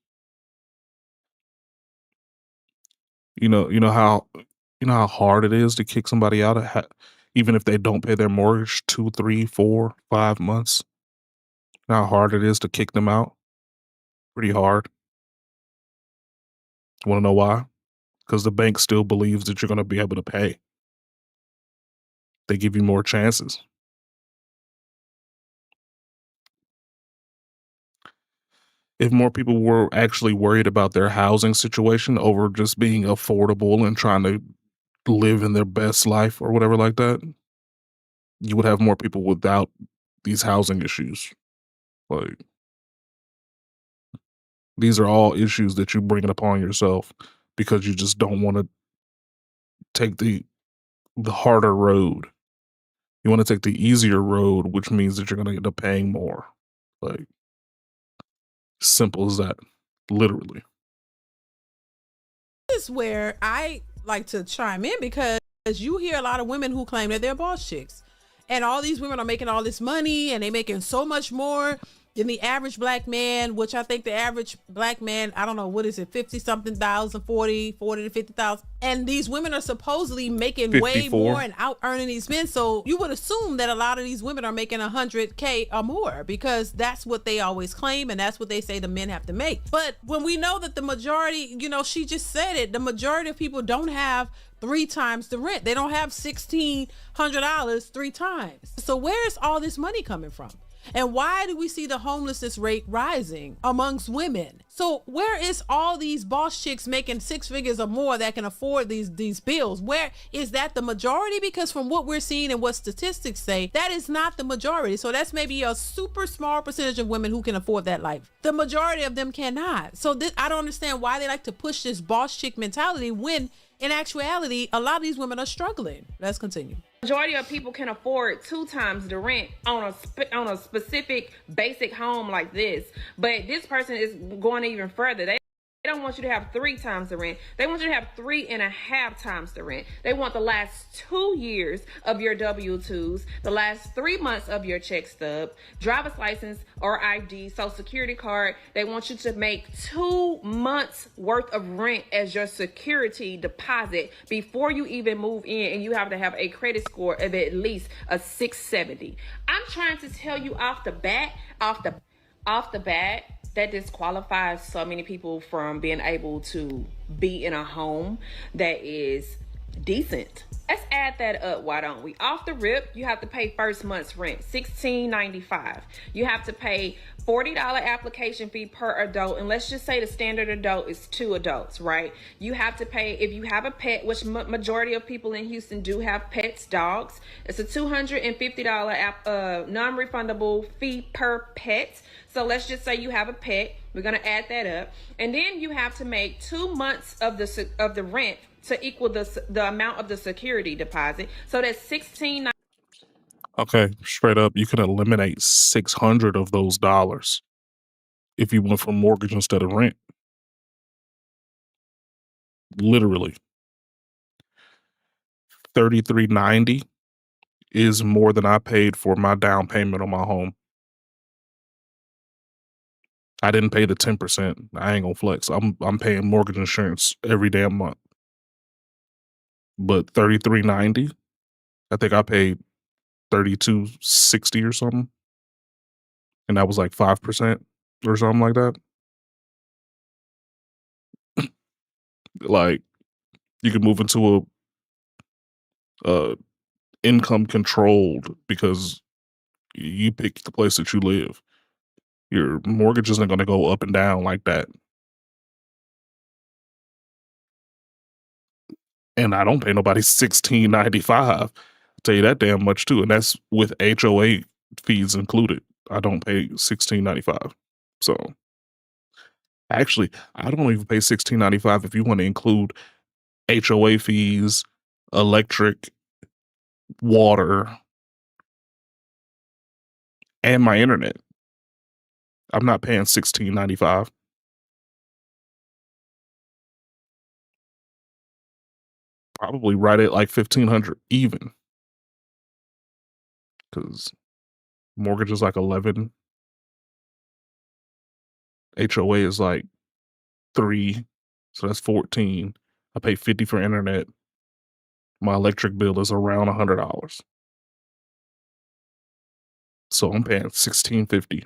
You know how hard it is to kick somebody out, even if they don't pay their mortgage 2, 3, 4, 5 months. You know how hard it is to kick them out. Pretty hard. Want to know why? Because the bank still believes that you're going to be able to pay. They give you more chances. If more people were actually worried about their housing situation over just being affordable and trying to live in their best life or whatever like that, you would have more people without these housing issues. Like, these are all issues that you bring it upon yourself because you just don't want to take the harder road. You want to take the easier road, which means that you're going to end up paying more. Like, simple as that, literally. This is where I like to chime in, because you hear a lot of women who claim that they're boss chicks, and all these women are making all this money and they making so much more than the average black man, which I think the average black man, I don't know, what is it, 50 something thousand, 40 to 50,000. And these women are supposedly making 54. Way more and out earning these men. So you would assume that a lot of these women are making $100K or more, because that's what they always claim. And that's what they say the men have to make. But when we know that the majority, she just said it, the majority of people don't have 3 times the rent. They don't have $1,600 3 times. So where's all this money coming from? And why do we see the homelessness rate rising amongst women? So where is all these boss chicks making 6 figures or more that can afford these bills? Where is that the majority? Because from what we're seeing and what statistics say, that is not the majority. So that's maybe a super small percentage of women who can afford that life. The majority of them cannot. So I don't understand why they like to push this boss chick mentality when in actuality, a lot of these women are struggling. Let's continue. Majority of people can afford 2 times the rent on a specific basic home like this. But this person is going even further. They don't want you to have 3 times the rent. They want you to have 3.5 times the rent. They want the last 2 years of your W-2s, the last 3 months of your check stub, driver's license or ID, social security card. They want you to make 2 months worth of rent as your security deposit before you even move in, and you have to have a credit score of at least a 670. I'm trying to tell you off the bat, that disqualifies so many people from being able to be in a home that is decent. Let's add that up, why don't we? Off the rip, you have to pay first month's rent, $16.95. You have to pay $40 application fee per adult, and let's just say the standard adult is 2 adults, right? You have to pay, if you have a pet, which majority of people in Houston do have pets, dogs, it's a $250 non-refundable fee per pet. So let's just say you have a pet. We're gonna add that up, and then you have to make 2 months of the rent to equal the amount of the security deposit. So that's $16. Okay, straight up, you can eliminate $600 of those dollars if you went for mortgage instead of rent. Literally. $33.90 is more than I paid for my down payment on my home. I didn't pay the 10%. I ain't gonna flex. I'm paying mortgage insurance every damn month. But $33.90, I think I paid $32.60 or something. And that was like 5% or something like that. Like, you could move into a income controlled because you pick the place that you live. Your mortgage isn't going to go up and down like that. And I don't pay nobody $16.95. I'll tell you that damn much too. And that's with HOA fees included. I don't pay $16.95. So actually, I don't even pay $16.95 if you want to include HOA fees, electric, water, and my internet. I'm not paying $16.95. Probably right at like $1,500 even. Because mortgage is like 11. HOA is like 3. So that's 14. I pay $50 for internet. My electric bill is around $100. So I'm paying $16.50.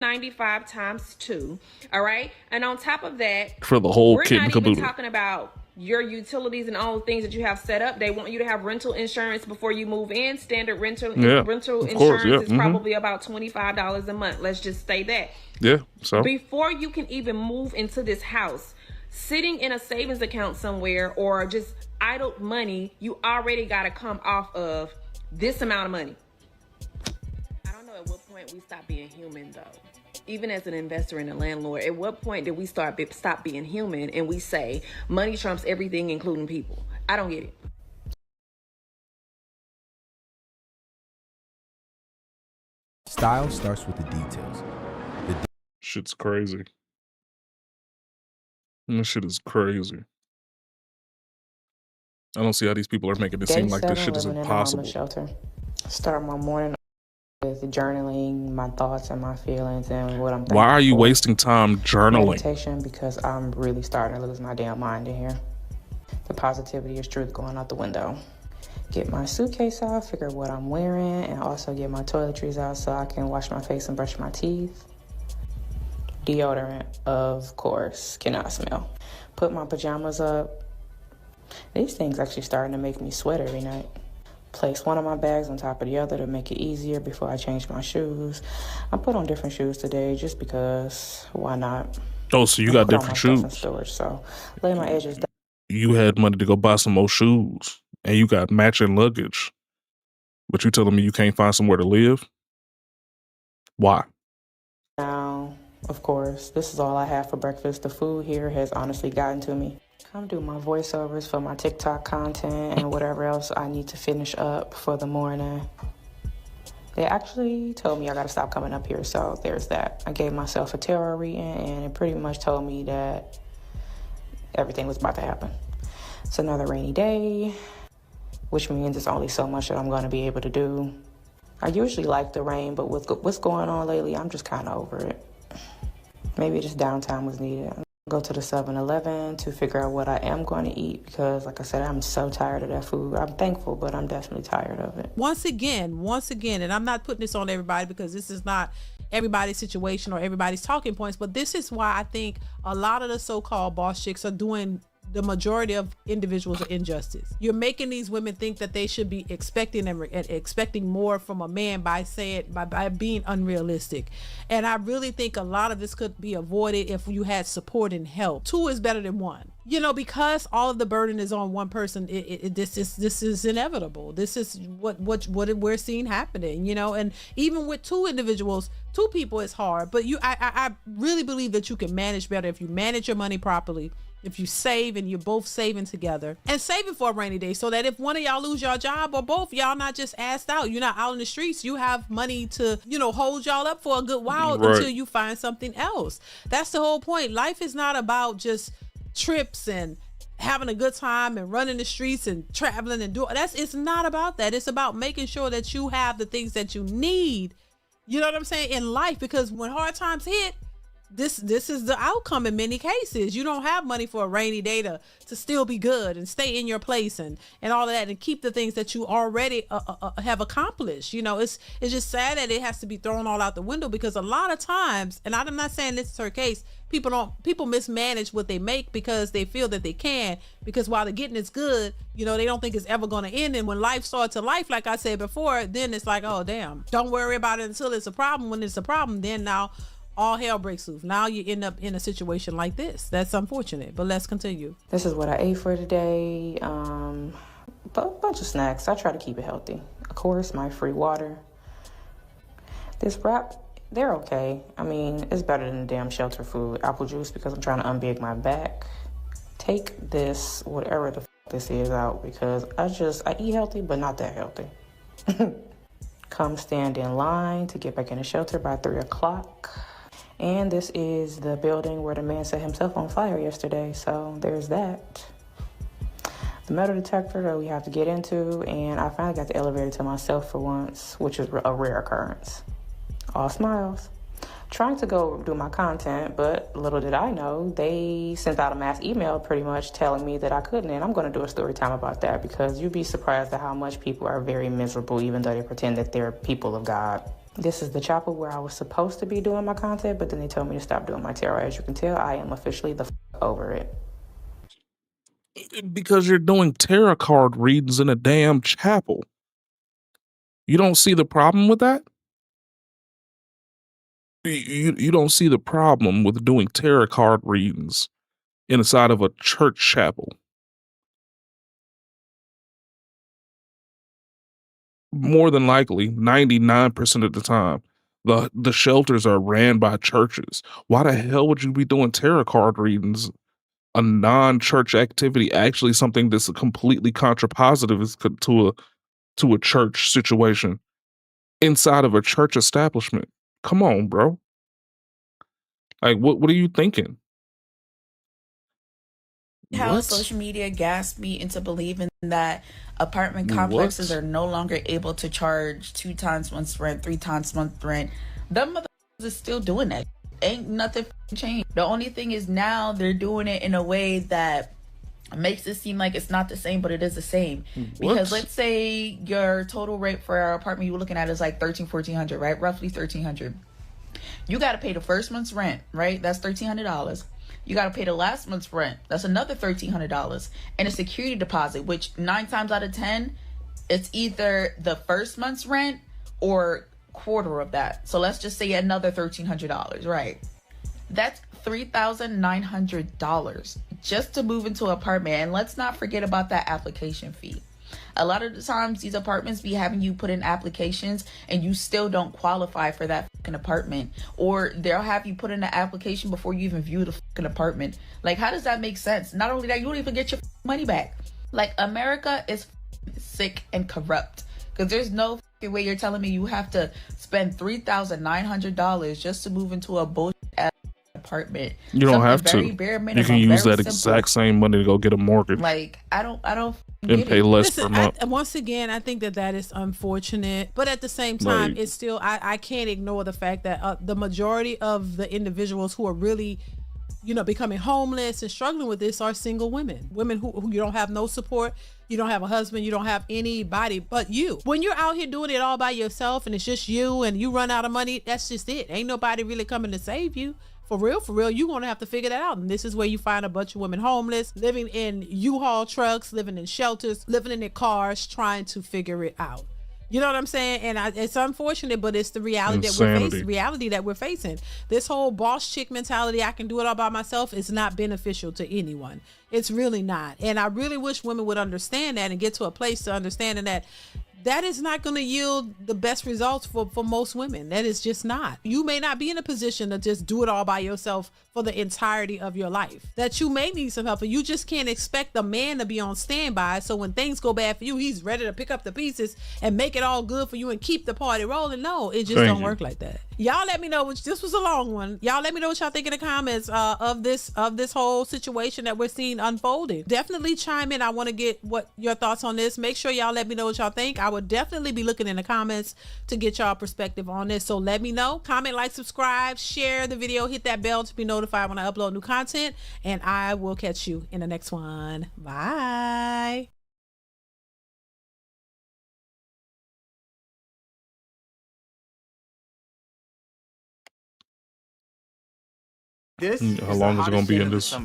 $95 times 2. All right. And on top of that, for the whole we're kit not and even caboodle. talking about your utilities and all the things that you have set up. They want you to have rental insurance before you move in. Standard rental insurance is probably about $25 a month. Let's just say that. Yeah. So before you can even move into this house, sitting in a savings account somewhere or just idle money, you already got to come off of this amount of money. I don't know at what point we stop being human though. Even as an investor and a landlord, at what point did we stop being human and we say money trumps everything, including people? I don't get it. Style starts with the details. Shit's crazy. This shit is crazy. I don't see how these people are making it seem like this shit is impossible. Shelter. Start my morning with journaling my thoughts and my feelings and what I'm thinking. Why are you wasting time journaling? Meditation, because I'm really starting to lose my damn mind in here. The positivity is truth going out the window. Get my suitcase out, figure out what I'm wearing, and also get my toiletries out so I can wash my face and brush my teeth. Deodorant, of course, cannot smell. Put my pajamas up. These things actually starting to make me sweat every night. Place one of my bags on top of the other to make it easier before I change my shoes. I put on different shoes today just because, why not? Oh, so you got different shoes. Storage, so lay my edges down. You had money to go buy some more shoes and you got matching luggage. But you telling me you can't find somewhere to live? Why? Now, of course, this is all I have for breakfast. The food here has honestly gotten to me. Come do my voiceovers for my TikTok content and whatever else I need to finish up for the morning. They actually told me I gotta stop coming up here, so there's that. I gave myself a tarot reading and it pretty much told me that everything was about to happen. It's another rainy day, which means it's only so much that I'm gonna be able to do. I usually like the rain, but with what's going on lately, I'm just kind of over it. Maybe just downtime was needed. Go to the 7-Eleven to figure out what I am going to eat because, like I said, I'm so tired of that food. I'm thankful, but I'm definitely tired of it. Once again, and I'm not putting this on everybody because this is not everybody's situation or everybody's talking points, but this is why I think a lot of the so-called boss chicks are doing the majority of individuals are injustice. You're making these women think that they should be expecting more from a man by being unrealistic. And I really think a lot of this could be avoided if you had support and help. 2 is better than 1. You know, because all of the burden is on one person. This is inevitable. This is what we're seeing happening. You know, and even with 2 individuals, 2 people is hard. But I really believe that you can manage better if you manage your money properly. If you save and you're both saving together and saving for a rainy day, so that if one of y'all lose your job or both, y'all not just asked out, you're not out in the streets, you have money to, hold y'all up for a good while until you find something else. That's the whole point. Life is not about just trips and having a good time and running the streets and traveling and it's not about that. It's about making sure that you have the things that you need, you know what I'm saying, in life, because when hard times hit, this is the outcome in many cases. You don't have money for a rainy day to still be good and stay in your place and all of that and keep the things that you already have accomplished. It's just sad that it has to be thrown all out the window, because a lot of times, and I'm not saying this is her case, people mismanage what they make because they feel that they can, because while the getting is good, they don't think it's ever going to end. And when life starts to life, like I said before, then it's like, oh damn, don't worry about it until it's a problem. When it's a problem, then now all hell breaks loose. Now you end up in a situation like this. That's unfortunate, but let's continue. This is what I ate for today. A bunch of snacks. I try to keep it healthy. Of course, my free water. This wrap, they're okay. I mean, it's better than the damn shelter food. Apple juice, because I'm trying to unbig my back. Take this, whatever the this is, out, because I eat healthy, but not that healthy. Come stand in line to get back in the shelter by 3 o'clock. And this is the building where the man set himself on fire yesterday. So there's that. The metal detector that we have to get into. And I finally got the elevator to myself for once, which is a rare occurrence. All smiles. Trying to go do my content, but little did I know, they sent out a mass email pretty much telling me that I couldn't. And I'm going to do a story time about that, because you'd be surprised at how much people are very miserable, even though they pretend that they're people of God. This is the chapel where I was supposed to be doing my content, but then they told me to stop doing my tarot. As you can tell, I am officially over it. Because you're doing tarot card readings in a damn chapel. You don't see the problem with that? You don't see the problem with doing tarot card readings inside of a church chapel. More than likely, 99% of the time, the shelters are ran by churches. Why the hell would you be doing tarot card readings, a non-church activity, actually something that's completely contrapositive to a church situation, inside of a church establishment? Come on, bro. Like, what are you thinking? How social media gassed me into believing that apartment complexes are no longer able to charge 2 times month's rent, 3 times month's rent. Them motherfuckers is still doing that. Ain't nothing changed. The only thing is now they're doing it in a way that makes it seem like it's not the same, but it is the same. Because let's say your total rate for our apartment you were looking at is like $1,400, right? Roughly $1,300. You got to pay the first month's rent, right? That's $1,300. You got to pay the last month's rent. That's another $1,300. And a security deposit, which 9 times out of 10, it's either the first month's rent or quarter of that. So let's just say another $1,300, right? That's $3,900 just to move into an apartment. And let's not forget about that application fee. A lot of the times these apartments be having you put in applications and you still don't qualify for that fucking apartment, or they'll have you put in an application before you even view the fucking apartment. Like, how does that make sense? Not only that, you don't even get your money back. Like, America is sick and corrupt, because there's no fucking way you're telling me you have to spend $3,900 just to move into a bullshit ass apartment. You don't have to. You can use that exact same money to go get a mortgage. Like, I don't and pay less per month. Once again, I think that is unfortunate, but at the same time, it's still, I can't ignore the fact that the majority of the individuals who are really, becoming homeless and struggling with this are single women who you don't have no support. You don't have a husband. You don't have anybody but you. When you're out here doing it all by yourself and it's just you and you run out of money, that's just it. Ain't nobody really coming to save you. For real, you're going to have to figure that out. And this is where you find a bunch of women homeless, living in U-Haul trucks, living in shelters, living in their cars, trying to figure it out. You know what I'm saying? And it's unfortunate, but it's the reality that we're facing. This whole boss chick mentality, I can do it all by myself, is not beneficial to anyone. It's really not. And I really wish women would understand that and get to a place to understanding that that is not going to yield the best results for most women. That is just not. You may not be in a position to just do it all by yourself for the entirety of your life. That you may need some help, and you just can't expect a man to be on standby. So when things go bad for you, he's ready to pick up the pieces and make it all good for you and keep the party rolling. No, it just don't work like that. Y'all let me know, which this was a long one. Y'all let me know what y'all think in the comments of this whole situation that we're seeing unfolding. Definitely chime in. I want to get what your thoughts on this. Make sure y'all let me know what y'all think. I would definitely be looking in the comments to get y'all perspective on this. So let me know. Comment, like, subscribe, share the video, hit that bell to be notified when I upload new content, and I will catch you in the next one. Bye. How long is it gonna be in this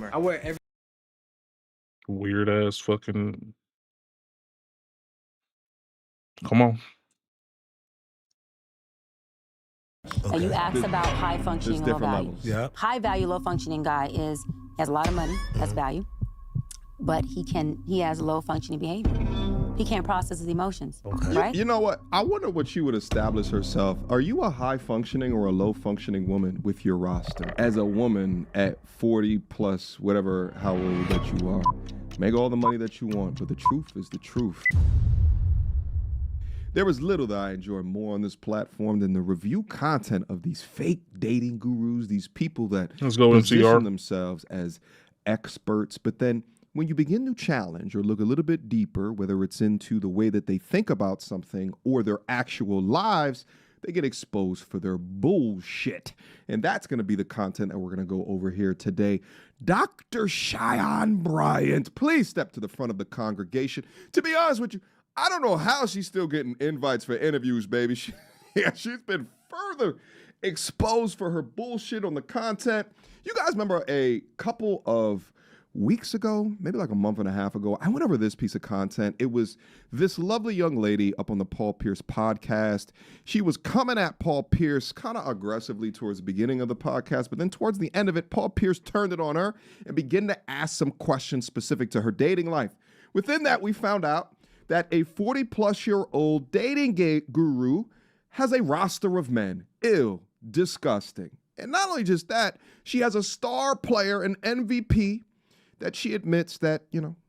weird ass fucking? Come on. Okay. You asked about high functioning, low value. Yeah. High value, low functioning guy has a lot of money, that's value, but he has low functioning behavior. He can't process his emotions, right? You know what? I wonder what she would establish herself. Are you a high functioning or a low functioning woman with your roster? As a woman at 40 plus, whatever, how old that you are, make all the money that you want, but the truth is the truth. There is little that I enjoy more on this platform than the review content of these fake dating gurus, these people that position themselves as experts, but then when you begin to challenge or look a little bit deeper, whether it's into the way that they think about something or their actual lives, they get exposed for their bullshit. And that's going to be the content that we're going to go over here today. Dr. Cheyenne Bryant, please step to the front of the congregation. To be honest with you, I don't know how she's still getting invites for interviews, baby. She's been further exposed for her bullshit on the content. You guys remember a couple of weeks ago, maybe like a month and a half ago, I went over this piece of content. It was this lovely young lady up on the Paul Pierce podcast. She was coming at Paul Pierce kind of aggressively towards the beginning of the podcast, but then towards the end of it, Paul Pierce turned it on her and began to ask some questions specific to her dating life. Within that, we found out that a 40-plus-year-old dating guru has a roster of men. Ew, disgusting. And not only just that, she has a star player, an MVP, that she admits that,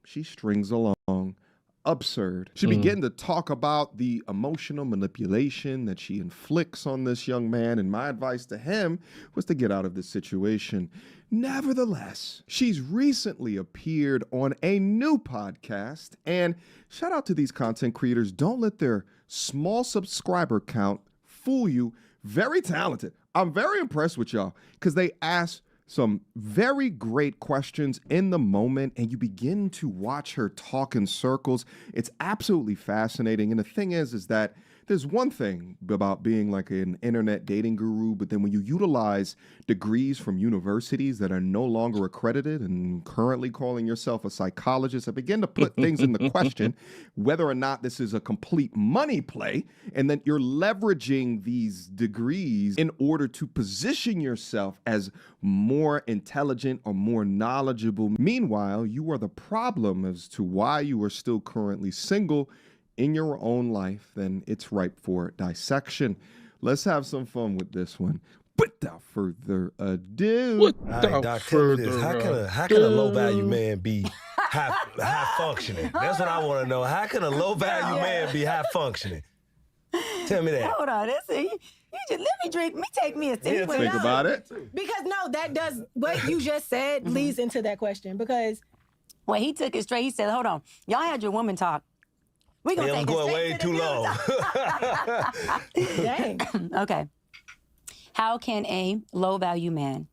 she strings along. Absurd. She began to talk about the emotional manipulation that she inflicts on this young man, and my advice to him was to get out of this situation. Nevertheless, she's recently appeared on a new podcast, and shout out to these content creators. Don't let their small subscriber count fool you. Very talented. I'm very impressed with y'all because they ask some very great questions in the moment, and you begin to watch her talk in circles. It's absolutely fascinating. And the thing is that there's one thing about being like an internet dating guru, but then when you utilize degrees from universities that are no longer accredited and currently calling yourself a psychologist, I begin to put things into question whether or not this is a complete money play and that you're leveraging these degrees in order to position yourself as more intelligent or more knowledgeable. Meanwhile, you are the problem as to why you are still currently single in your own life. Then it's ripe for dissection. Let's have some fun with this one. Without further ado, Doc, how can a low value man be high functioning? That's what I want to know. How can a low value man be high functioning? Tell me that. Hold on, you just let me drink. Take me a sip. Think about it. Because no, that does what you just said leads into that question. Because well, he took it straight. He said, "Hold on, y'all had your woman talk. We gonna take I'm going way too long." Dang. Okay. How can a low value man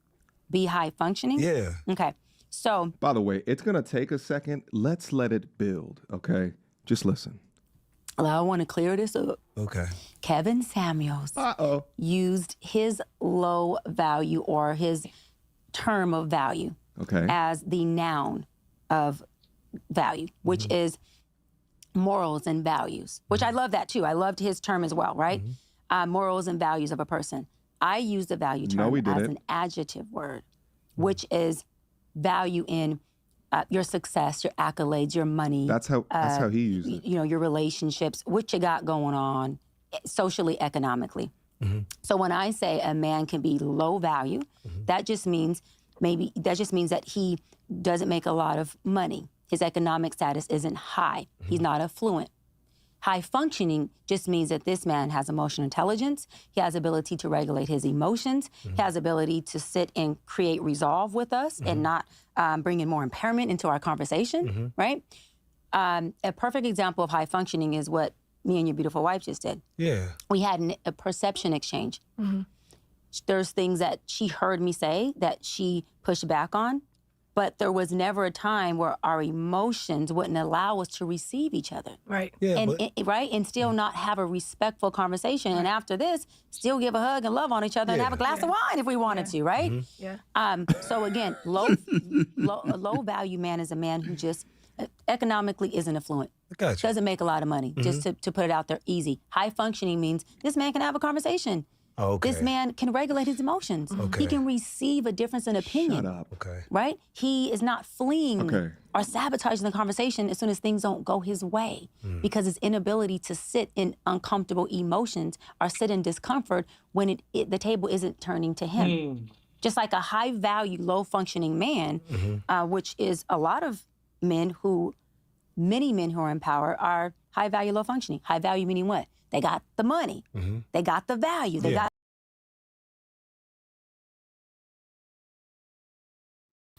be high functioning? Yeah. Okay. So. By the way, it's gonna take a second. Let's let it build. Okay. Just listen. Well, I want to clear this up. Okay. Kevin Samuels used his low value or his term of value as the noun of value, which is morals and values, which I love that too. I loved his term as well, right? Morals and values of a person. I use the value term as an adjective word, which is value in your success, your accolades, your money. That's how he used it. You know, your relationships, what you got going on, socially, economically. So when I say a man can be low value, that just means that he doesn't make a lot of money. His economic status isn't high. He's not affluent. High functioning just means that this man has emotional intelligence. He has ability to regulate his emotions. He has ability to sit and create resolve with us and not bring in more impairment into our conversation, right? A perfect example of high functioning is what me and your beautiful wife just did. Yeah. We had a perception exchange. There's things that she heard me say that she pushed back on, but there was never a time where our emotions wouldn't allow us to receive each other. Right. Yeah, right? And still not have a respectful conversation. And after this, still give a hug and love on each other and have a glass of wine if we wanted to, right? So again, low value man is a man who just economically isn't affluent. Gotcha. Doesn't make a lot of money, just to put it out there easy. High functioning means this man can have a conversation. Okay. This man can regulate his emotions. He can receive a difference in opinion. Shut up. Okay. Right? He is not fleeing or sabotaging the conversation as soon as things don't go his way because his inability to sit in uncomfortable emotions or sit in discomfort when the table isn't turning to him. Just like a high value, low functioning man, which is a lot of many men who are in power are high value, low functioning. High value meaning what? They got the money. They got the value. They got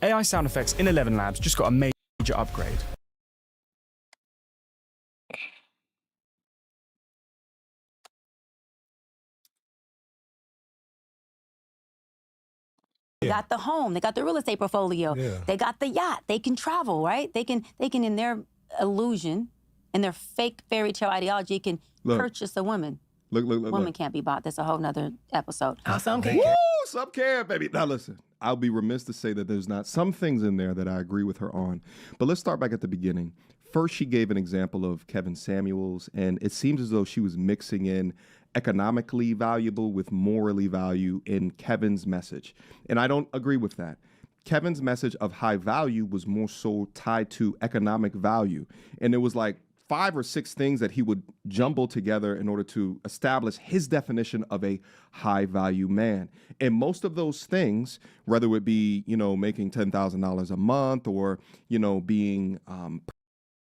AI sound effects in 11 Labs just got a major upgrade. They got the home. They got the real estate portfolio. They got the yacht. They can travel, right? They can in their illusion and their fake fairy tale ideology can purchase a woman. Woman can't be bought. That's a whole nother episode. Some can. Woo! Some can, baby. Now listen, I'll be remiss to say that there's not some things in there that I agree with her on. But let's start back at the beginning. First, she gave an example of Kevin Samuels, and it seems as though she was mixing in economically valuable with morally value in Kevin's message. And I don't agree with that. Kevin's message of high value was more so tied to economic value. And it was like 5 or 6 things that he would jumble together in order to establish his definition of a high value man. And most of those things, whether it be, making $10,000 a month or, being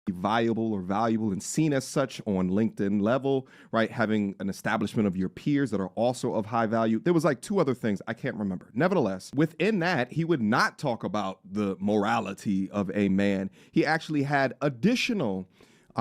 viable or valuable and seen as such on LinkedIn level, right? Having an establishment of your peers that are also of high value. There was like 2 other things I can't remember. Nevertheless, within that, he would not talk about the morality of a man. He actually had additional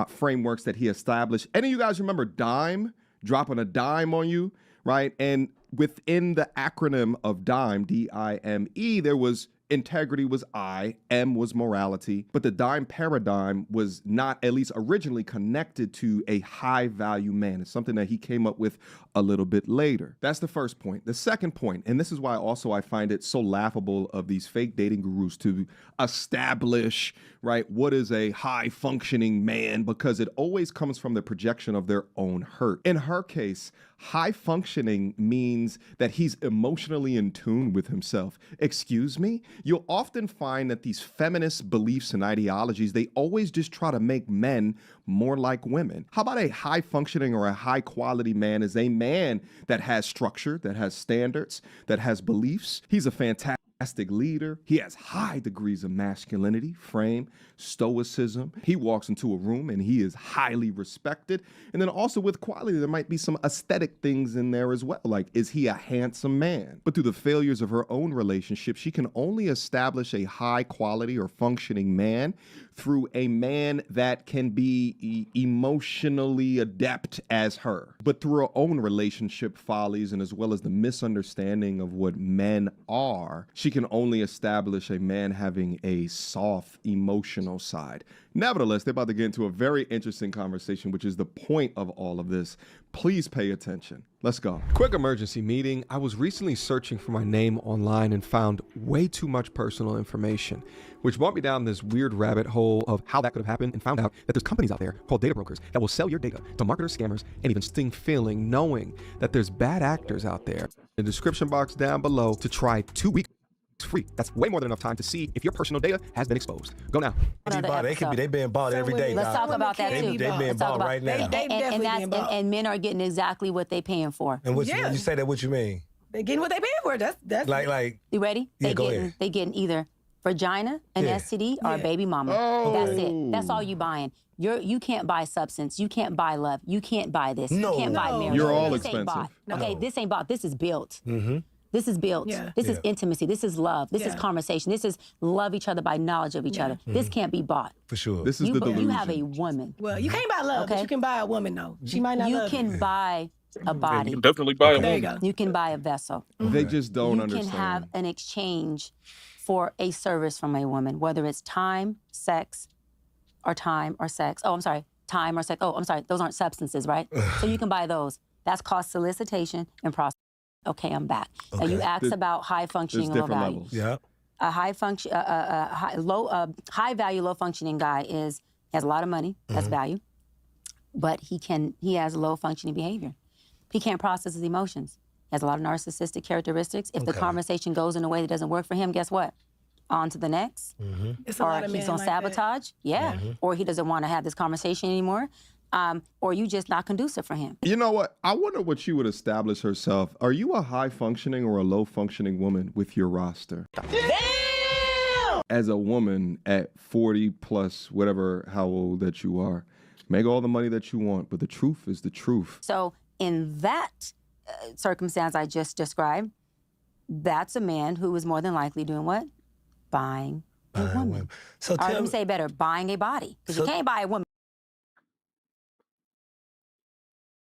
frameworks that he established. Any of you guys remember DIME? Dropping a dime on you, right? And within the acronym of DIME, D-I-M-E, there was integrity was I, M was morality, but the DIME paradigm was not, at least originally, connected to a high value man. It's something that he came up with a little bit later. That's the first point. The second point, and this is why also I find it so laughable of these fake dating gurus to establish, right, what is a high functioning man, because it always comes from the projection of their own hurt. In her case, high functioning means that he's emotionally in tune with himself. Excuse me? You'll often find that these feminist beliefs and ideologies, they always just try to make men more like women. How about a high functioning or a high quality man is a man that has structure, that has standards, that has beliefs. He's a fantastic leader. He has high degrees of masculinity, frame, stoicism. He walks into a room and he is highly respected. And then also with quality, there might be some aesthetic things in there as well. Like, is he a handsome man? But through the failures of her own relationship, she can only establish a high quality or functioning man through a man that can be emotionally adept as her. But through her own relationship follies and as well as the misunderstanding of what men are, she can only establish a man having a soft emotional side. Nevertheless, they're about to get into a very interesting conversation, which is the point of all of this. Please pay attention. Let's go. Quick emergency meeting. I was recently searching for my name online and found way too much personal information, which brought me down this weird rabbit hole of how that could have happened, and found out that there's companies out there called data brokers that will sell your data to marketers, scammers, and even sting feeling, knowing that there's bad actors out there. In the description box down below to try 2 weeks free. That's way more than enough time to see if your personal data has been exposed. Go now. They being bought every day. Let's talk about that too. They being bought right now. And men are getting exactly what they paying for. And when you say that, what you mean? They're getting what they paying for. That's like. You ready? Yeah, go ahead. They getting either vagina, an STD, or a baby mama. That's it. That's all you buying. You can't buy substance. You can't buy love. You can't buy this. You can't buy marriage. You're all this expensive. Ain't bought. Okay, this ain't bought. This is built. This is built. Yeah. This is intimacy. This is love. This is conversation. This is love each other by knowledge of each other. This can't be bought. For sure. This is the delusion. You have a woman. Well, you can't buy love, but you can buy a woman, though. She might not love you. You can buy a body. You can definitely buy a woman. There you go. You can buy a vessel. They just don't understand. You can have an exchange for a service from a woman, whether it's time, sex, or time or sex. Oh, I'm sorry. Time or sex. Oh, I'm sorry. Those aren't substances, right? So you can buy those. That's called solicitation and prostitution. Okay, I'm back. Okay. And you asked about high functioning, low value. Levels. Yeah. A high function, high value, low functioning guy has a lot of money. That's value, but he has low functioning behavior. He can't process his emotions. He has a lot of narcissistic characteristics. If the conversation goes in a way that doesn't work for him, guess what? On to the next. It's a lot of men he's on like sabotage. Yeah. Or he doesn't want to have this conversation anymore. Or you just not conducive for him. You know what? I wonder what she would establish herself. Are you a high functioning or a low functioning woman with your roster? Damn! As a woman at 40 plus, whatever, how old that you are, make all the money that you want, but the truth is the truth. So in that circumstance I just described, that's a man who is more than likely doing what? Buying a woman. So let me say better, buying a body. Because you can't buy a woman.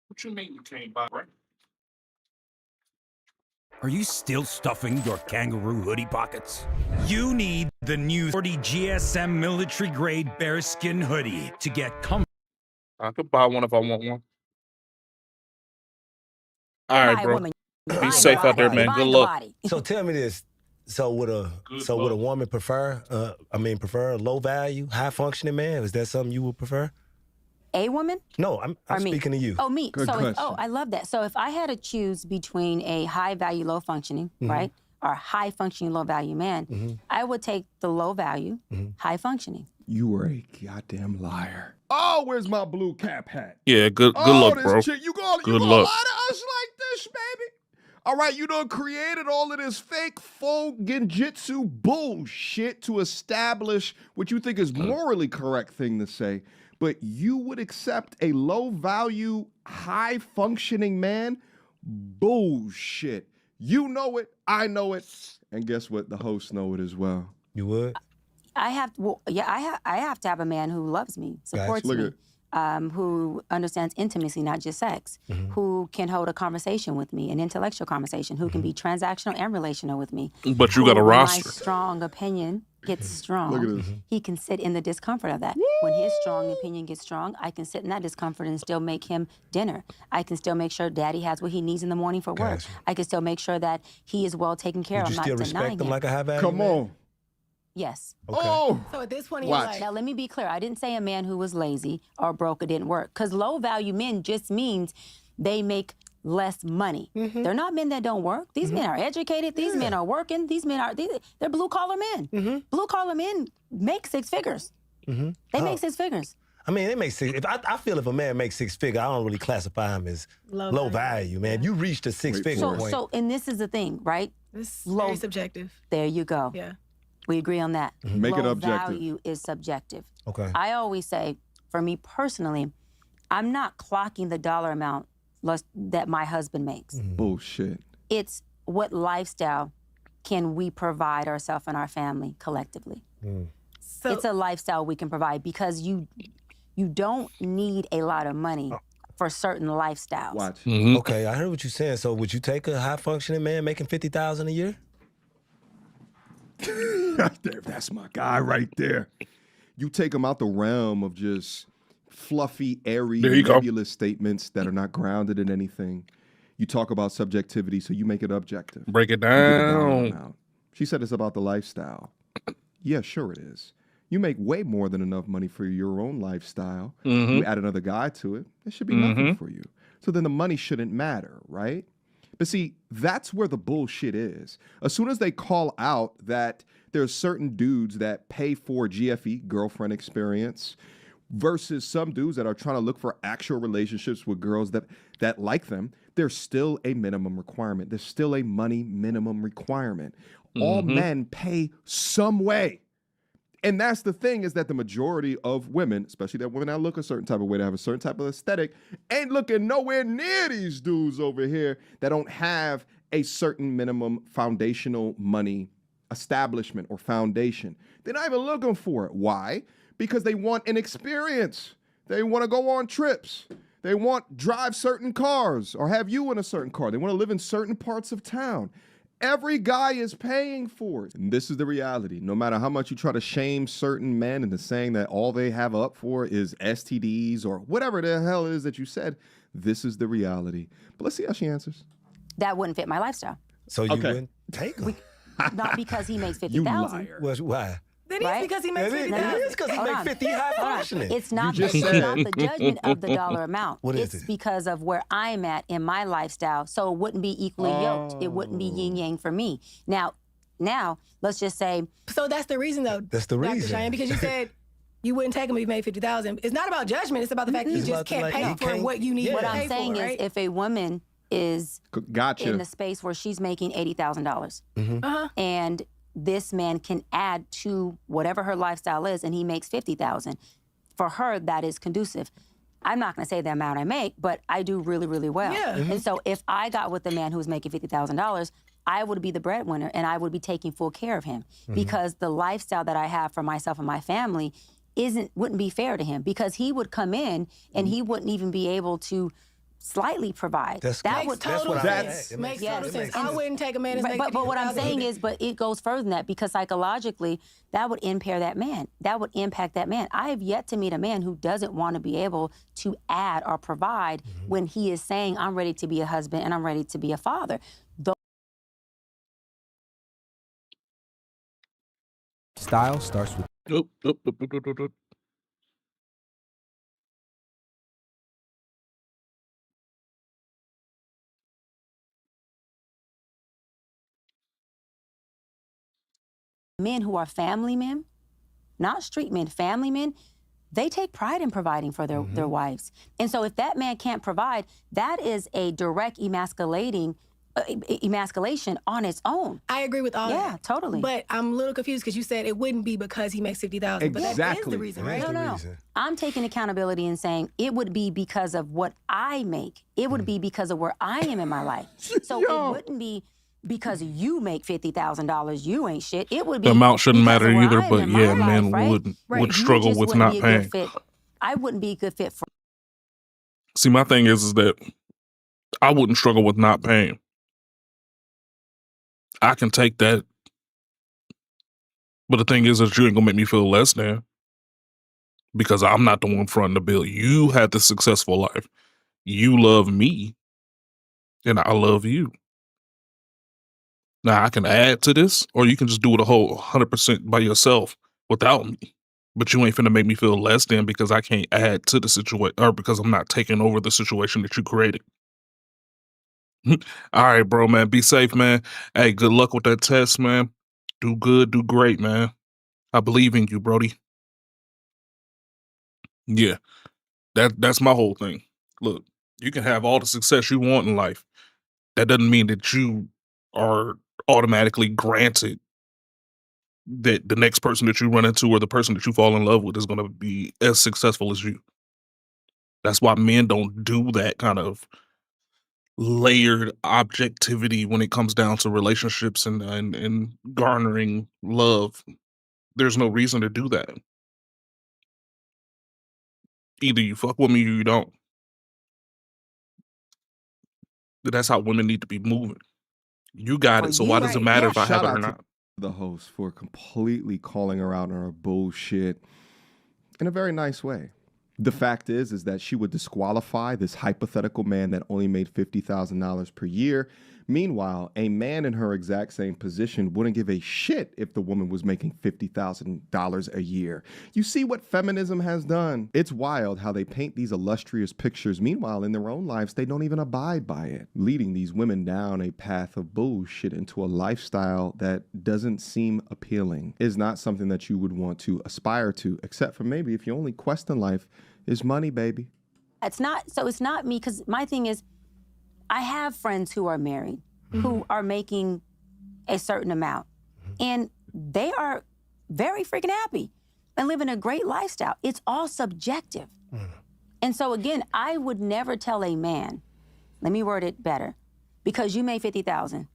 What you mean you can't buy, right? Are you still stuffing your kangaroo hoodie pockets? You need the new 40 GSM military grade bearskin hoodie to get comfy. I could buy one if I want one. All right, bro. Be safe out there, man. Good luck. So tell me this. So would a woman prefer low value, high functioning man? Is that something you would prefer? A woman? No, I'm speaking to you. Oh, me. Good question. I love that. So if I had to choose between a high value, low functioning, right, or high functioning, low value man, I would take the low value, high functioning. You were a goddamn liar. Oh, where's my blue cap hat? Yeah, good luck, bro. You gonna Good lie luck. to us like this, baby? All right, you done created all of this fake folk genjutsu bullshit to establish what you think is morally correct thing to say. But you would accept a low-value, high-functioning man? Bullshit. You know it, I know it, and guess what? The hosts know it as well. You would? I have to have a man who loves me, supports me, who understands intimacy, not just sex, who can hold a conversation with me, an intellectual conversation, who can be transactional and relational with me. But you got a roster. My strong opinion gets strong. Look at this. He can sit in the discomfort of that. When his strong opinion gets strong, I can sit in that discomfort and still make him dinner. I can still make sure daddy has what he needs in the morning for work. I can still make sure that he is well taken care of. Would you I'm still not denying respect him him. like a high value Come man? on. Yes. Okay. Oh. So at this point, he's Watch. like, Now, let me be clear. I didn't say a man who was lazy or broke or didn't work. Because low-value men just means they make less money. They're not men that don't work. These men are educated. These men are working. These men they're blue-collar men. Blue-collar men make six figures. They make six figures. I mean, they make six. I feel if a man makes six figure, I don't really classify him as low value, man. You reached a six-figure point. So, and this is the thing, right? this is very subjective. There you go. Yeah. We agree on that. Make it Low objective. value is subjective. Okay. I always say, for me personally, I'm not clocking the dollar amount that my husband makes. Bullshit. It's what lifestyle can we provide ourselves and our family collectively. So it's a lifestyle we can provide because you don't need a lot of money for certain lifestyles. Watch. Okay, I heard what you're saying. So would you take a high-functioning man making $50,000 a year? That's my guy right there. You take him out the realm of just fluffy, airy, nebulous statements that are not grounded in anything. You talk about subjectivity, so you make it objective. Break it down. She said it's about the lifestyle. Yeah, sure it is. You make way more than enough money for your own lifestyle. You add another guy to it, it should be nothing for you. So then the money shouldn't matter, right? But see, that's where the bullshit is. As soon as they call out that there's certain dudes that pay for GFE, girlfriend experience, versus some dudes that are trying to look for actual relationships with girls that like them, there's still a minimum requirement. There's still a money minimum requirement. All men pay some way. And that's the thing, is that the majority of women, especially that women that look a certain type of way, that have a certain type of aesthetic, ain't looking nowhere near these dudes over here that don't have a certain minimum foundational money establishment or foundation. They're not even looking for it. Why? Because they want an experience. They want to go on trips. They want drive certain cars or have you in a certain car. They want to live in certain parts of town. Every guy is paying for it. And this is the reality. No matter how much you try to shame certain men into saying that all they have up for is STDs or whatever the hell it is that you said, this is the reality. But let's see how she answers. That wouldn't fit my lifestyle. So you wouldn't take him? Not because he makes $50,000. You liar. Why? Then it's because he makes $50,000. It is because he makes 50 high functioning. It's not the judgment of the dollar amount. What is it's it? because of where I'm at in my lifestyle. So it wouldn't be equally yoked. It wouldn't be yin yang for me. Now, let's just say. So that's the reason, though. That's the Dr. reason. Cheyenne, because you said you wouldn't take him if he made $50,000. It's not about judgment. It's about the fact that you just can't pay for what you need. What to I'm pay saying for, is, right? if a woman is in the space where she's making $80,000, and this man can add to whatever her lifestyle is, and he makes $50,000. For her, that is conducive. I'm not going to say the amount I make, but I do really, really well. Yeah. And so if I got with a man who was making $50,000, I would be the breadwinner, and I would be taking full care of him, because the lifestyle that I have for myself and my family wouldn't be fair to him, because he would come in and he wouldn't even be able to slightly provide. Makes total sense. Makes total sense. I wouldn't take a man that's making but what I'm $50,000 saying either. is, but it goes further than that, because psychologically, that would impair that man. That would impact that man. I have yet to meet a man who doesn't want to be able to add or provide when he is saying, I'm ready to be a husband and I'm ready to be a father. Style starts with... Men who are family men, not street men, family men, they take pride in providing for their wives. And so if that man can't provide, that is a direct emasculation on its own. I agree with all that. Yeah, totally. But I'm a little confused because you said it wouldn't be because he makes $50,000. But that is the reason, right? No. I'm taking accountability and saying it would be because of what I make. It would be because of where I am in my life. So it wouldn't be because you make $50,000, you ain't shit. It would be the amount shouldn't matter either, I but am in yeah, my men life, right? would struggle with not paying. I wouldn't be a good fit for. See, my thing is that I wouldn't struggle with not paying. I can take that, but the thing is that you ain't gonna make me feel less than, because I'm not the one fronting the bill. You had the successful life. You love me, and I love you. Now, I can add to this, or you can just do it a whole 100% by yourself without me. But you ain't finna make me feel less than because I can't add to the situation, or because I'm not taking over the situation that you created. All right, bro, man. Be safe, man. Hey, good luck with that test, man. Do good, do great, man. I believe in you, Brody. Yeah, that's my whole thing. Look, you can have all the success you want in life. That doesn't mean that you are automatically granted that the next person that you run into or the person that you fall in love with is going to be as successful as you. That's why men don't do that kind of layered objectivity when it comes down to relationships and garnering love. There's no reason to do that. Either you fuck with me or you don't. That's how women need to be moving. You got it, so why does it matter if I have it or not? The host for completely calling her out on her bullshit in a very nice way. The fact is that she would disqualify this hypothetical man that only made $50,000 per year Meanwhile, a man in her exact same position wouldn't give a shit if the woman was making $50,000 a year. You see what feminism has done? It's wild how they paint these illustrious pictures. Meanwhile, in their own lives, they don't even abide by it, leading these women down a path of bullshit into a lifestyle that doesn't seem appealing, is not something that you would want to aspire to, except for maybe if your only quest in life is money, baby. It's not me, because my thing is, I have friends who are married, who are making a certain amount, and they are very freaking happy and living a great lifestyle. It's all subjective. And so again, I would never tell a man, let me word it better, because you made $50,000,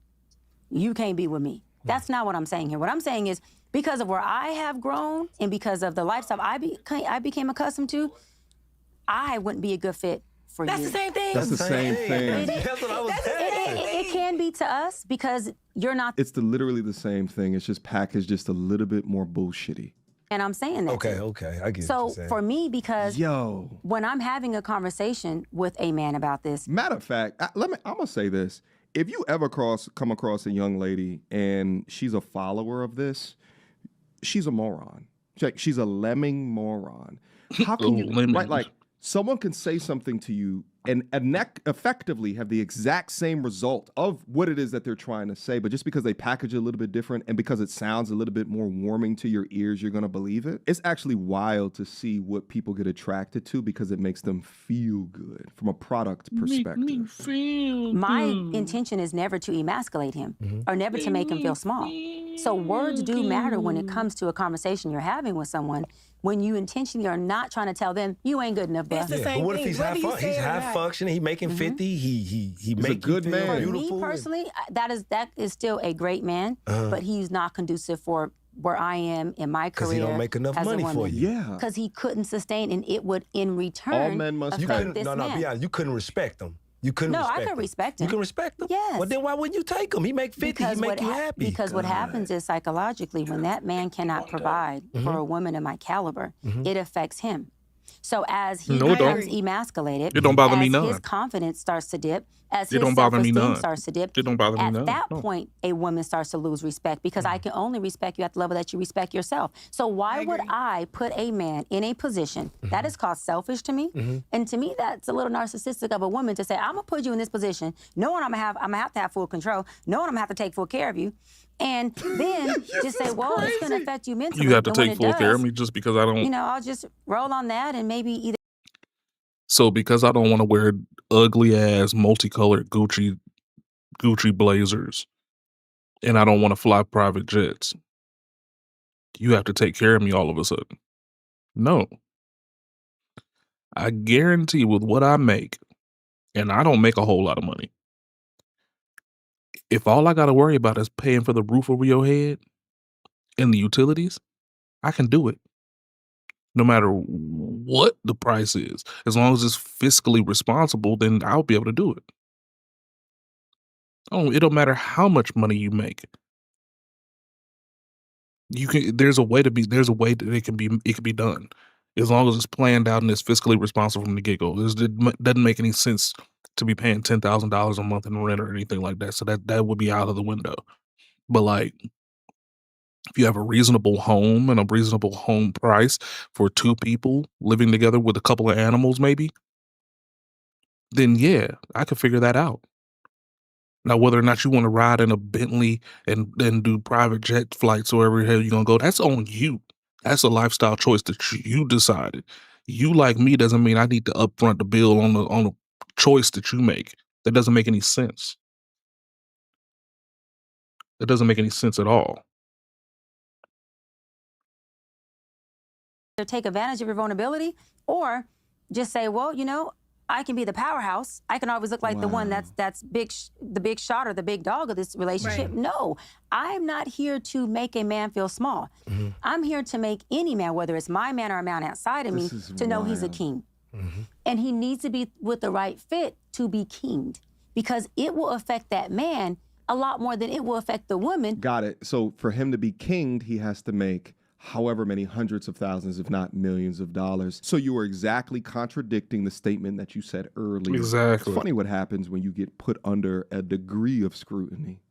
you can't be with me. That's not what I'm saying here. What I'm saying is, because of where I have grown and because of the lifestyle I became accustomed to, I wouldn't be a good fit for you. That's the same thing. That's the same thing. That's what I was saying. It can be to us because you're not. It's literally the same thing. It's just packaged just a little bit more bullshitty. And I'm saying that. Okay, I get so what you're saying. for me, because when I'm having a conversation with a man about this. Matter of fact, I'm gonna say this. If you ever come across a young lady and she's a follower of this, she's a moron. She's a lemming moron. How can you, right, like, someone can say something to you and effectively have the exact same result of what it is that they're trying to say, but just because they package it a little bit different and because it sounds a little bit more warming to your ears, you're going to believe it. It's actually wild to see what people get attracted to because it makes them feel good from a product perspective. Make me feel My good. intention is never to emasculate him or never to make him feel small. So words do matter when it comes to a conversation you're having with someone. When you intentionally are not trying to tell them you ain't good enough, bro. But what if he's high functioning? He making 50. He make a good man. For me personally, that is still a great man, but he's not conducive for where I am in my career. Because he don't make enough money for you. Yeah. Because he couldn't sustain, and it would in return All men must affect this be man. honest, you couldn't respect him. You couldn't respect him. I could respect him. You can respect him? Yes. Well, then why wouldn't you take him? He make 50, he make you happy. Because what happens is psychologically, when that man cannot provide for a woman of my caliber, it affects him. So as he becomes emasculated, it don't bother me as none. his confidence starts to dip, as It his don't bother me self-esteem none. starts to dip, It don't bother me at none. that No. point, a woman starts to lose respect because I can only respect you at the level that you respect yourself. So why would I put a man in a position that is called selfish to me? And to me, that's a little narcissistic of a woman to say, I'm gonna put you in this position, knowing I'm gonna have to have full control, knowing I'm gonna have to take full care of you. And then just say, well, it's going to affect you mentally. You have to But when take it full does, care of me just because I don't. You know, I'll just roll on that and maybe either. So because I don't want to wear ugly ass multicolored Gucci blazers, and I don't want to fly private jets, you have to take care of me all of a sudden. No. I guarantee with what I make, and I don't make a whole lot of money, if all I got to worry about is paying for the roof over your head and the utilities, I can do it. No matter what the price is, as long as it's fiscally responsible, then I'll be able to do it. Oh, it don't matter how much money you make. There's a way that it can be done. As long as it's planned out and it's fiscally responsible from the get-go. It doesn't make any sense to be paying $10,000 a month in rent or anything like that. So that would be out of the window. But like, if you have a reasonable home and a reasonable home price for two people living together with a couple of animals, maybe, then yeah, I could figure that out. Now, whether or not you want to ride in a Bentley and do private jet flights or wherever the hell you're going to go, that's on you. That's a lifestyle choice that you decided. You, like me, doesn't mean I need to upfront the bill on the choice that you make. That doesn't make any sense. That doesn't make any sense at all. Take advantage of your vulnerability or just say, well, you know, I can be the powerhouse. I can always look like the one that's big, the big shot or the big dog of this relationship. Right. No, I'm not here to make a man feel small. I'm here to make any man, whether it's my man or a man outside of me, to know he's a king. And he needs to be with the right fit to be kinged because it will affect that man a lot more than it will affect the woman. Got it. So for him to be kinged, he has to make however many hundreds of thousands, if not millions of dollars. So you are exactly contradicting the statement that you said earlier. Exactly. It's funny what happens when you get put under a degree of scrutiny.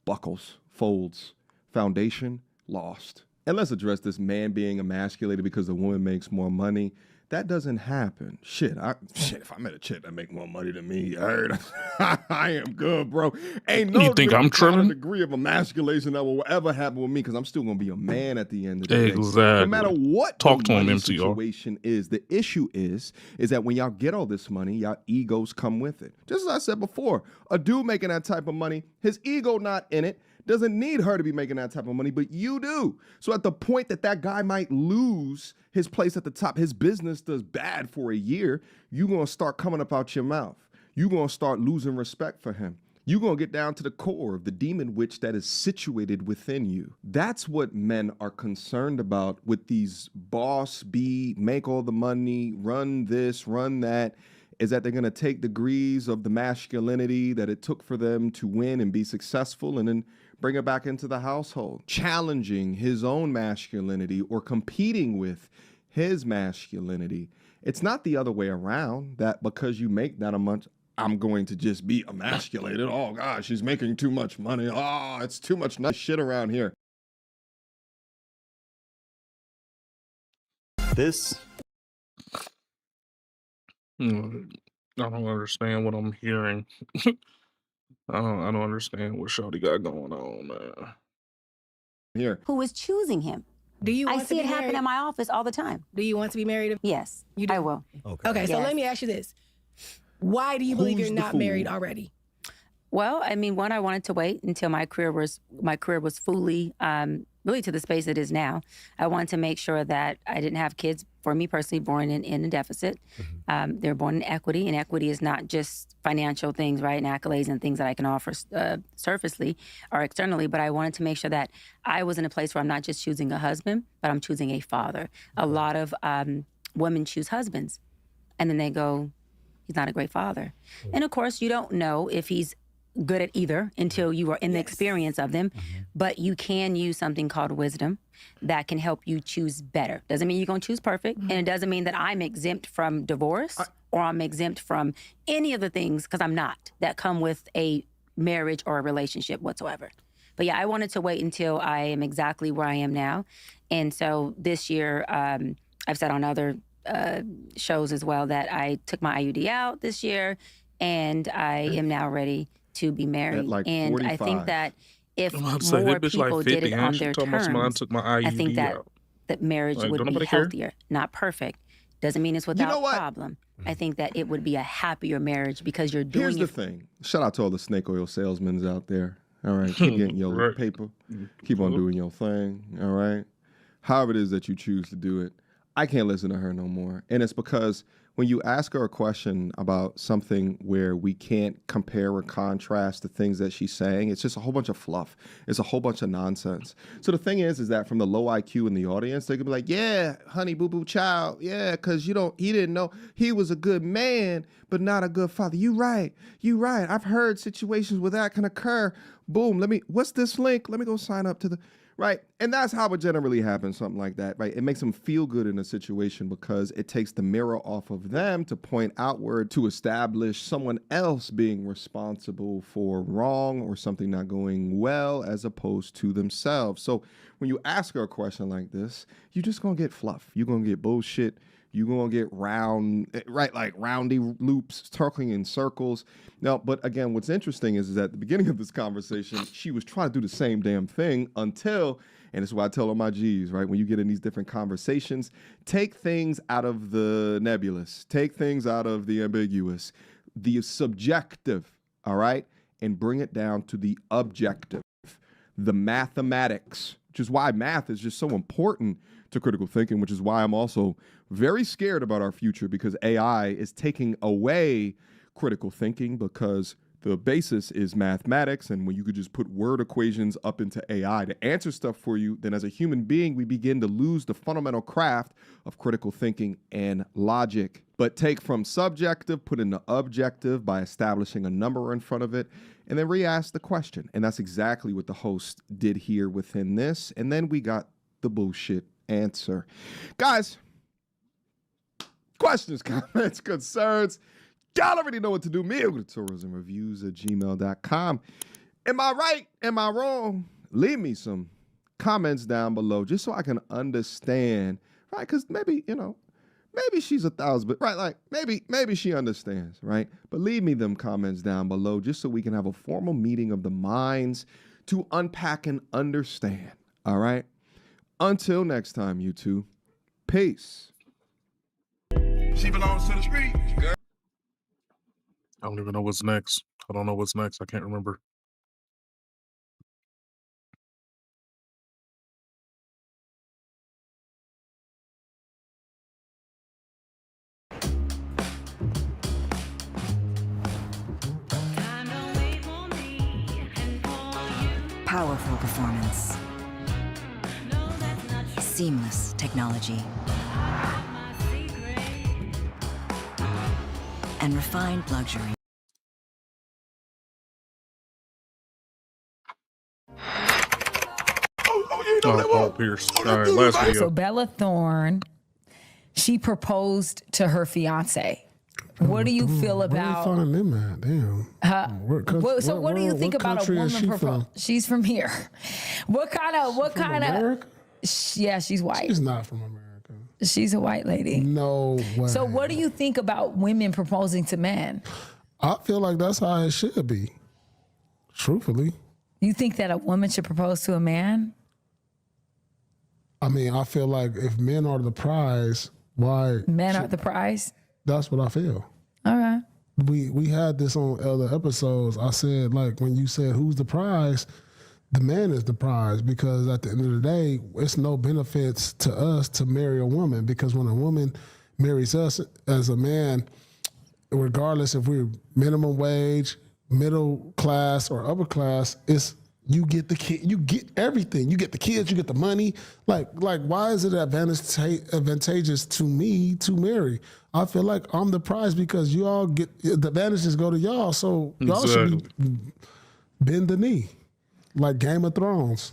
Buckles, folds, foundation, lost. And let's address this man being emasculated because the woman makes more money. That doesn't happen. Shit, if I met a chick that make more money than me, I am good, bro. Ain't no you think I'm tripping? Degree of emasculation that will ever happen with me because I'm still gonna be a man at the end of the day. Exactly. No matter what Talk the to him, money MCR. situation is, the issue is that when y'all get all this money, y'all egos come with it. Just as I said before, a dude making that type of money, his ego not in it, doesn't need her to be making that type of money, but you do. So at the point that guy might lose his place at the top, his business does bad for a year, you're going to start coming up out your mouth. You're going to start losing respect for him. You're going to get down to the core of the demon witch that is situated within you. That's what men are concerned about with these boss B, make all the money, run this, run that, is that they're going to take degrees of the masculinity that it took for them to win and be successful and then bring it back into the household, challenging his own masculinity or competing with his masculinity. It's not the other way around, that because you make that much, I'm going to just be emasculated. Oh, gosh, she's making too much money. Oh, it's too much nice shit around here. This. I don't understand what I'm hearing. I don't understand what Shawty got going on, man. Here. Who is choosing him? Do you want I see it happen in my office all the time. Do you want to be married? Yes, you do. I will. Okay, so let me ask you this. Why do you believe you're not married already? Well, I mean, one, I wanted to wait until my career was fully, really to the space it is now. I wanted to make sure that I didn't have kids, for me personally, born in a deficit. They're born in equity, and equity is not just financial things, right, and accolades and things that I can offer surfacely or externally, but I wanted to make sure that I was in a place where I'm not just choosing a husband, but I'm choosing a father. A lot of women choose husbands, and then they go, he's not a great father. And of course, you don't know if he's good at either until you are in the experience of them, but you can use something called wisdom that can help you choose better. Doesn't mean you're gonna choose perfect, and it doesn't mean that I'm exempt from divorce or I'm exempt from any of the things, because I'm not, that come with a marriage or a relationship whatsoever. But yeah, I wanted to wait until I am exactly where I am now. And so this year, I've said on other shows as well that I took my IUD out this year, and I am now ready to be married. Like and 45. I think that if more that bitch people like did 50, it on their terms, took my IUD I think that out. that marriage Like, would don't be nobody care? healthier. Not perfect. Doesn't mean it's without what? problem. I think that it would be a happier marriage because you're doing Here's the thing. Shout out to all the snake oil salesmen out there. All right, keep getting your Right. paper. Keep on doing your thing. All right. However it is that you choose to do it, I can't listen to her no more. And it's because when you ask her a question about something where we can't compare or contrast the things that she's saying, it's just a whole bunch of fluff. It's a whole bunch of nonsense. So the thing is that from the low IQ in the audience, they could be like, yeah, honey, boo boo child. Yeah, because he didn't know he was a good man, but not a good father. You right. I've heard situations where that can occur. Boom. What's this link? Let me go sign up to the... Right. And that's how it generally happens, something like that, right? It makes them feel good in a situation because it takes the mirror off of them to point outward to establish someone else being responsible for wrong or something not going well as opposed to themselves. So when you ask her a question like this, you're just going to get fluff. You're going to get bullshit. You're going to get like roundy loops, talking in circles. Now, but again, what's interesting is that at the beginning of this conversation, she was trying to do the same damn thing until, and this is why I tell all my G's, right? When you get in these different conversations, take things out of the nebulous, take things out of the ambiguous, the subjective, all right? And bring it down to the objective, the mathematics, which is why math is just so important to critical thinking, which is why I'm also very scared about our future, because AI is taking away critical thinking because the basis is mathematics. And when you could just put word equations up into AI to answer stuff for you, then as a human being, we begin to lose the fundamental craft of critical thinking and logic. But take from subjective, put into objective by establishing a number in front of it, and then re-ask the question. And that's exactly what the host did here within this. And then we got the bullshit answer. Guys, questions, comments, concerns, y'all already know what to do. Mail to tourismreviews@gmail.com. Am I right? Am I wrong? Leave me some comments down below just so I can understand, right? Because maybe, maybe she's 1,000, but right, like maybe she understands, right? But leave me them comments down below just so we can have a formal meeting of the minds to unpack and understand, all right? Until next time, you two, peace. She belongs to the street. I don't even know what's next. I don't know what's next. I can't remember. Powerful performance. Seamless technology. And refined luxury. Paul Pierce. All right, last video. So Bella Thorne, she proposed to her fiance. What do you feel about? Where you finding them at? Damn. What do you think about a woman proposal? She's from here. What kind of? Yeah, she's white. She's not from America. She's a white lady. No way. So what do you think about women proposing to men? I feel like that's how it should be. Truthfully. You think that a woman should propose to a man? I mean, I feel like if men are the prize, why? Men are the prize? That's what I feel. All right. We had this on other episodes. I said, like, when you said who's the prize, the man is the prize, because at the end of the day, it's no benefits to us to marry a woman, because when a woman marries us as a man, regardless if we're minimum wage, middle class, or upper class, it's you get the kid, you get everything. You get the kids, you get the money. Like why is it advantageous to me to marry? I feel like I'm the prize because you all get the advantages go to y'all, so y'all should bend the knee, like Game of Thrones.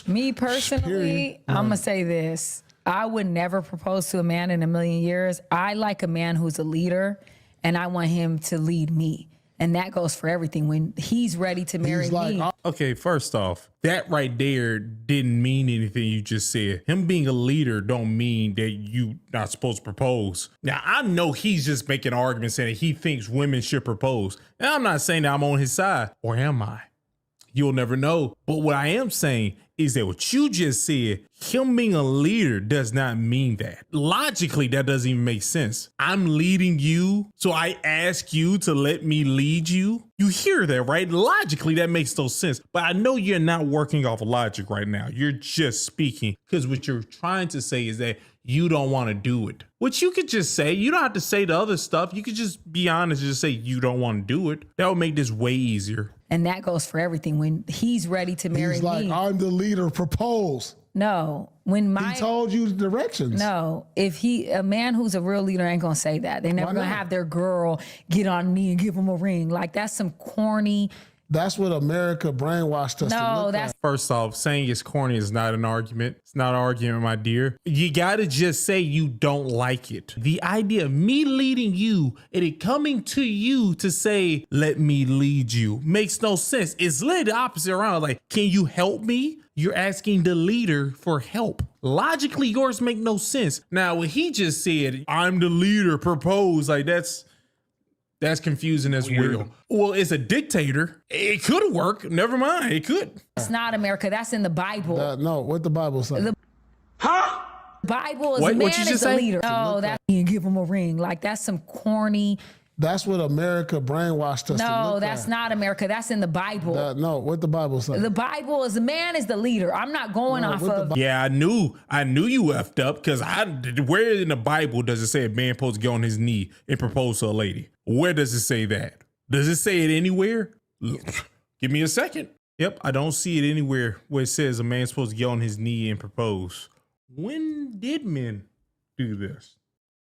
Me personally, I'm gonna say this: I would never propose to a man in a million years. I like a man who's a leader, and I want him to lead me. And that goes for everything. When he's ready to marry me. Okay, first off, that right there didn't mean anything you just said. Him being a leader don't mean that you not supposed to propose. Now, I know he's just making an argument saying that he thinks women should propose. And I'm not saying that I'm on his side. Or am I? You'll never know. But what I am saying is that what you just said, him being a leader does not mean that. Logically, that doesn't even make sense. I'm leading you, so I ask you to let me lead you. You hear that, right? Logically, that makes no sense. But I know you're not working off of logic right now. You're just speaking because what you're trying to say is that you don't want to do it. Which you could just say. You don't have to say the other stuff. You could just be honest and just say you don't want to do it. That would make this way easier. And that goes for everything. When he's ready to marry he's like, me. I'm the leader, propose. No. When he told you the directions. No. If a man who's a real leader ain't gonna say that. They're never gonna have their girl get on a knee and give him a ring. Like, that's some corny. That's what America brainwashed us to look at. First off, saying it's corny is not an argument. It's not an argument, my dear. You gotta just say you don't like it. The idea of me leading you and it coming to you to say, let me lead you, makes no sense. It's literally the opposite around. Like, can you help me? You're asking the leader for help. Logically, yours make no sense. Now, what he just said, I'm the leader, propose, like that's confusing as well. Well, it's a dictator. It could work. Never mind. It could. It's not America. That's in the Bible. No, what the Bible says. The Bible is a man is a leader. No, that you give him a ring. Like, that's some corny. That's what America brainwashed us to No, look that's at. not America. That's in the Bible. No, what the Bible says. The Bible is a man is the leader. I'm not going off of. Yeah, I knew you effed up because where in the Bible does it say a man supposed to get on his knee and propose to a lady? Where does it say that? Does it say it anywhere? Give me a second. Yep, I don't see it anywhere where it says a man's supposed to get on his knee and propose. When did men do this?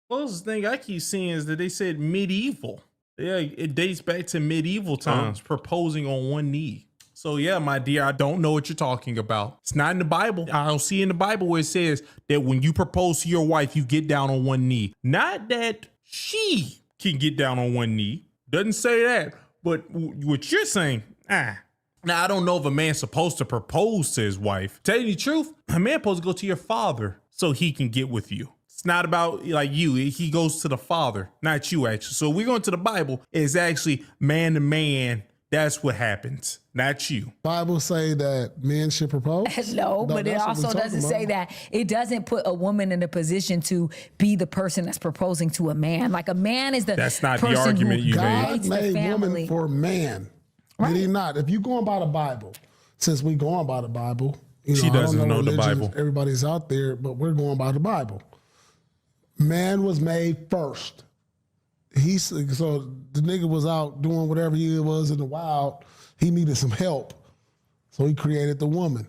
Closest thing I keep seeing is that they said medieval. Yeah, it dates back to medieval times, proposing on one knee. So yeah, my dear, I don't know what you're talking about. It's not in the Bible. I don't see in the Bible where it says that when you propose to your wife, you get down on one knee. Not that she can get down on one knee. Doesn't say that. But what you're saying, Now, I don't know if a man's supposed to propose to his wife. Tell you the truth, a man supposed to go to your father so he can get with you. It's not about like you. He goes to the father, not you actually. So we're going to the Bible. It's actually man to man. That's what happens, not you. Bible say that men should propose? No, but it also doesn't say that. It doesn't put a woman in a position to be the person that's proposing to a man. Like a man is the That's not person the argument who you God made made woman for man. Did he not? If you going by the Bible, since we going by the Bible, She doesn't know the Bible. Everybody's out there, but we're going by the Bible. Man was made first. So the nigga was out doing whatever he was in the wild. He needed some help, so he created the woman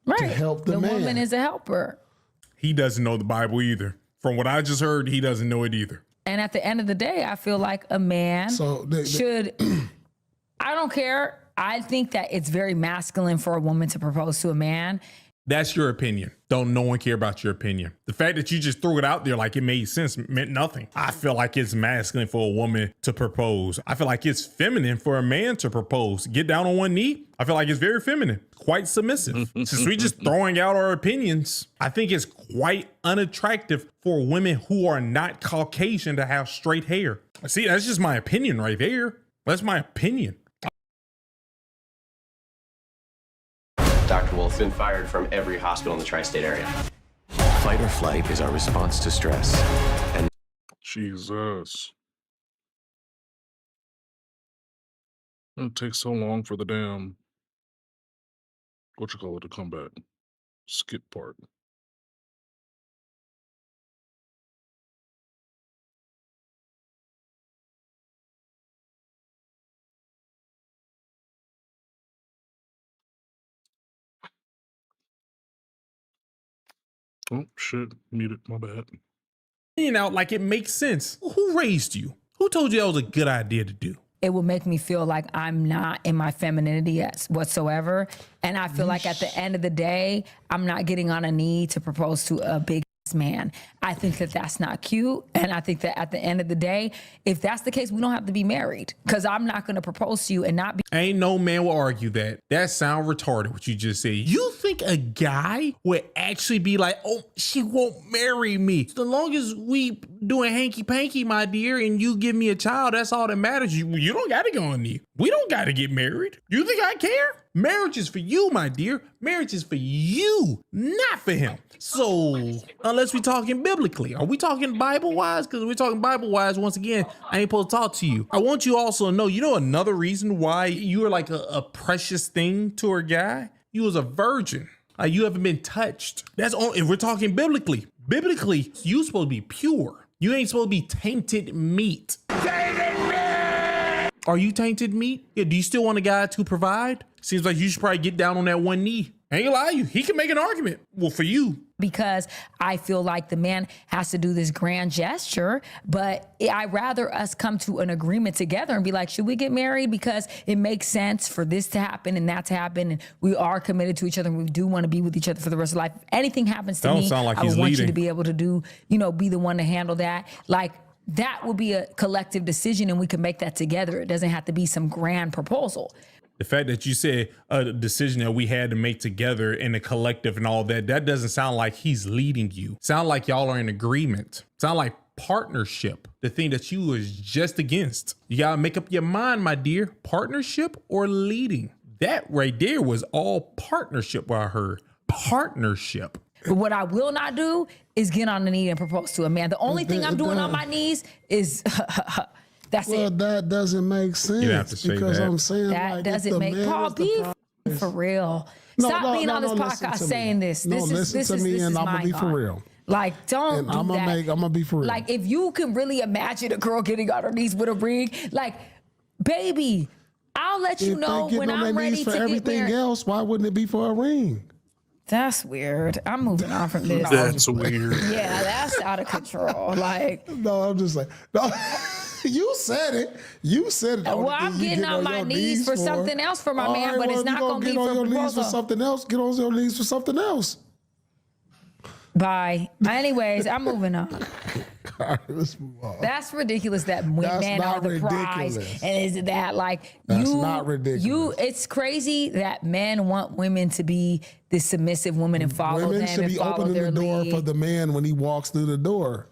to help the man. The woman is a helper. He doesn't know the Bible either. From what I just heard, he doesn't know it either. And at the end of the day, I feel like a man should. I don't care. I think that it's very masculine for a woman to propose to a man. That's your opinion. Don't no one care about your opinion. The fact that you just threw it out there like it made sense meant nothing. I feel like it's masculine for a woman to propose. I feel like it's feminine for a man to propose. Get down on one knee. I feel like it's very feminine, quite submissive. Since we just throwing out our opinions, I think it's quite unattractive for women who are not Caucasian to have straight hair. See, that's just my opinion right there. That's my opinion. Dr. Wolf's been fired from every hospital in the tri-state area. Fight or flight is our response to stress. And Jesus. It takes so long for the damn, to come back. Skip part. Oh, shit. Muted. My bad. Out like it makes sense. Who raised you? Who told you that was a good idea to do? It will make me feel like I'm not in my femininity whatsoever. And I feel like at the end of the day, I'm not getting on a knee to propose to a big man. I think that that's not cute. And I think that at the end of the day, if that's the case, we don't have to be married, because I'm not going to propose to you and not be. Ain't no man will argue that. That sound retarded what you just said. You think a guy would actually be like, oh, she won't marry me. So long as we doing hanky panky, my dear, and you give me a child, that's all that matters. You don't got to go on knee. We don't got to get married. You think I care? Marriage is for you, my dear. Marriage is for you, not for him. So, unless we're talking biblically, are we talking Bible-wise? Because if we're talking Bible-wise, once again, I ain't supposed to talk to you. I want you also to know, another reason why you are like a precious thing to a guy? You was a virgin. You haven't been touched. That's all. If we're talking biblically. Biblically, you supposed to be pure. You ain't supposed to be tainted meat. Are you tainted meat? Yeah, do you still want a guy to provide? Seems like you should probably get down on that one knee. I ain't gonna lie to you. He can make an argument. Well, for you. Because I feel like the man has to do this grand gesture, but I'd rather us come to an agreement together and be like, should we get married? Because it makes sense for this to happen and that to happen. And we are committed to each other and we do want to be with each other for the rest of life. If anything happens to me, like I would want you to be able to do, be the one to handle that. Like, that would be a collective decision and we can make that together. It doesn't have to be some grand proposal. The fact that you said a decision that we had to make together in a collective and all that, that doesn't sound like he's leading you. Sound like y'all are in agreement. Sound like partnership, the thing that you was just against. You gotta make up your mind, my dear. Partnership or leading? That right there was all partnership, what I heard. Partnership. But what I will not do is get on the knee and propose to a man. The only thing I'm doing on my knees is that's it. Well, that doesn't make sense. You have to say because that. I'm saying that like, doesn't make Paul be for real. Stop being on this podcast saying this. Listen to me and I'm gonna be for real. Like, don't do that. I'm gonna be for real. Like, if you can really imagine a girl getting on her knees with a ring, like, baby, I'll let you know when I'm ready to get everything married. else. Why wouldn't it be for a ring? That's weird. I'm moving on from this. That's weird. Yeah, that's out of control. Like, no, I'm just like, no. You said it. You said it. Well, I'm getting on my knees for something else for my man, but it's not going to be for proposal. Get on your knees for something else. Get on your knees for something else. Bye. Anyways, I'm moving on. All right, let's move on. That's ridiculous that men are the prize. And is that like that's not ridiculous. It's crazy that men want women to be the submissive woman and follow women them should and be follow opening their the door lead. for the man when he walks through the door.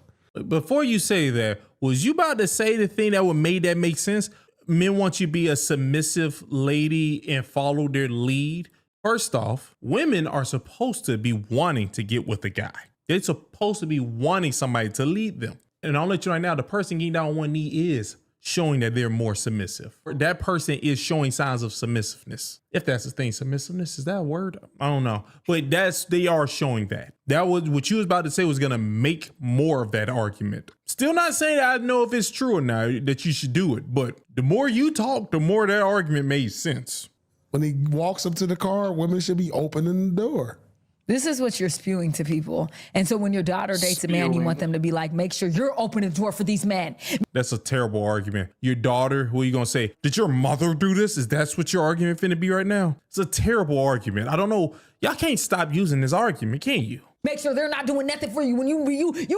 Before you say that, was you about to say the thing that would make that make sense? Men want you to be a submissive lady and follow their lead. First off, women are supposed to be wanting to get with a guy. They're supposed to be wanting somebody to lead them. And I'll let you know right now, the person getting down on one knee is showing that they're more submissive. That person is showing signs of submissiveness. If that's the thing, submissiveness, is that a word? I don't know. But they are showing that. That was what you was about to say was going to make more of that argument. Still not saying that I know if it's true or not, that you should do it. But the more you talk, the more that argument made sense. When he walks up to the car, women should be opening the door. This is what you're spewing to people. And so when your daughter dates a man, you want them to be like, make sure you're opening the door for these men. That's a terrible argument. Your daughter, who are you going to say? Did your mother do this? Is that what your argument finna be right now? It's a terrible argument. I don't know. Y'all can't stop using this argument, can you? Make sure they're not doing nothing for you when you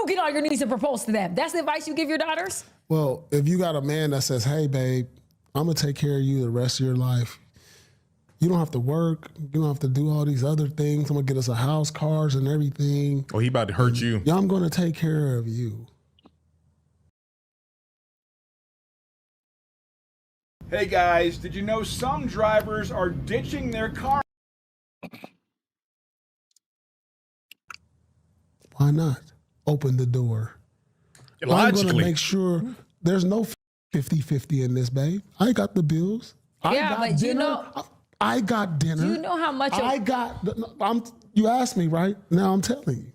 get on your knees and propose to them. That's the advice you give your daughters? Well, if you got a man that says, hey, babe, I'm going to take care of you the rest of your life. You don't have to work. You don't have to do all these other things. I'm going to get us a house, cars, and everything. Oh, he about to hurt you. Yeah, I'm going to take care of you. Hey, guys, did you know some drivers are ditching their car? Why not? Open the door. Logically. I'm going to make sure there's no 50-50 in this, babe. I got the bills. Yeah, but dinner. You know, I got dinner. You know how much you asked me, right? Now I'm telling you.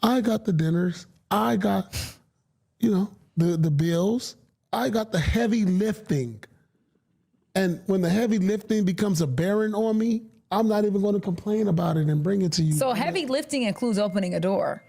I got the dinners. I got, the bills. I got the heavy lifting. And when the heavy lifting becomes a bearing on me, I'm not even going to complain about it and bring it to you. So heavy lifting includes opening a door.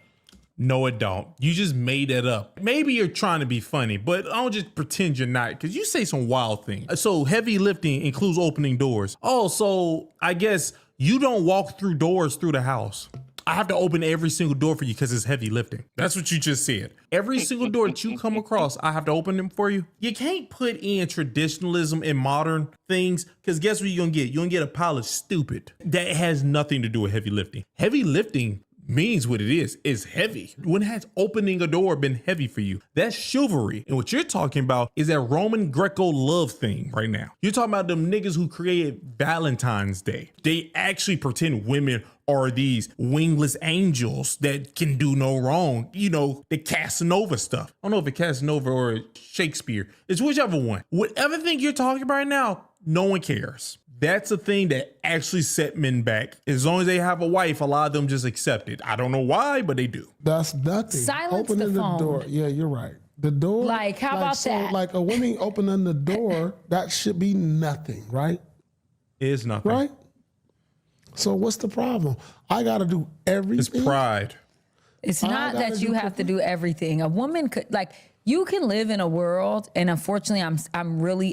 No, it don't. You just made that up. Maybe you're trying to be funny, but I don't just pretend you're not, because you say some wild things. So heavy lifting includes opening doors. Oh, so I guess you don't walk through doors through the house. I have to open every single door for you because it's heavy lifting. That's what you just said. Every single door that you come across, I have to open them for you. You can't put in traditionalism and modern things, because guess what you're going to get? You're going to get a pile of stupid. That has nothing to do with heavy lifting. Heavy lifting means what it is heavy. When has opening a door been heavy for you? That's chivalry. And what you're talking about is that Roman Greco love thing right now. You're talking about them niggas who created Valentine's Day. They actually pretend women are these wingless angels that can do no wrong. The Casanova stuff. I don't know if it's Casanova or Shakespeare. It's whichever one. Whatever thing you're talking about right now, no one cares. That's a thing that actually set men back. As long as they have a wife, a lot of them just accept it. I don't know why, but they do. That's nothing. Silence opening the phone. door. Yeah, you're right. The door. Like, how about that? Like a woman opening the door, that should be nothing, right? It is nothing. Right? So what's the problem? I got to do everything. It's pride. It's not that you have to do everything. A woman could, you can live in a world, and unfortunately,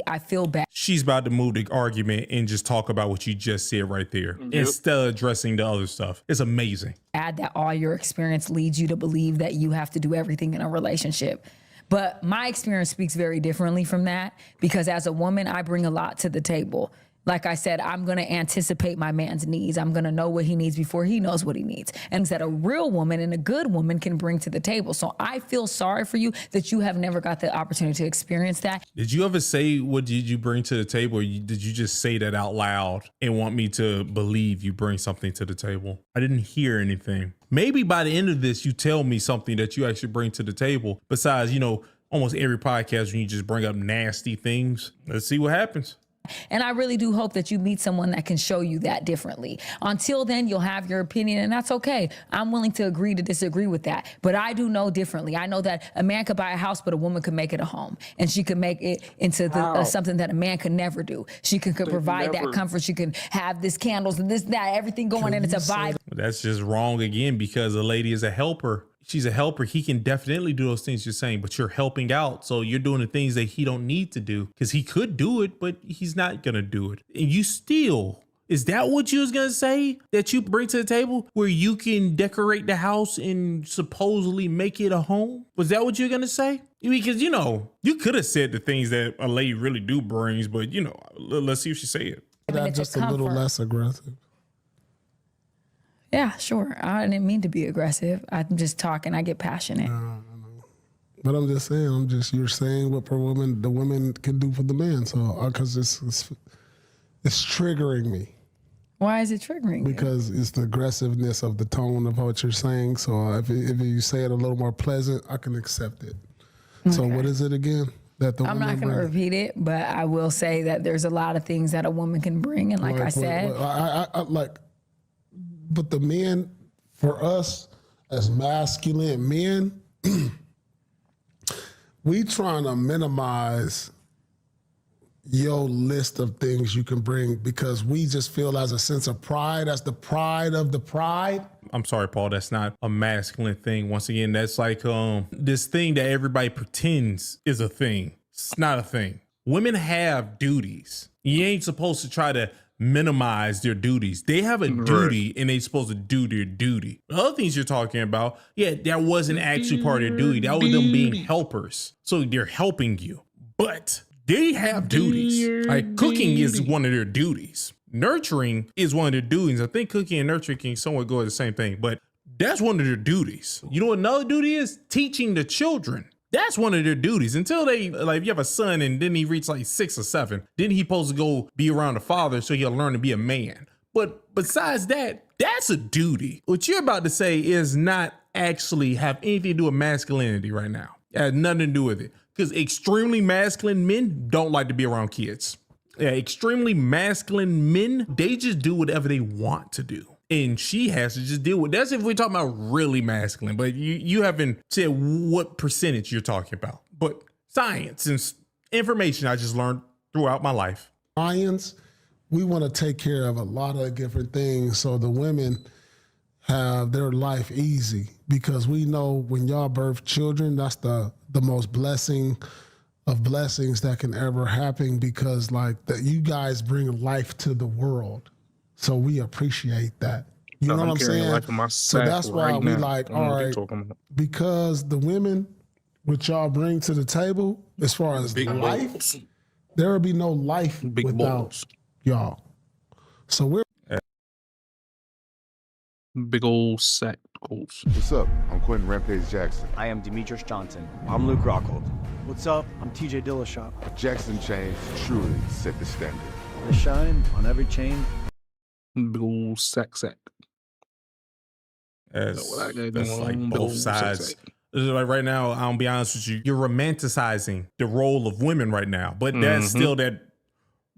I feel bad. She's about to move the argument and just talk about what you just said right there, instead of addressing the other stuff. It's amazing. Add that all your experience leads you to believe that you have to do everything in a relationship. But my experience speaks very differently from that, because as a woman, I bring a lot to the table. Like I said, I'm going to anticipate my man's needs. I'm going to know what he needs before he knows what he needs. And that a real woman and a good woman can bring to the table. So I feel sorry for you that you have never got the opportunity to experience that. Did you ever say, what did you bring to the table? Or did you just say that out loud and want me to believe you bring something to the table? I didn't hear anything. Maybe by the end of this, you tell me something that you actually bring to the table. Besides, almost every podcast when you just bring up nasty things. Let's see what happens. And I really do hope that you meet someone that can show you that differently. Until then, you'll have your opinion, and that's okay. I'm willing to agree to disagree with that. But I do know differently. I know that a man could buy a house, but a woman could make it a home. And she could make it into something that a man could never do. She could provide that comfort. She can have this candles and this, that, everything going, and it's a vibe. That's just wrong again, because a lady is a helper. she's a helper, he can definitely do those things you're saying, but you're helping out. So you're doing the things that he don't need to do because he could do it, but he's not going to do it. And you still, is that what you was going to say that you bring to the table where you can decorate the house and supposedly make it a home? Was that what you're going to say? Because, you know, you could have said the things that a lady really do brings, but, you know, let's see if she say it. That's just a little less aggressive. Yeah, sure. I didn't mean to be aggressive. I'm just talking. I get passionate. But I'm just saying, you're saying what the women can do for the man. So, because it's triggering me. Why is it triggering you? Because it's the aggressiveness of the tone of what you're saying. So if you say it a little more pleasant, I can accept it. Okay. So what is it again? I'm not going to repeat it, but I will say that there's a lot of things that a woman can bring. And like I said, but the men, for us as masculine men, we trying to minimize your list of things you can bring because we just feel as a sense of pride, as the pride of the pride. I'm sorry, Paul, that's not a masculine thing. Once again, that's like this thing that everybody pretends is a thing. It's not a thing. Women have duties. You ain't supposed to try to minimize their duties. They have a duty and they supposed to do their duty. The other things you're talking about, yeah, that wasn't actually part of their duty. That was them being helpers. So they're helping you. But they have duties. Like cooking is one of their duties. Nurturing is one of their duties. I think cooking and nurturing can somewhat go at the same thing, but that's one of their duties. You know what another duty is? Teaching the children. That's one of their duties until they, like, if you have a son and then he reaches like 6 or 7, then he's supposed to go be around the father so he'll learn to be a man. But besides that, that's a duty. What you're about to say is not actually have anything to do with masculinity right now. It has nothing to do with it. Because extremely masculine men don't like to be around kids. Yeah, extremely masculine men, they just do whatever they want to do. And she has to just deal with that's if we're talking about really masculine, but you haven't said what percentage you're talking about. But science and information I just learned throughout my life. Science, we want to take care of a lot of different things so the women have their life easy because we know when y'all birth children, that's the most blessing of blessings that can ever happen because like that you guys bring life to the world. So we appreciate that. You know what I'm saying? So that's why we like, all right, because the women, what y'all bring to the table, as far as life, there will be no life without y'all. So we're big old sack goals. What's up? I'm Quentin Rampage Jackson. I am Demetrius Johnson. I'm Luke Rockhold. What's up? I'm TJ Dillashaw. Jackson chains truly set the standard. They shine on every chain. Big old sack. That's like both sides. Like right now, I'll be honest with you, you're romanticizing the role of women right now, but that's still that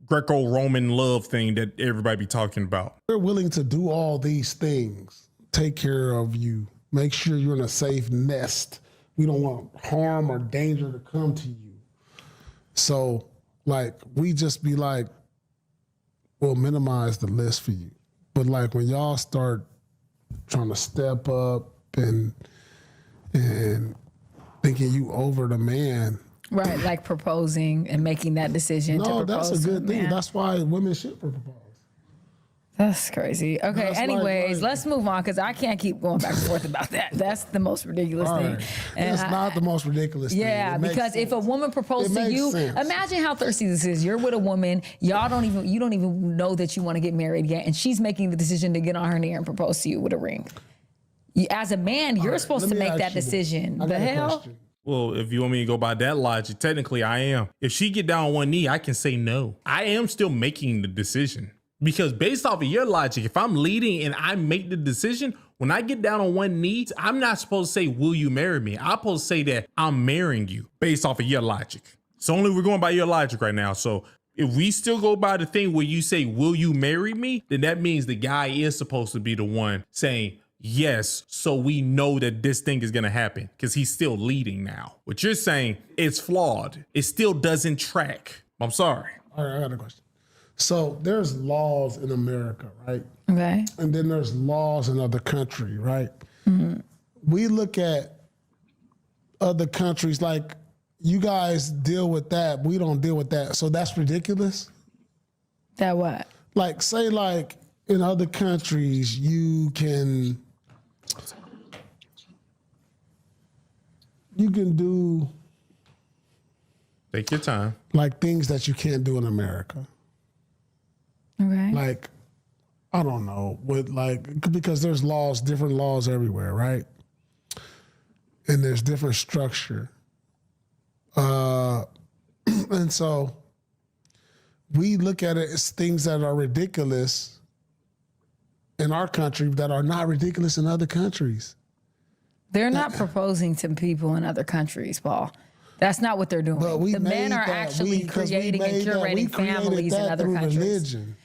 Greco-Roman love thing that everybody be talking about. We're willing to do all these things, take care of you, make sure you're in a safe nest. We don't want harm or danger to come to you. So like, we just be like, we'll minimize the list for you. But like when y'all start trying to step up and thinking you over the man. Right, like proposing and making that decision to propose. No, that's a good thing. That's why women should propose. That's crazy. Okay, that's anyways, let's move on because I can't keep going back and forth about that. That's the most ridiculous thing. And it's not the most ridiculous thing. Yeah, because if a woman proposed to you, imagine how thirsty this is. You're with a woman, you don't even know that you want to get married yet, and she's making the decision to get on her knee and propose to you with a ring. As a man, you're supposed to make that decision. The hell? Well, if you want me to go by that logic, technically I am. If she get down on one knee, I can say no. I am still making the decision. Because based off of your logic, if I'm leading and I make the decision, when I get down on one knee, I'm not supposed to say, will you marry me? I'm supposed to say that I'm marrying you based off of your logic. So only we're going by your logic right now. So if we still go by the thing where you say, will you marry me? Then that means the guy is supposed to be the one saying, yes, so we know that this thing is going to happen because he's still leading now. What you're saying is flawed. It still doesn't track. I'm sorry. All right, I got a question. So there's laws in America, right? Okay. And then there's laws in other countries, right? Mm-hmm. we look at other countries like you guys deal with that. We don't deal with that. So that's ridiculous. That what? Like, say, like in other countries, you can do. Take your time. Like things that you can't do in America. Okay. Like, I don't know, because there's laws, different laws everywhere, right? And there's different structure. And so we look at it as things that are ridiculous in our country that are not ridiculous in other countries. They're not proposing to people in other countries, Paul. That's not what they're doing. The men are actually creating and curating families in other countries. Religion.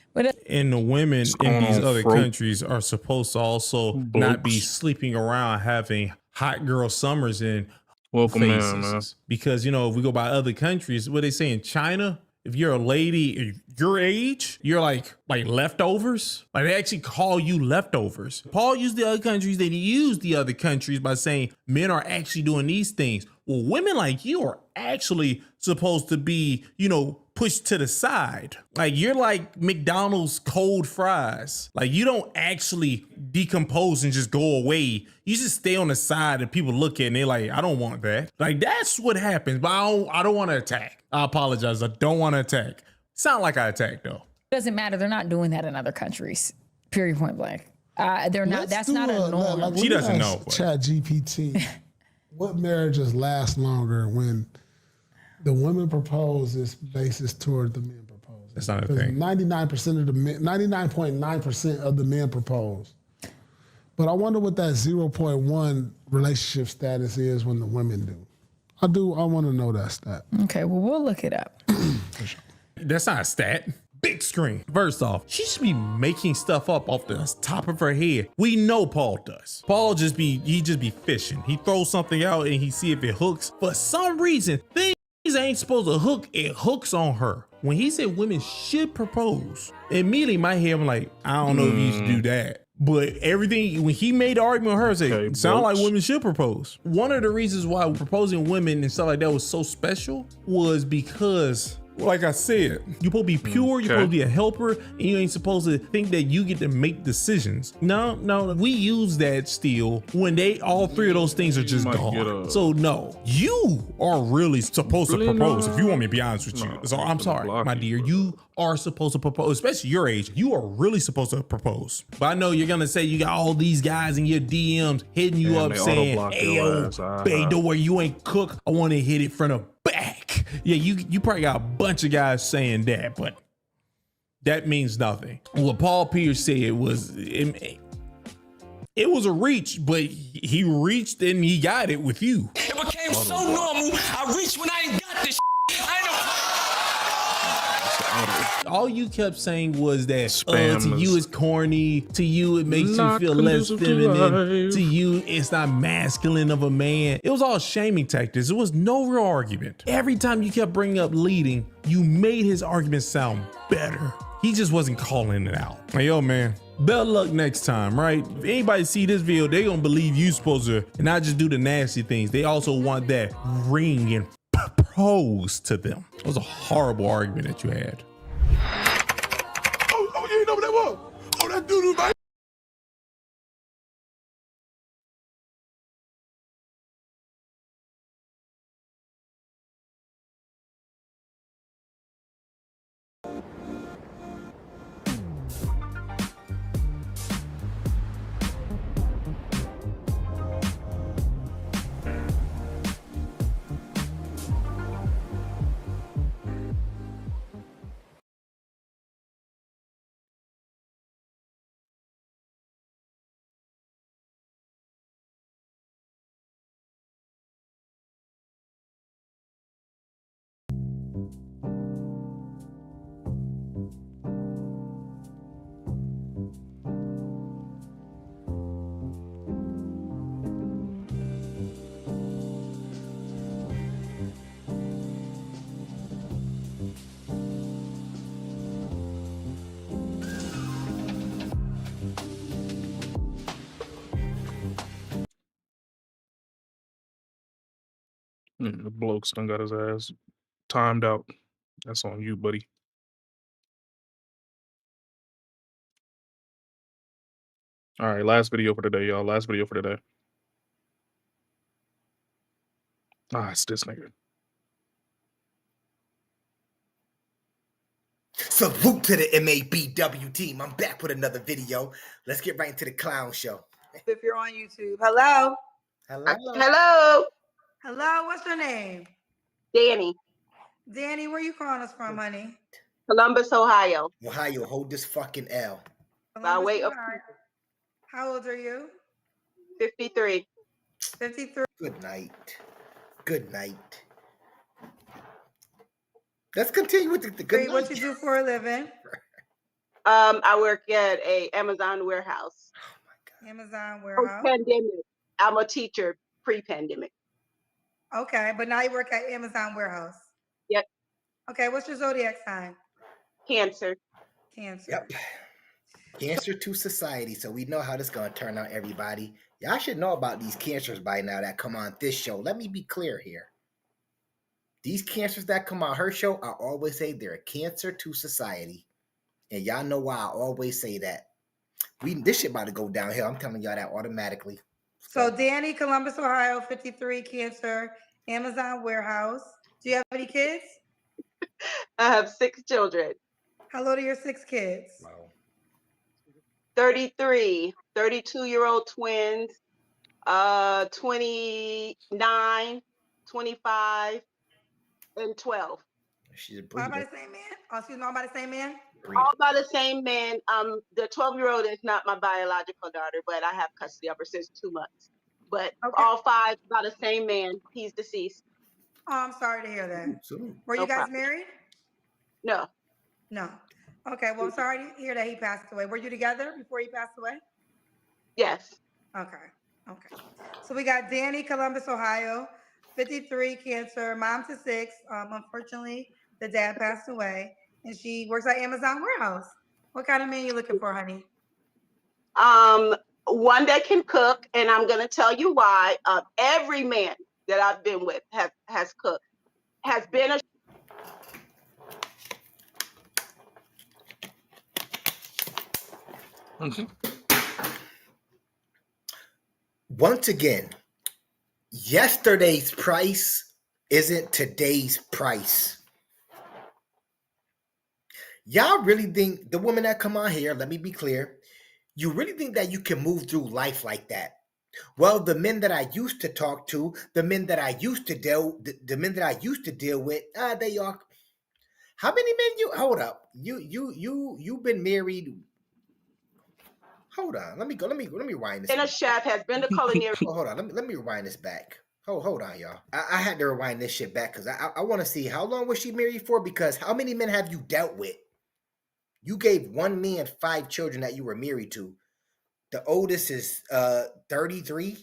And the women in these other countries are supposed to also not be sleeping around having hot girl summers in man. Because, you know, if we go by other countries, what they say in China, if you're a lady your age, you're like leftovers. Like they actually call you leftovers. Paul used the other countries, then he used the other countries by saying men are actually doing these things. Well, women like you are actually supposed to be, you know, pushed to the side. Like you're like McDonald's cold fries. Like you don't actually decompose and just go away. You just stay on the side and people look at it and they're like, I don't want that. Like that's what happens, but I don't want to attack. I apologize. I don't want to attack. Sound like I attacked though. Doesn't matter. They're not doing that in other countries. Period, point blank. They're not. That's not a norm. Like, she doesn't know. Chat GPT. What marriages last longer when the women propose is basis toward the men propose? That's not a thing. 99% of the men, 99.9% of the men propose. But I wonder what that 0.1 relationship status is when the women do. I want to know that stat. Okay, well, we'll look it up. That's not a stat. Big screen. First off, she should be making stuff up off the top of her head. We know Paul does. Paul just be fishing. He throws something out and he see if it hooks. For some reason, things ain't supposed to hook. It hooks on her. When he said women should propose, immediately in my head, I'm like, I don't know if you should do that. But everything, when he made the argument with her, it sounded like women should propose. One of the reasons why proposing women and stuff like that was so special was because, like I said, you're supposed to be pure, you're supposed to be a helper, and you ain't supposed to think that you get to make decisions. No, we use that still when all three of those things are just gone. So no, you are really supposed to propose, if you want me to be honest with you. So I'm sorry, my dear, you are supposed to propose, especially your age. You are really supposed to propose. But I know you're gonna say you got all these guys in your DMs hitting you up saying, hey yo, babe, don't worry, you ain't cook. I wanna hit it from the back. Yeah, you probably got a bunch of guys saying that, but that means nothing. What Paul Pierce said was, it was a reach, but he reached and he got it with you. It became so normal, I reached when I ain't got this All you kept saying was that to you it's corny, to you it makes you feel less feminine, to you it's not masculine of a man. It was all shaming tactics. There was no real argument. Every time you kept bringing up leading, you made his argument sound better. He just wasn't calling it out. Like, yo man, better luck next time, right? If anybody see this video, they gonna believe you supposed to not just do the nasty things. They also want that ring and propose to them. It was a horrible argument that you had. Oh, you ain't know what that was? Oh, that doo-doo, man. The bloke's done got his ass timed out. That's on you, buddy. All right, last video for today, y'all. Last video for today. Ah, it's this nigga. Salute to the MABW team. I'm back with another video. Let's get right into the clown show. If you're on YouTube. Hello? Hello? Hello? Hello, what's your name? Danny. Danny, where you calling us from, honey? Columbus, Ohio. Ohio, hold this fucking L. By way of How old are you? 53. 53. Good night. Good night. Let's continue with the good night. What you do for a living? I work at a Amazon warehouse. Amazon warehouse. Pandemic. I'm a teacher pre-pandemic. Okay, but now you work at Amazon warehouse. Yep. Okay, what's your zodiac sign? Cancer. Cancer. Yep. Cancer to society. So we know how this is going to turn out, everybody. Y'all should know about these cancers by now that come on this show. Let me be clear here. These cancers that come on her show, I always say they're a cancer to society. And y'all know why I always say that. This shit about to go downhill. I'm telling y'all that automatically. So Danny, Columbus, Ohio, 53, Cancer, Amazon warehouse. Do you have any kids? I have 6 children. How old are your 6 kids? Wow. 33, 32-year-old twins, 29, 25, and 12. She's a breeder. All by the same man? Oh, excuse me, all by the same man? All by the same man. The 12-year-old is not my biological daughter, but I have custody of her since 2 months. But all 5 by the same man. He's deceased. Oh, I'm sorry to hear that. Were you No guys problem. married? No. No. Okay, well, I'm sorry to hear that he passed away. Were you together before he passed away? Yes. Okay. Okay. So we got Danny, Columbus, Ohio, 53, Cancer, mom to 6. Unfortunately, the dad passed away, and she works at Amazon warehouse. What kind of man you looking for, honey? One that can cook, and I'm going to tell you why. Every man that I've been with has cooked, has been a Once again, yesterday's price isn't today's price. Y'all really think, the women that come on here, let me be clear, you really think that you can move through life like that? Well, the men that I used to talk to, the men that I used to deal with, they are. How many men you hold up? You've been married. Hold on. Let me rewind this. And a chef has been to culinary. Hold on. Let me rewind this back. Hold on, y'all. I had to rewind this shit back because I want to see how long was she married for, because how many men have you dealt with? You gave one man 5 children that you were married to. The oldest is 33.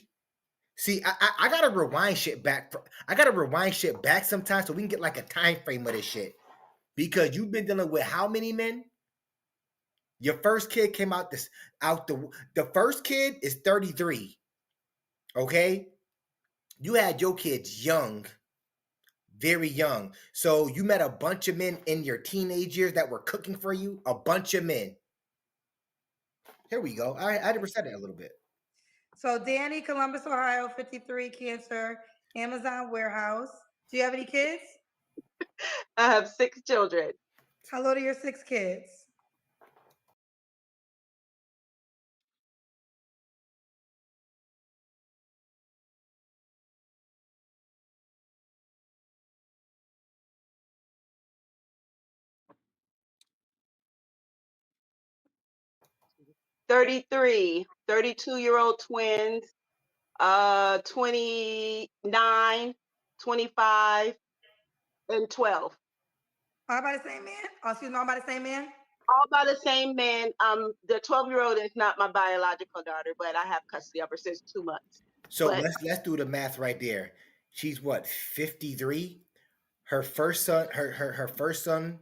See, I gotta rewind shit back. I gotta rewind shit back sometimes so we can get like a time frame of this shit. Because you've been dealing with how many men? Your first kid came out the first kid is 33. Okay? You had your kids young, very young. So you met a bunch of men in your teenage years that were cooking for you. A bunch of men. Here we go. I had to reset it a little bit. So Danny, Columbus, Ohio, 53, Cancer, Amazon warehouse. Do you have any kids? I have 6 children. How old are your 6 kids? $33, 32-year-old twins, 29, 25, and 12. All by the same man? Oh, excuse me, all by the same man? All by the same man. The 12-year-old is not my biological daughter, but I have custody of her since 2 months. So let's do the math right there. She's what, 53? Her first son, her first son,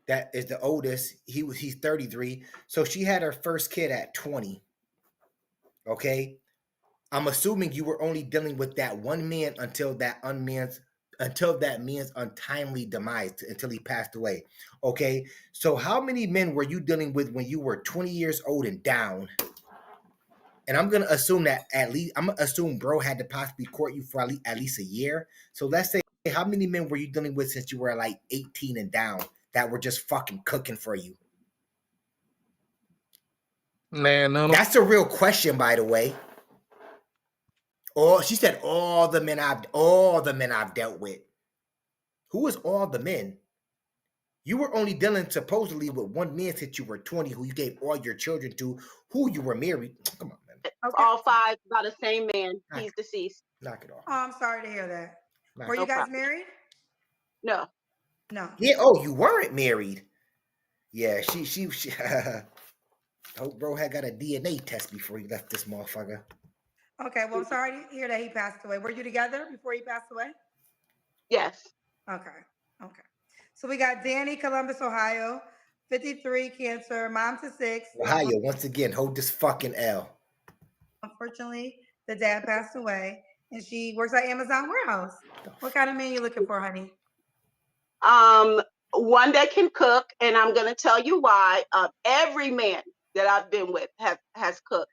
that is the oldest, he's 33. So she had her first kid at 20. Okay. I'm assuming you were only dealing with that one man until that until that man's untimely demise, until he passed away. Okay, so how many men were you dealing with when you were 20 years old and down? And I'm gonna assume that I'm gonna assume bro had to possibly court you for at least a year. So let's say, how many men were you dealing with since you were like 18 and down that were just fucking cooking for you? Man, no. That's a real question, by the way. Oh, she said all the men I've dealt with. Who is all the men? You were only dealing supposedly with one man since you were 20, who you gave all your children to, who you were married. Come on, man. Okay. All 5 by the same man. He's deceased. Knock it off. Oh, I'm sorry to hear that. Were you guys married? No. No. Yeah. Oh, you weren't married. Yeah. She hope bro had got a DNA test before he left this motherfucker. Okay. Well, I'm sorry to hear that he passed away. Were you together before he passed away? Yes. Okay. Okay. So we got Danny, Columbus, Ohio, 53, cancer, mom to 6. Ohio, once again, hold this fucking L. Unfortunately, the dad passed away, and she works at Amazon warehouse. What kind of man you looking for, honey? One that can cook, and I'm gonna tell you why. Every man that I've been with has cooked,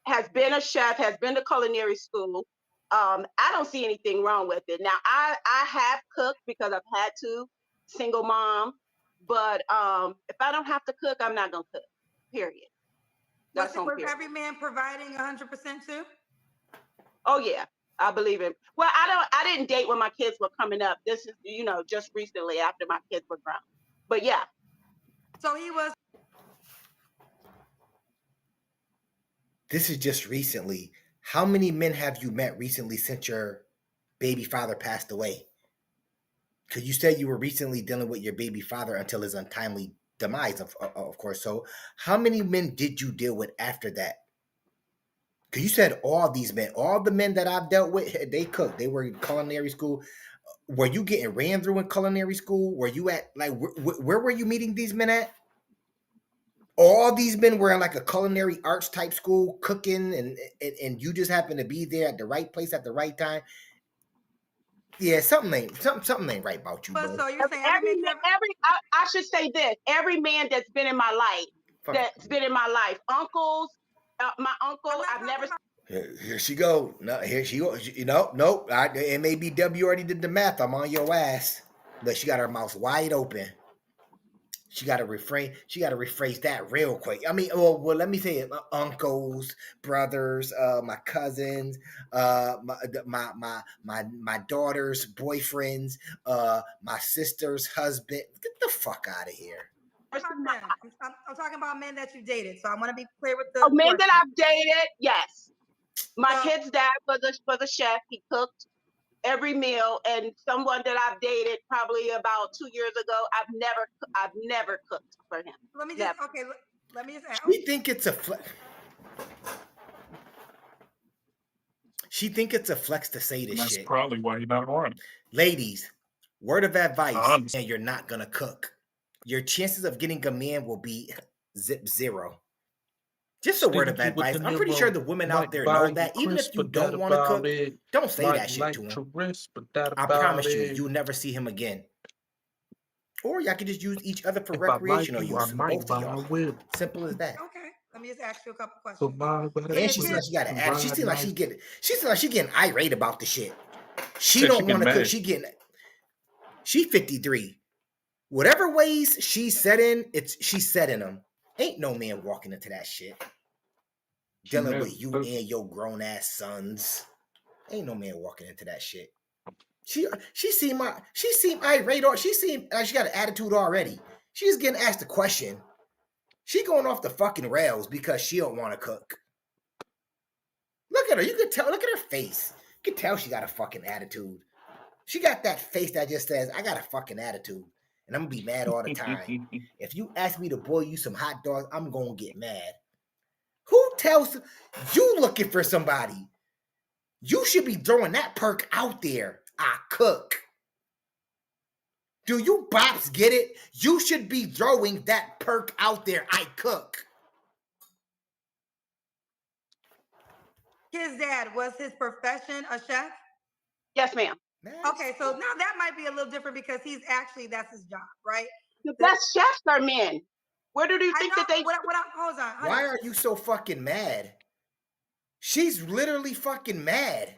has been a chef, has been to culinary school. I don't see anything wrong with it. Now, I have cooked because I've had to, single mom, but if I don't have to cook, I'm not gonna cook. Period. Was every man providing 100% too? Oh yeah, I believe it. Well, I didn't date when my kids were coming up. This is, just recently after my kids were grown. But yeah. So he was. This is just recently. How many men have you met recently since your baby father passed away? Because you said you were recently dealing with your baby father until his untimely demise, of course. So how many men did you deal with after that? Because you said all these men, all the men that I've dealt with, they cooked. They were in culinary school. Were you getting ran through in culinary school? Were you at, like, where were you meeting these men at? All these men were in like a culinary arts type school, cooking, and you just happened to be there at the right place at the right time. Yeah, something ain't right about you, bro. So you're saying I should say this: every man that's been in my life, uncles, my uncle, I've never. Here she go. No, here she goes. Nope. It may be W already did the math. I'm on your ass, but she got her mouth wide open. She got to refrain. She got to rephrase that real quick. I mean, well, let me say it. My uncles, brothers, my cousins, my daughter's boyfriends, my sister's husband. Get the fuck out of here. I'm talking about men that you dated. So I want to be clear with the men that I've dated. Yes, my kid's dad was a chef. He cooked every meal, and someone that I've dated probably about 2 years ago, I've never cooked for him. Let me just let me just ask. We think it's a flex. She think it's a flex to say this shit. That's probably why you're not on. Ladies, word of advice, and you're not gonna cook. Your chances of getting a man will be zero. Just a word of advice. I'm pretty sure the women out there know that. Even if you don't want to cook, don't say that shit to him. I promise you, you'll never see him again. Or y'all can just use each other for recreational use. Both of y'all. Simple as that. Okay. Let me just ask you a couple questions. And she seems like she got an attitude. She seems like she getting irate about the shit. She don't want to cook. She 53. Whatever ways she's set in, she's set in them. Ain't no man walking into that shit. Dealing with you and your grown ass sons. Ain't no man walking into that shit. She seemed irate, or she seemed like she got an attitude already. She's getting asked a question. She going off the fucking rails because she don't want to cook. Look at her. You can tell. Look at her face. You can tell she got a fucking attitude. She got that face that just says, I got a fucking attitude. And I'm going to be mad all the time. If you ask me to boil you some hot dogs, I'm going to get mad. Who tells you looking for somebody? You should be throwing that perk out there. I cook. Do you bops get it? You should be throwing that perk out there. I cook. His dad, was his profession a chef? Yes, ma'am. Okay, so now that might be a little different because that's his job, right? The best chefs are men. Where do you think that they? Hold on. Why are you so fucking mad? She's literally fucking mad.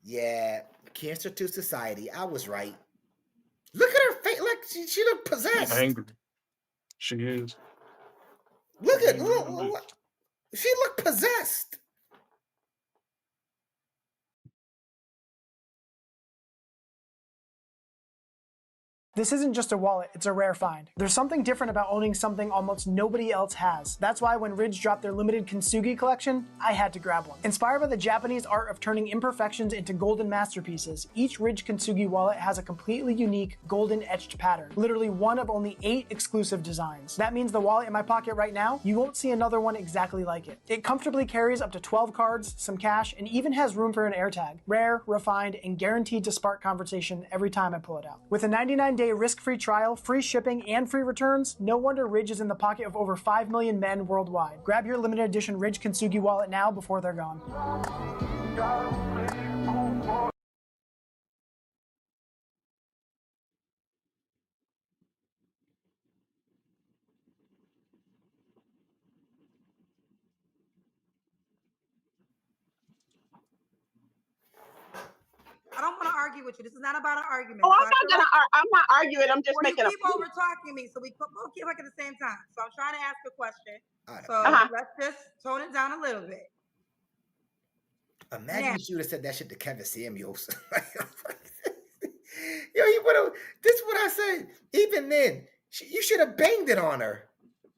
Yeah, cancer to society. I was right. Look at her face. Like she looked possessed. She's angry. She is. Look. She looked possessed. This isn't just a wallet, it's a rare find. There's something different about owning something almost nobody else has. That's why when Ridge dropped their limited kintsugi collection, I had to grab one. Inspired by the Japanese art of turning imperfections into golden masterpieces, each Ridge kintsugi wallet has a completely unique golden etched pattern, literally one of only 8 exclusive designs. That means the wallet in my pocket right now, you won't see another one exactly like it. It comfortably carries up to 12 cards, some cash, and even has room for an AirTag. Rare, refined, and guaranteed to spark conversation every time I pull it out. With a 99-day risk-free trial, free shipping, and free returns, no wonder Ridge is in the pocket of over 5 million men worldwide. Grab your limited edition Ridge Kintsugi wallet now before they're gone. I don't want to argue with you. This is not about an argument. Oh, I'm not arguing. I'm just making you keep over talking me, so we both keep like at the same time. So I'm trying to ask a question. So let's just tone it down a little bit. Imagine if you would have said that shit to Kevin Samuels. Yo, he would have. This is what I said. Even then, you should have banged it on her.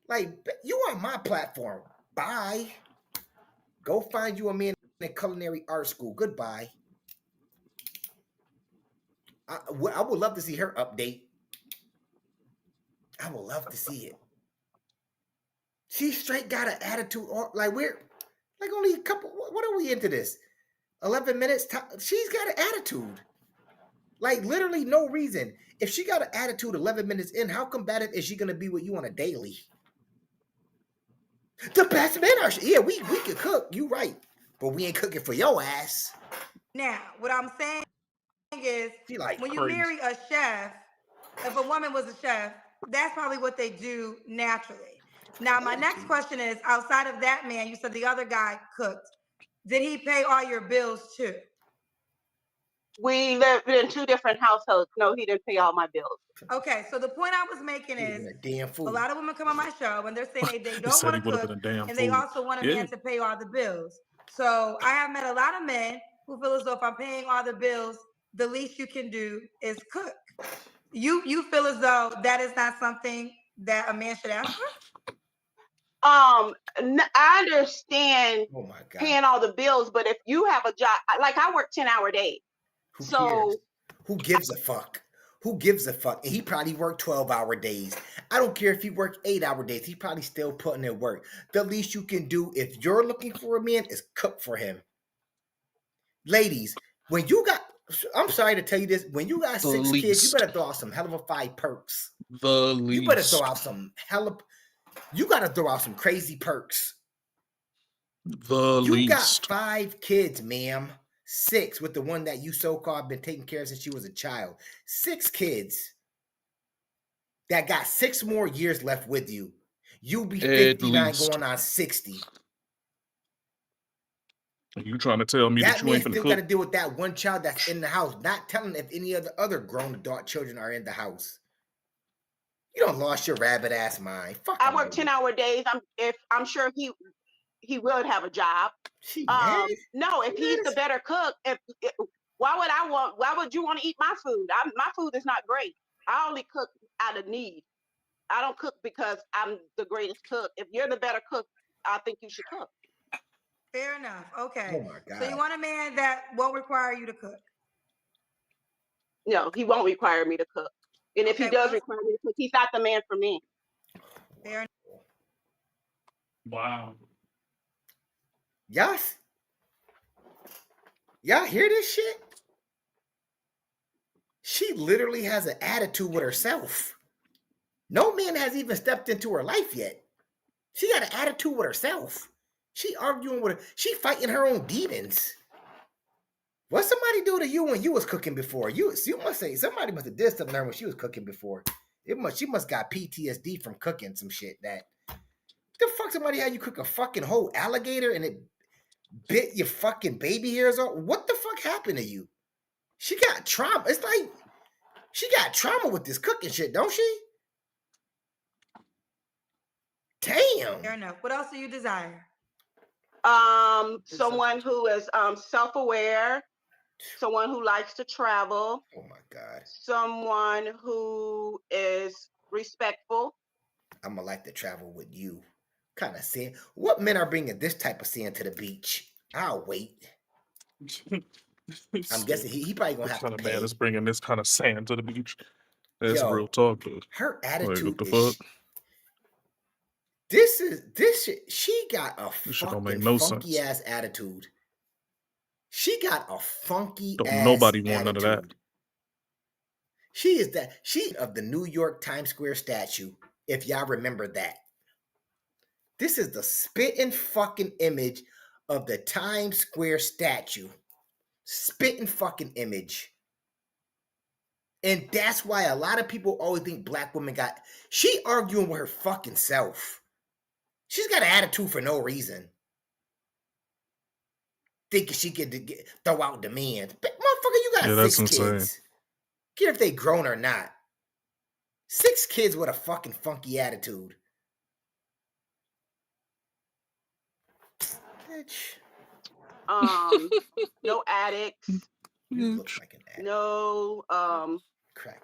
Like, you on my platform. Bye. Go find you a man in culinary art school. Goodbye. I would love to see her update. I would love to see it. She straight got an attitude. Like we're like only a couple. What are we into this? 11 minutes. She's got an attitude. Like literally no reason. If she got an attitude 11 minutes in, how combative is she gonna be with you on a daily? The best men are. Yeah, we can cook. You right, but we ain't cooking for your ass. Now, what I'm saying is when you marry a chef, if a woman was a chef, that's probably what they do naturally. Now, my next question is, outside of that man, you said the other guy cooked. Did he pay all your bills too? We lived in 2 different households. No, he didn't pay all my bills. Okay, so the point I was making is a lot of women come on my show and they're saying they don't want to cook and they also want a man to pay all the bills. So I have met a lot of men who feel as though if I'm paying all the bills, the least you can do is cook. You feel as though that is not something that a man should ask for? I understand paying all the bills, but if you have a job, like I work 10-hour days. Who gives a fuck? Who gives a fuck? And he probably worked 12-hour days. I don't care if he worked 8-hour days. He probably still putting in work. The least you can do if you're looking for a man is cook for him. Ladies, when you got, I'm sorry to tell you this, when you got 6 kids, you better throw out some hell of a 5 perks. You better throw out some you gotta throw out some crazy perks. You got 5 kids, ma'am. 6 with the one that you so-called been taking care of since you was a child. 6 kids that got 6 more years left with you. You'll be 59 going on 60. You trying to tell me that you ain't finna still cook? Got to deal with that one child that's in the house, not telling if any other grown adult children are in the house. You don't lost your rabbit ass mind. Fuck. I work 10-hour days. I'm sure he would have a job. No, if he's the better cook, why would you want to eat my food? My food is not great. I only cook out of need. I don't cook because I'm the greatest cook. If you're the better cook, I think you should cook. Fair enough. Okay. Oh my God. So you want a man that won't require you to cook? No, he won't require me to cook. And if he does require me to cook, he's not the man for me. Fair enough. Wow. Yes. Y'all hear this shit? She literally has an attitude with herself. No man has even stepped into her life yet. She got an attitude with herself. She arguing with her. She fighting her own demons. What somebody do to you when you was cooking before? You must say somebody must have did something to her when she was cooking before. She must got PTSD from cooking some shit. That the fuck somebody had you cook a fucking whole alligator and it bit your fucking baby hairs off? What the fuck happened to you? She got trauma. It's like she got trauma with this cooking shit, don't she? Damn. Fair enough. What else do you desire? Someone who is self-aware, someone who likes to travel. Oh my God. Someone who is respectful. I'm gonna like to travel with you. Kind of sin. What men are bringing this type of sin to the beach? I'll wait. I'm guessing he probably gonna have to pay. Man is bringing this kind of sand to the beach. That's Yo, real talk, though. Her Like, attitude what the is. fuck? This shit. She got a This shit don't make fucking no funky sense. ass attitude. She got a funky Don't ass nobody want attitude. none of that. She is that. She of the New York Times Square statue. If y'all remember that. This is the spitting fucking image of the Times Square statue. Spitting fucking image. And that's why a lot of people always think black women got. She arguing with her fucking self. She's got an attitude for no reason. Thinking she could throw out demands. But motherfucker, you got that's 6 insane. kids. Care if they grown or not. 6 kids with a fucking funky attitude. Bitch. No addicts. You look like an addict. No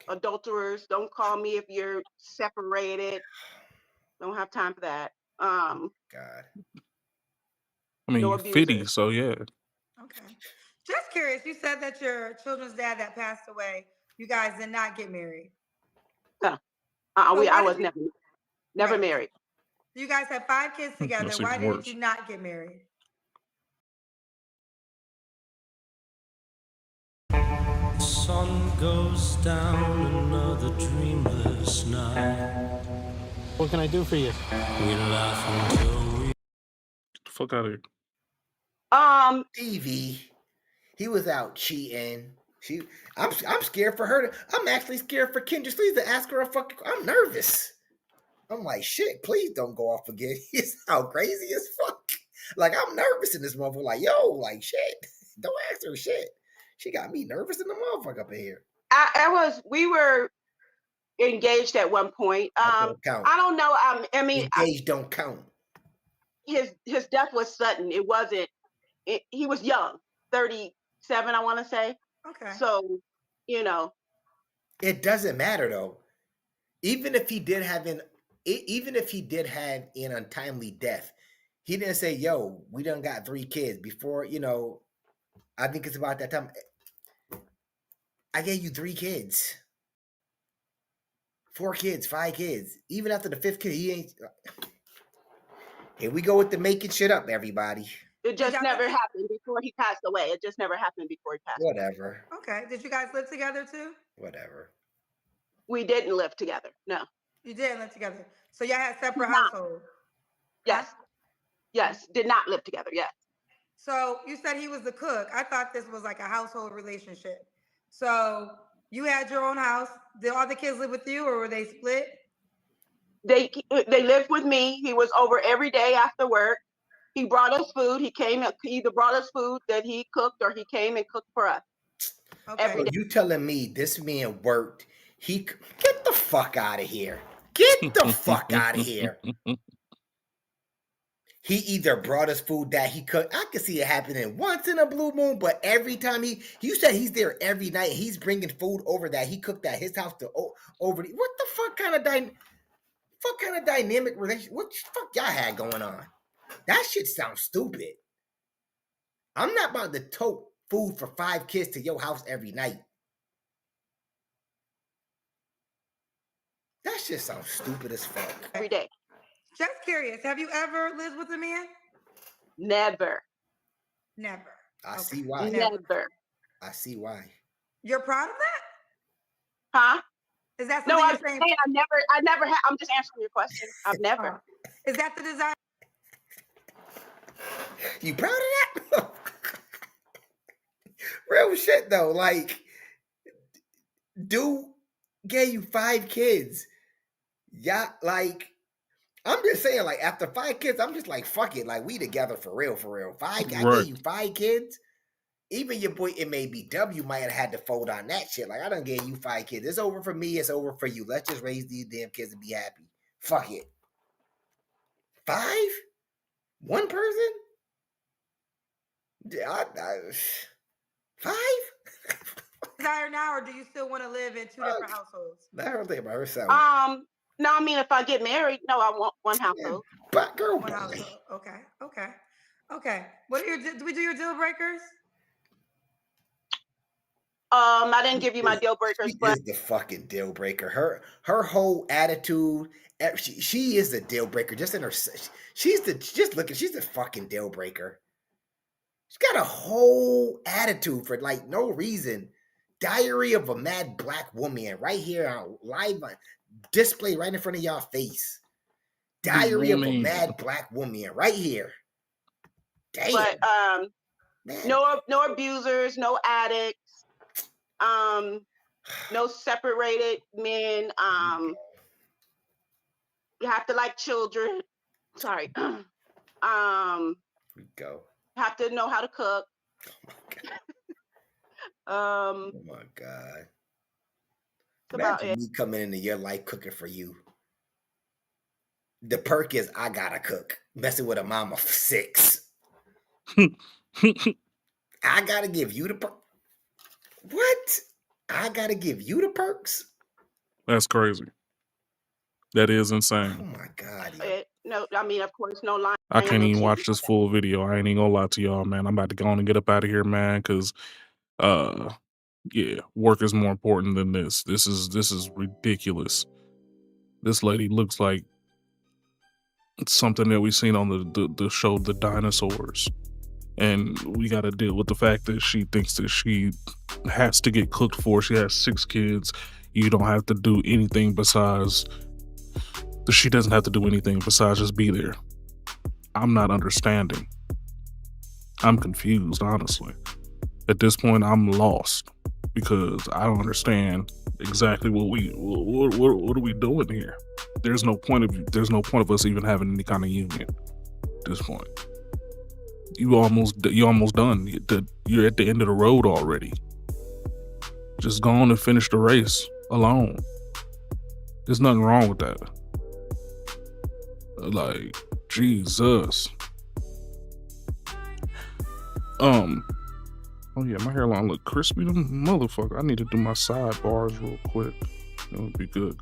adulterers. Don't call me if you're separated. Don't have time for that. God. I mean, No you're 50, so yeah. Okay. Just curious. You said that your children's dad that passed away, you guys did not get married. No. So I why was did never Right. married. You guys had 5 kids together. That's Why even didn't worse. you not get married? Sun goes down another dreamless night. What can I do for you? We laugh until we. Get the fuck out of here. TV. He was out cheating. I'm scared for her. I'm actually scared for Kendra Sleeze to ask her a fucking. I'm nervous. I'm like, shit, please don't go off again. He's out crazy as fuck. Like, I'm nervous in this motherfucker. Like, yo, like, shit. Don't ask her shit. She got me nervous in the motherfucker up in here. We were engaged at one point. Don't count. I don't know. I mean, engaged don't count. His death was sudden. It wasn't. He was young, 37, I want to say. Okay. So, you know, it doesn't matter though. Even if he did have an untimely death, he didn't say, "Yo, we done got 3 kids before." You know, I think it's about that time. I gave you 3 kids, 4 kids, 5 kids. Even after the 5th kid, he ain't. Here we go with the making shit up, everybody. it just never happened before he passed away. It just never happened before he passed away. Whatever. Okay. Did you guys live together too? Whatever. We didn't live together. No. You didn't live together. So y'all had separate households. Yes. Yes. Did not live together. Yes. So you said he was the cook. I thought this was like a household relationship. So you had your own house. Did all the kids live with you, or were they split? They lived with me. He was over every day after work. He brought us food. He either brought us food that he cooked, or he came and cooked for us. Okay. Every day. You telling me this man worked? Get the fuck out of here. Get the fuck out of here. He either brought us food that he cooked. I could see it happening once in a blue moon, but every time you said he's there every night. He's bringing food over that he cooked at his house to over. What the fuck kind of dynamic relationship? What the fuck y'all had going on? That shit sounds stupid. I'm not about to tote food for 5 kids to your house every night. That shit sounds stupid as fuck. Every day. Just curious. Have you ever lived with a man? Never. Never. I see why. Never. I see why. You're proud of that? Huh? Is that No, something I'm you're saying? saying I never had. I'm just answering your question. I've never. Is that the desire? You proud of that? Real real shit though. Like, dude gave you 5 kids. Yeah, like, I'm just saying, like, after 5 kids, I'm just like, fuck it. Like, we together for real, for real. 5, I gave you 5 kids. Even your boy MABW might have had to fold on that shit. Like, I done gave you 5 kids. It's over for me. It's over for you. Let's just raise these damn kids and be happy. Fuck it. 5? One person? Yeah, 5? Desire now, or do you still want to live in 2 different households? Let her think about herself. No, I mean, if I get married, no, I want one household. But girl, one household. Okay. What are your? Do we do your deal breakers? I didn't give you my deal breakers, but is the fucking deal breaker. Her whole attitude. She is the deal breaker. Just in her, she's the fucking deal breaker. She's got a whole attitude for like no reason. Diary of a Mad Black Woman right here on live display right in front of y'all face. Diary of a Mad Black Woman right here. Damn. But no abusers, no addicts, no separated men. You have to like children. Sorry. We go. Have to know how to cook. Oh my God. Imagine me coming into your life cooking for you. The perk is I gotta cook. Messing with a mama for 6. I gotta give you the perk. What? I gotta give you the perks? That's crazy. That is insane. Oh my God. No, I mean, of course, no line. I can't even watch this full video. I ain't even gonna lie to y'all, man. I'm about to go on and get up out of here, man, because yeah, work is more important than this. This is ridiculous. This lady looks like something that we seen on the show The Dinosaurs. And we got to deal with the fact that she thinks that she has to get cooked for. She has 6 kids. You don't have to do anything besides... She doesn't have to do anything besides just be there. I'm not understanding. I'm confused, honestly. At this point, I'm lost because I don't understand exactly what are we doing here. There's no point of us even having any kind of union at this point. You almost done. You're at the end of the road already. Just go on and finish the race alone. There's nothing wrong with that. Like, Jesus. Oh yeah, my hairline look crispy, motherfucker. I need to do my sidebars real quick. It would be good.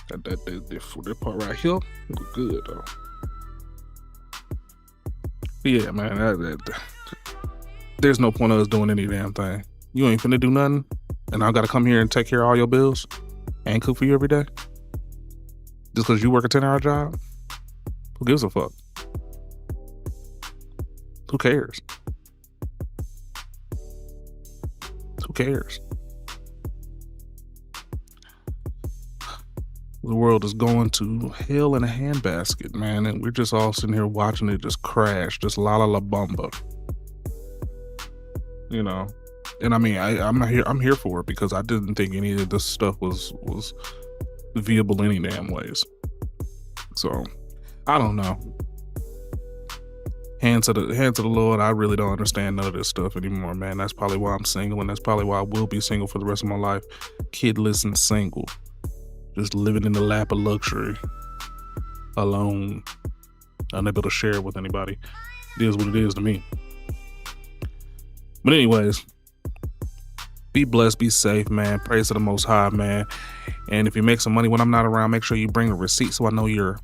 That part right here look good though. But yeah, man, there's no point of us doing any damn thing. You ain't finna do nothing, and I gotta come here and take care of all your bills and cook for you every day? Just because you work a 10-hour job? Who gives a fuck? Who cares? Who cares? The world is going to hell in a handbasket, man, and we're just all sitting here watching it just crash, just la la la bumba. You know, and I mean, I'm here for it because I didn't think any of this stuff was viable any damn ways. So I don't know. Hands to the Lord, I really don't understand none of this stuff anymore, man. That's probably why I'm single, and that's probably why I will be single for the rest of my life. Kidless and single. Just living in the lap of luxury. Alone. Unable to share it with anybody. It is what it is to me. But anyways, be blessed, be safe, man. Praise to the Most High, man. And if you make some money when I'm not around, make sure you bring a receipt so I know you're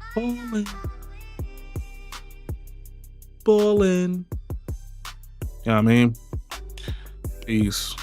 balling. You know what I mean? Peace.